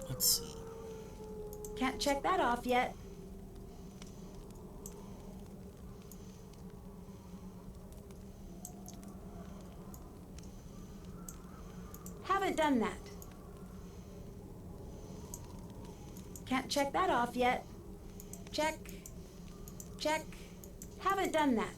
Let's see. Can't check that off yet. Haven't done that. Can't check that off yet. Check. Check. Haven't done that.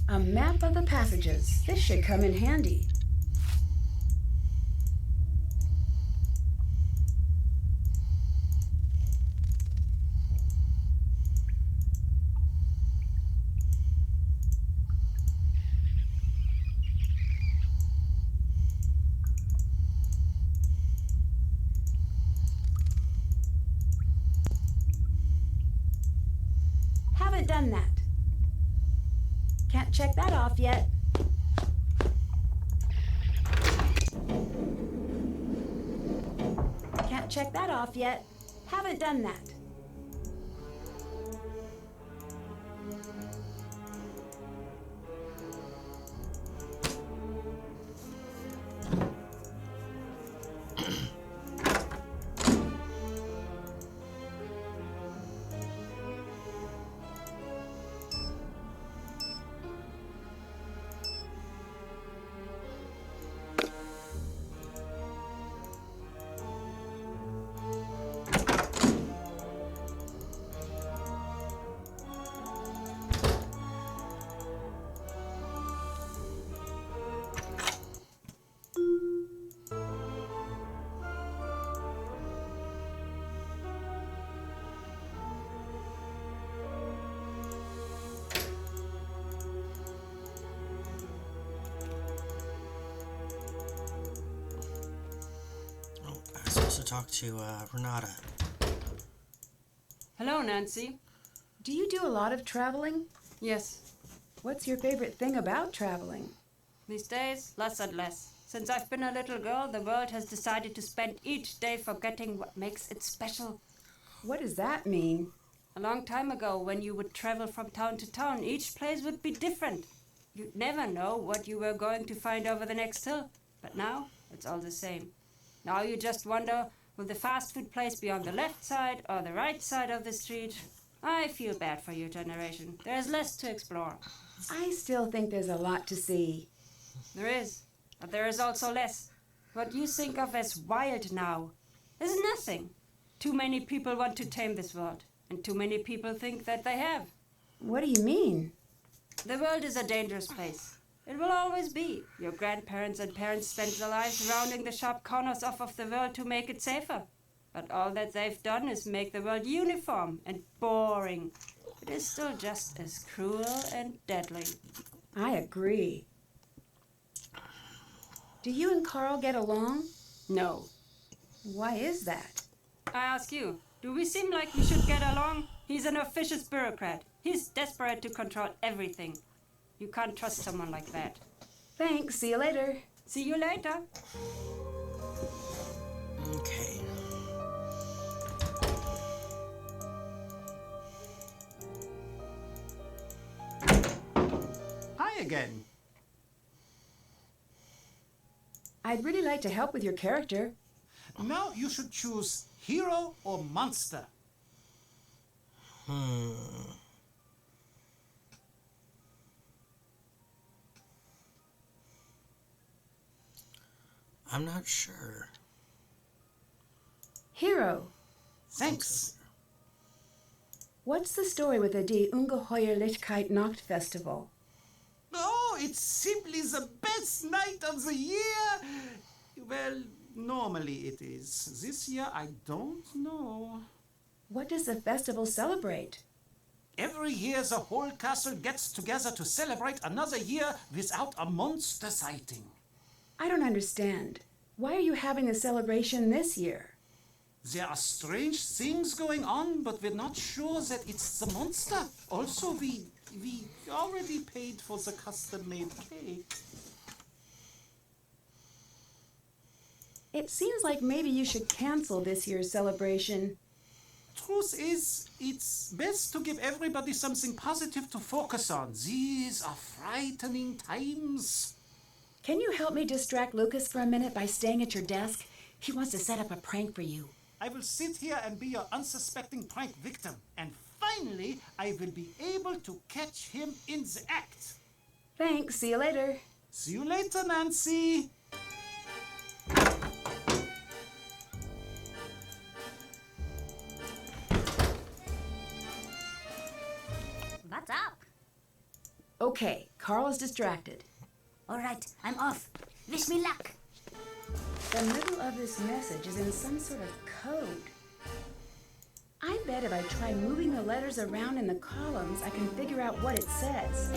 A map of the passages. This should come in handy. Haven't done that. Can't check that off yet. Can't check that off yet. Haven't done that. supposed to talk to Renata. Hello, Nancy. Do you do a lot of traveling? Yes. What's your favorite thing about traveling? These days, less and less. Since I've been a little girl, the world has decided to spend each day forgetting what makes it special. What does that mean? A long time ago, when you would travel from town to town, each place would be different. You'd never know what you were going to find over the next hill. But now, it's all the same. Now you just wonder, will the fast food place be on the left side or the right side of the street? I feel bad for your generation. There's less to explore. I still think there's a lot to see. There is, but there is also less. What you think of as wild now is nothing. Too many people want to tame this world, and too many people think that they have. What do you mean? The world is a dangerous place. It will always be. Your grandparents and parents spent their lives rounding the sharp corners off of the world to make it safer. But all that they've done is make the world uniform and boring. It is still just as cruel and deadly. I agree. Do you and Carl get along? No. Why is that? I ask you, do we seem like we should get along? He's an officious bureaucrat. He's desperate to control everything. You can't trust someone like that. Thanks. See you later. See you later. Okay. Hi again. I'd really like to help with your character. Now you should choose hero or monster. I'm not sure. Hero. Thanks. What's the story with the Die Ungeheuerlichkeit Nacht Festival? Oh, it's simply the best night of the year. Well, normally it is. This year, I don't know. What does the festival celebrate? Every year, the whole castle gets together to celebrate another year without a monster sighting. I don't understand. Why are you having the celebration this year? There are strange things going on, but we're not sure that it's the monster. Also, we already paid for the custom-made cake. It seems like maybe you should cancel this year's celebration. Truth is, it's best to give everybody something positive to focus on. These are frightening times. Can you help me distract Lucas for a minute by staying at your desk? He wants to set up a prank for you. I will sit here and be your unsuspecting prank victim. And finally, I will be able to catch him in the act. Thanks. See you later. See you later, Nancy. What's up? Okay, Carl is distracted. All right, I'm off. Wish me luck. The middle of this message is in some sort of code. I bet if I try moving the letters around in the columns, I can figure out what it says.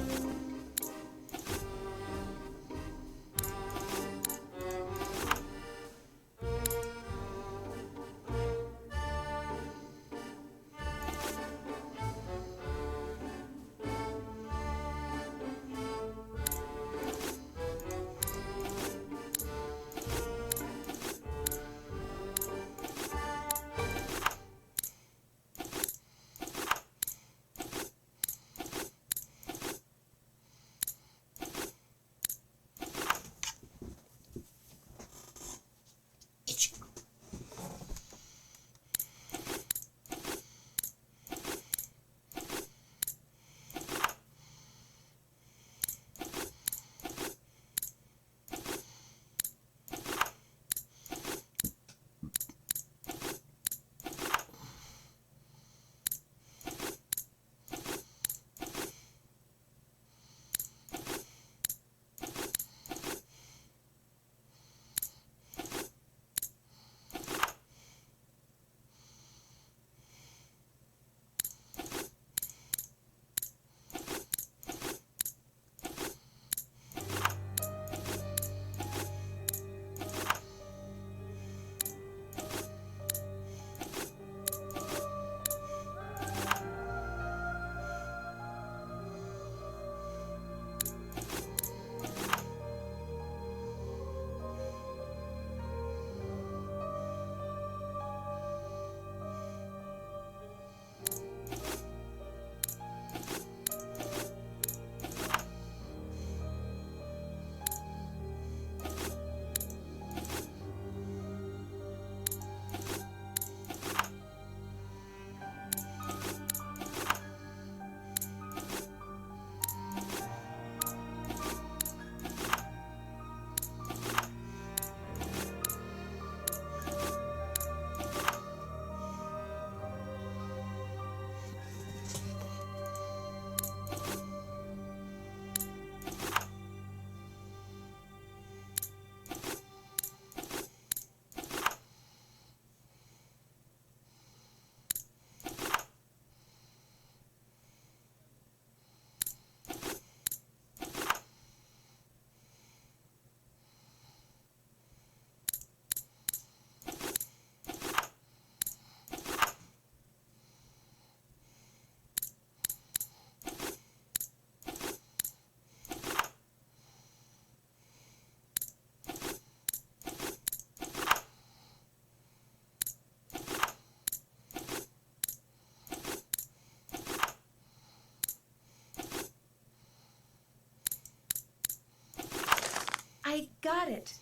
I got it.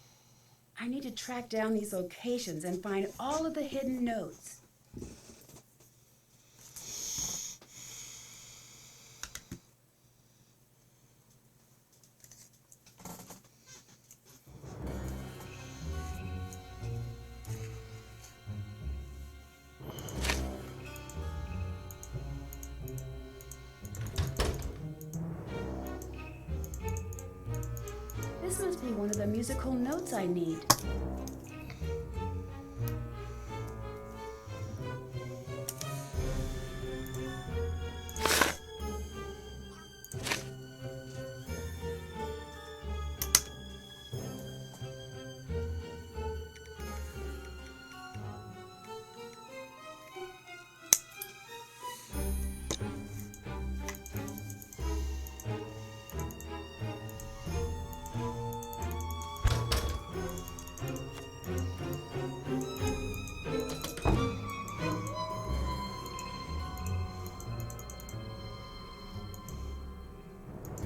I need to track down these locations and find all of the hidden notes. This must be one of the musical notes I need.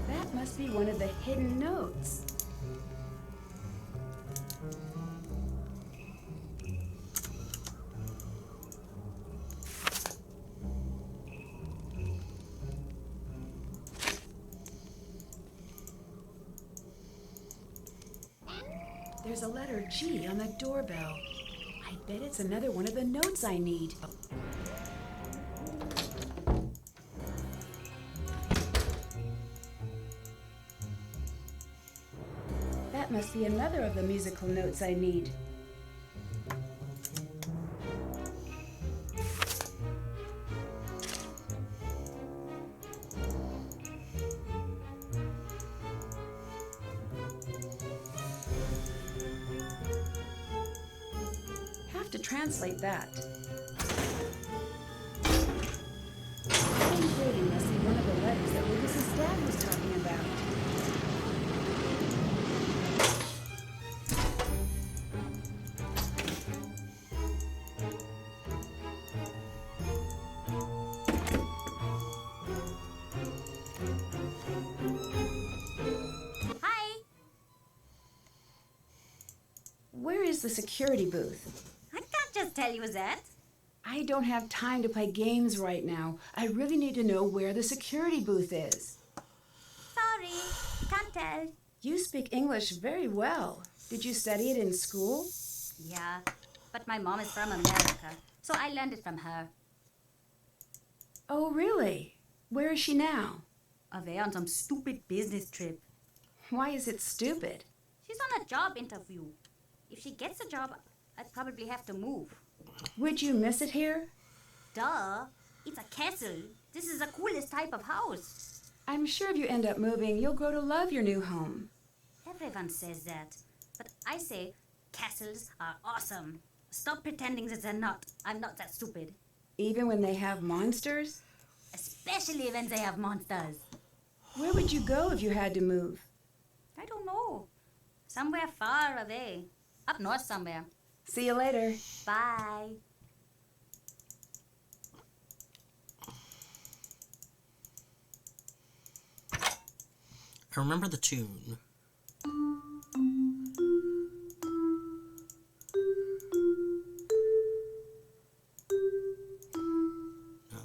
That must be one of the hidden notes. There's a letter G on the doorbell. I bet it's another one of the notes I need. That must be another of the musical notes I need. Have to translate that. Encoding must be one of the letters that Lucas's dad was talking about. Hi! Where is the security booth? I can't just tell you that. I don't have time to play games right now. I really need to know where the security booth is. Sorry, can't tell. You speak English very well. Did you study it in school? Yeah, but my mom is from America, so I learned it from her. Oh, really? Where is she now? Away on some stupid business trip. Why is it stupid? She's on a job interview. If she gets a job, I'd probably have to move. Would you miss it here? Duh, it's a castle. This is the coolest type of house. I'm sure if you end up moving, you'll grow to love your new home. Everyone says that, but I say castles are awesome. Stop pretending that they're not. I'm not that stupid. Even when they have monsters? Especially when they have monsters. Where would you go if you had to move? I don't know. Somewhere far away. Up north somewhere. See you later. Bye. I remember the tune. No.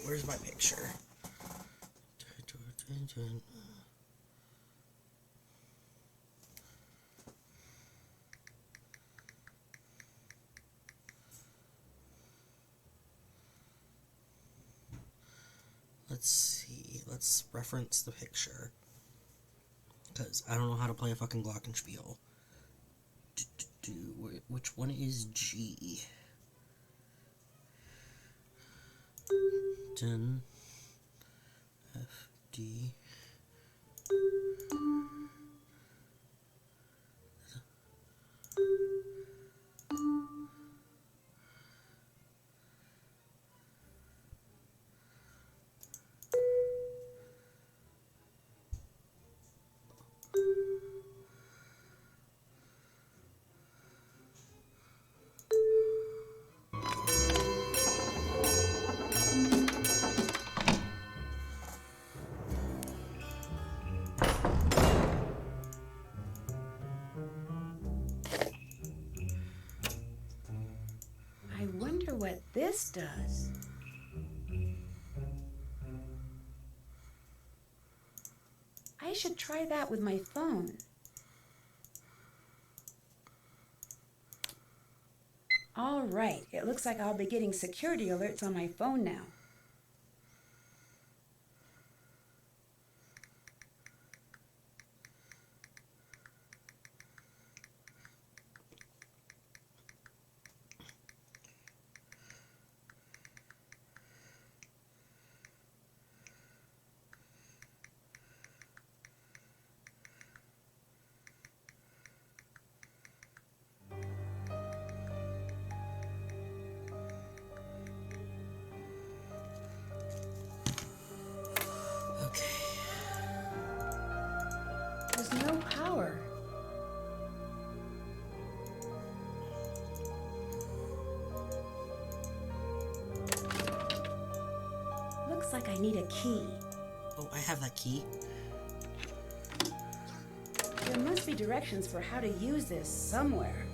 Where's my picture? Let's see. Let's reference the picture. Because I don't know how to play a fucking glockenspiel. Which one is G? 10 F D. this does. I should try that with my phone. All right, it looks like I'll be getting security alerts on my phone now. There's no power. Looks like I need a key. Oh, I have that key. There must be directions for how to use this somewhere.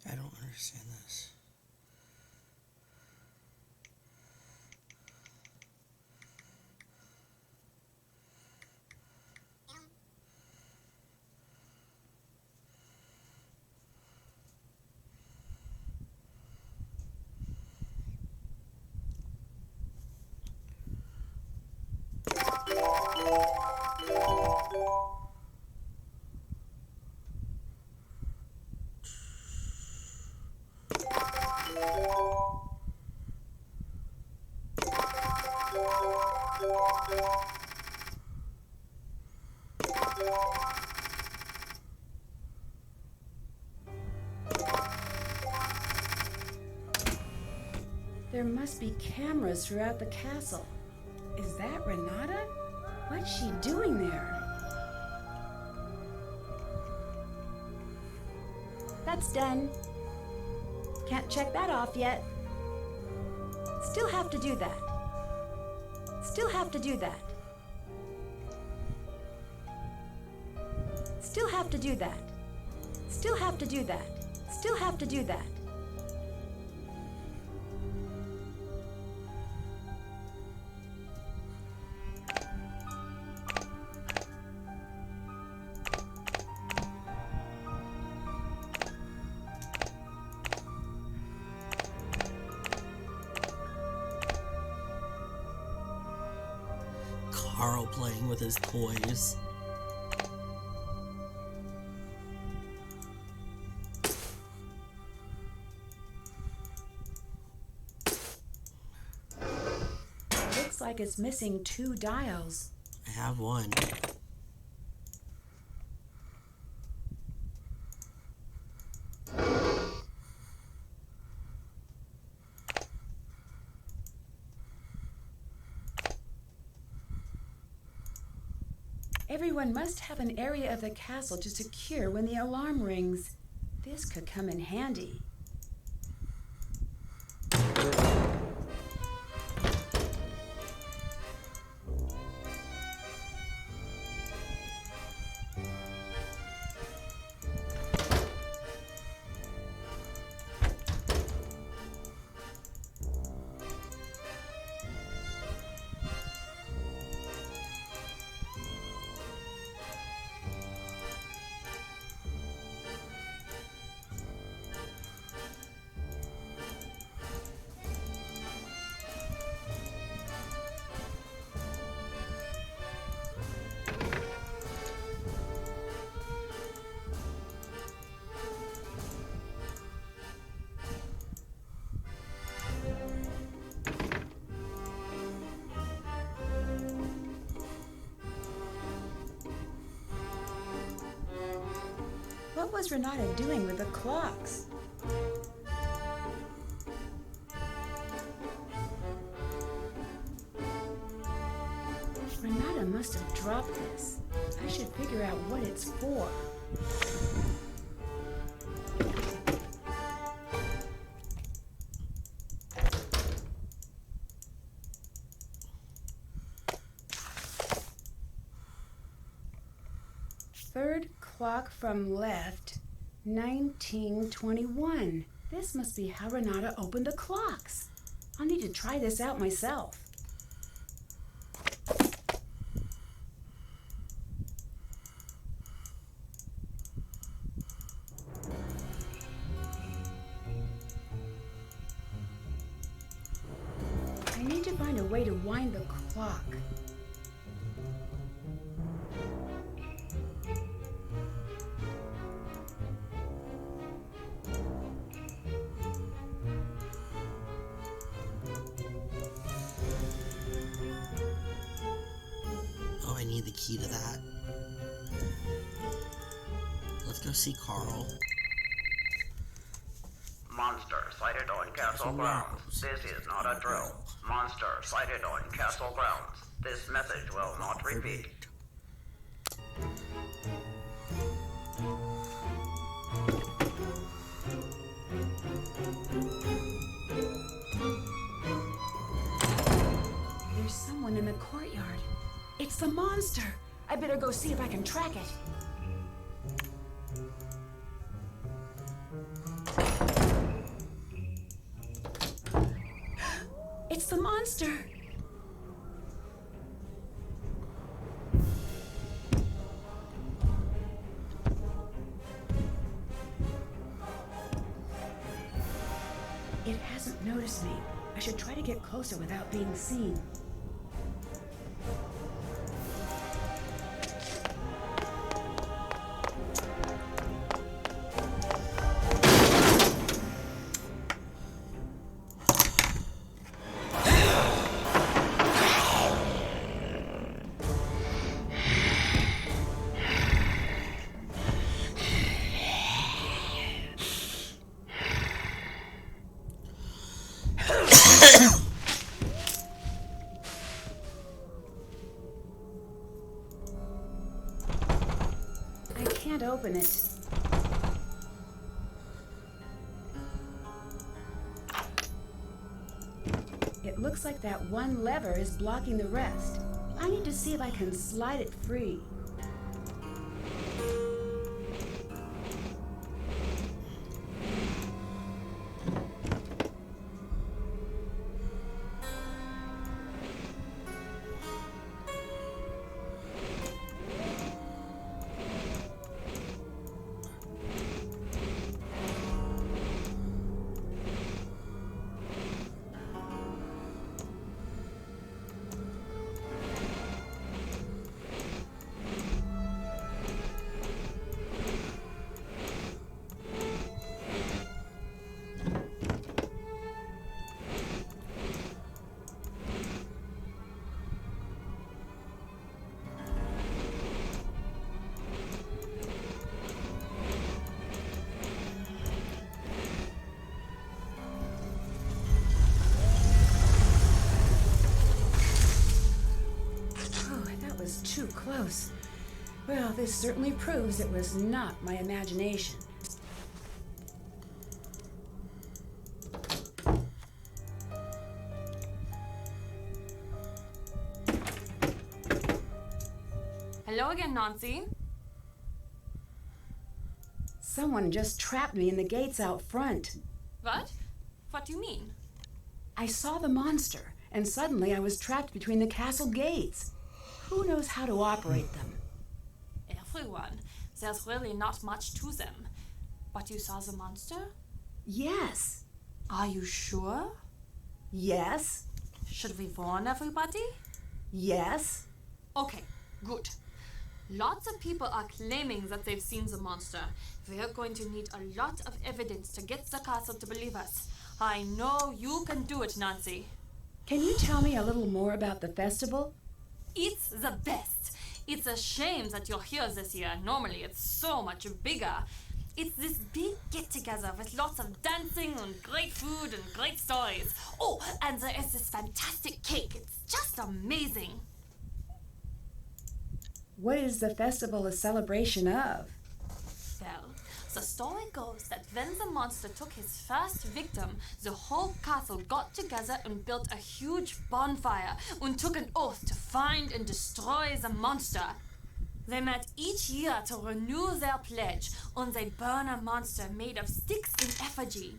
I don't understand this. There must be cameras throughout the castle. Is that Renata? What's she doing there? That's done. Can't check that off yet. Still have to do that. Still have to do that. Still have to do that. Still have to do that. Still have to do that. Carl playing with his toys. Looks like it's missing 2 dials. I have one. Everyone must have an area of the castle to secure when the alarm rings. This could come in handy. What was Renata doing with the clocks? Renata must have dropped this. I should figure out what it's for. Third clock from left, 1921. This must be how Renata opened the clocks. I'll need to try this out myself. I need to find a way to wind the clock. Oh, I need the key to that. Let's go see Carl. Monster sighted on Castle grounds. This is not a drill. Monster sighted on Castle grounds. This message will not repeat. There's someone in the courtyard. It's the monster. I better go see if I can track it. It's the monster. It hasn't noticed me. I should try to get closer without being seen. I can't open it. It looks like that one lever is blocking the rest. I need to see if I can slide it free. Too close. Well, this certainly proves it was not my imagination. Hello again, Nancy. Someone just trapped me in the gates out front. What? What do you mean? I saw the monster, and suddenly I was trapped between the castle gates. Who knows how to operate them? Everyone. There's really not much to them. But you saw the monster? Yes. Are you sure? Yes. Should we warn everybody? Yes. Okay, good. Lots of people are claiming that they've seen the monster. We're going to need a lot of evidence to get the castle to believe us. I know you can do it, Nancy. Can you tell me a little more about the festival? It's the best. It's a shame that you're here this year. Normally it's so much bigger. It's this big get-together with lots of dancing and great food and great stories. Oh, and there is this fantastic cake. It's just amazing. What is the festival a celebration of? Well, the story goes that when the monster took his first victim, the whole castle got together and built a huge bonfire and took an oath to find and destroy the monster. They met each year to renew their pledge, and they burn a monster made of sticks in effigy.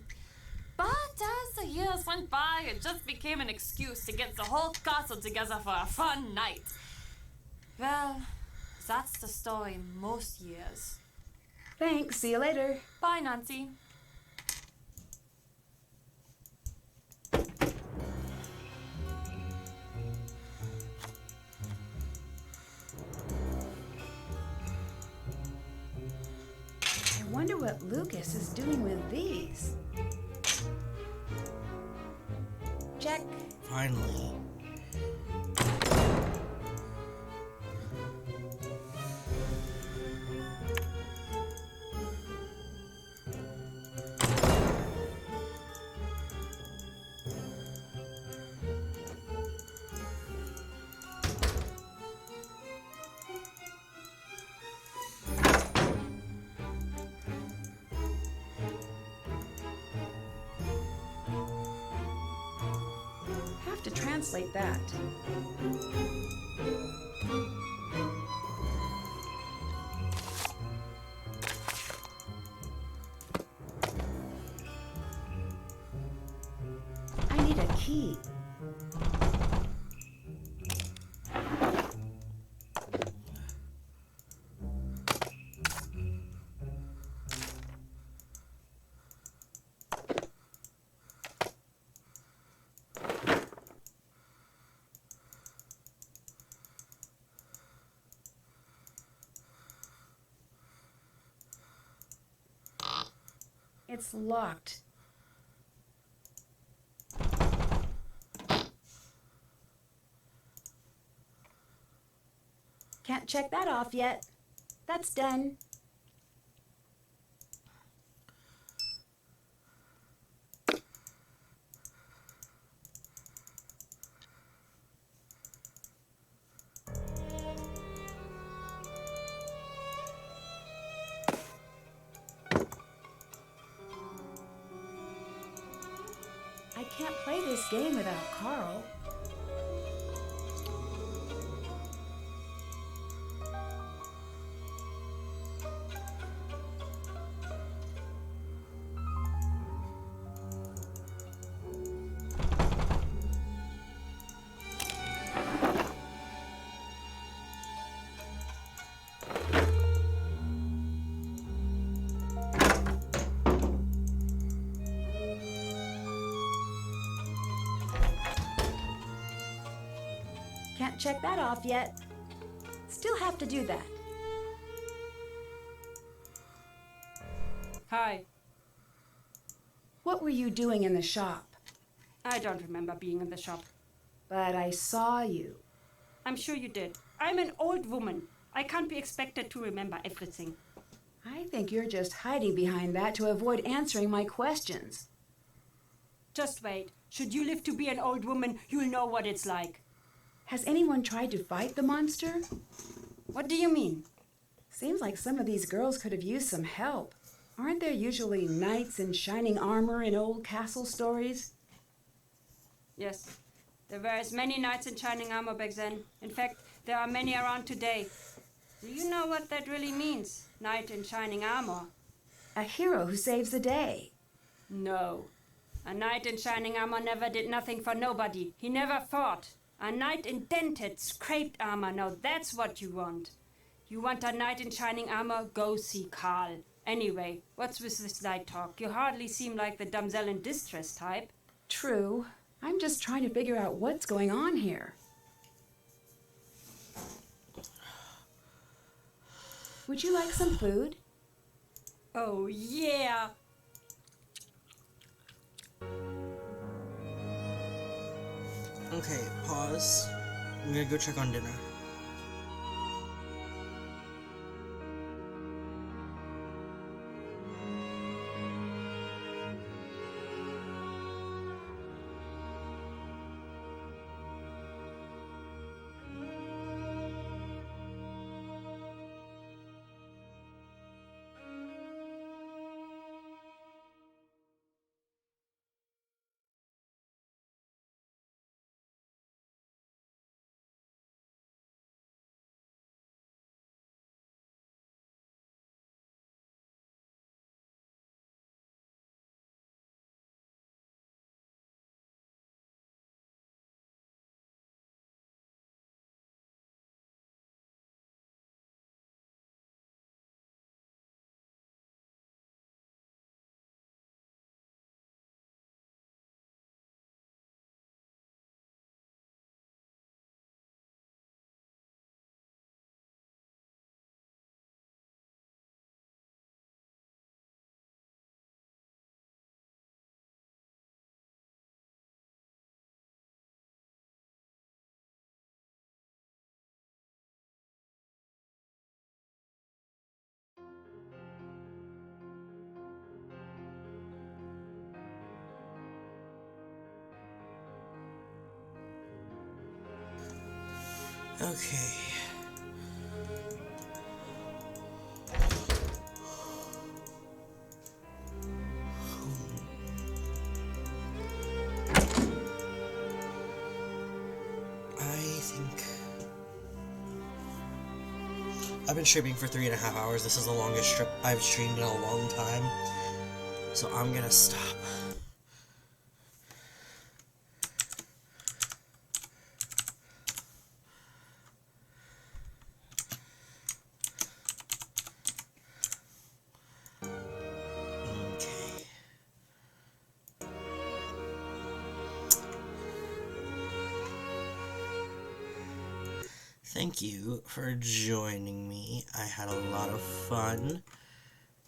But as the years went by, it just became an excuse to get the whole castle together for a fun night. Well, that's the story most years. Thanks, see you later. Bye, Nancy. I wonder what Lucas is doing with these. Check. Finally. Have to translate that. I need a key. It's locked. Can't check that off yet. That's done. I can't play this game without Carl. Can't check that off yet. Still have to do that. Hi. What were you doing in the shop? I don't remember being in the shop. But I saw you. I'm sure you did. I'm an old woman. I can't be expected to remember everything. I think you're just hiding behind that to avoid answering my questions. Just wait. Should you live to be an old woman, you'll know what it's like. Has anyone tried to fight the monster? What do you mean? Seems like some of these girls could have used some help. Aren't there usually knights in shining armor in old castle stories? Yes. There were as many knights in shining armor back then. In fact, there are many around today. Do you know what that really means? Knight in shining armor. A hero who saves the day. No. A knight in shining armor never did nothing for nobody. He never fought. A knight in dented, scraped armor. Now that's what you want. You want a knight in shining armor? Go see Carl. Anyway, what's with this light talk? You hardly seem like the damsel in distress type. True. I'm just trying to figure out what's going on here. Would you like some food? Oh, yeah. Okay, pause. I'm gonna go check on dinner. Okay. I've been streaming for 3.5 hours. This is the longest strip I've streamed in a long time. So I'm gonna stop. Okay. Thank you for joining me. I had a lot of fun,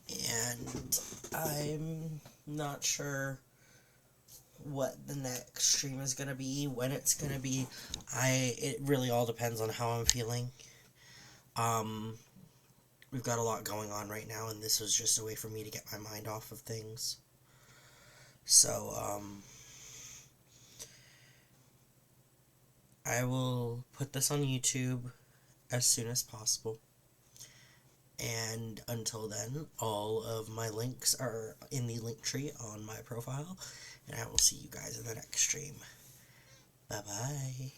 and I'm not sure what the next stream is gonna be, when it's gonna be. It really all depends on how I'm feeling. We've got a lot going on right now, and this was just a way for me to get my mind off of things. So, I will put this on YouTube as soon as possible. And until then, all of my links are in the link tree on my profile. And I will see you guys in the next stream. Bye-bye.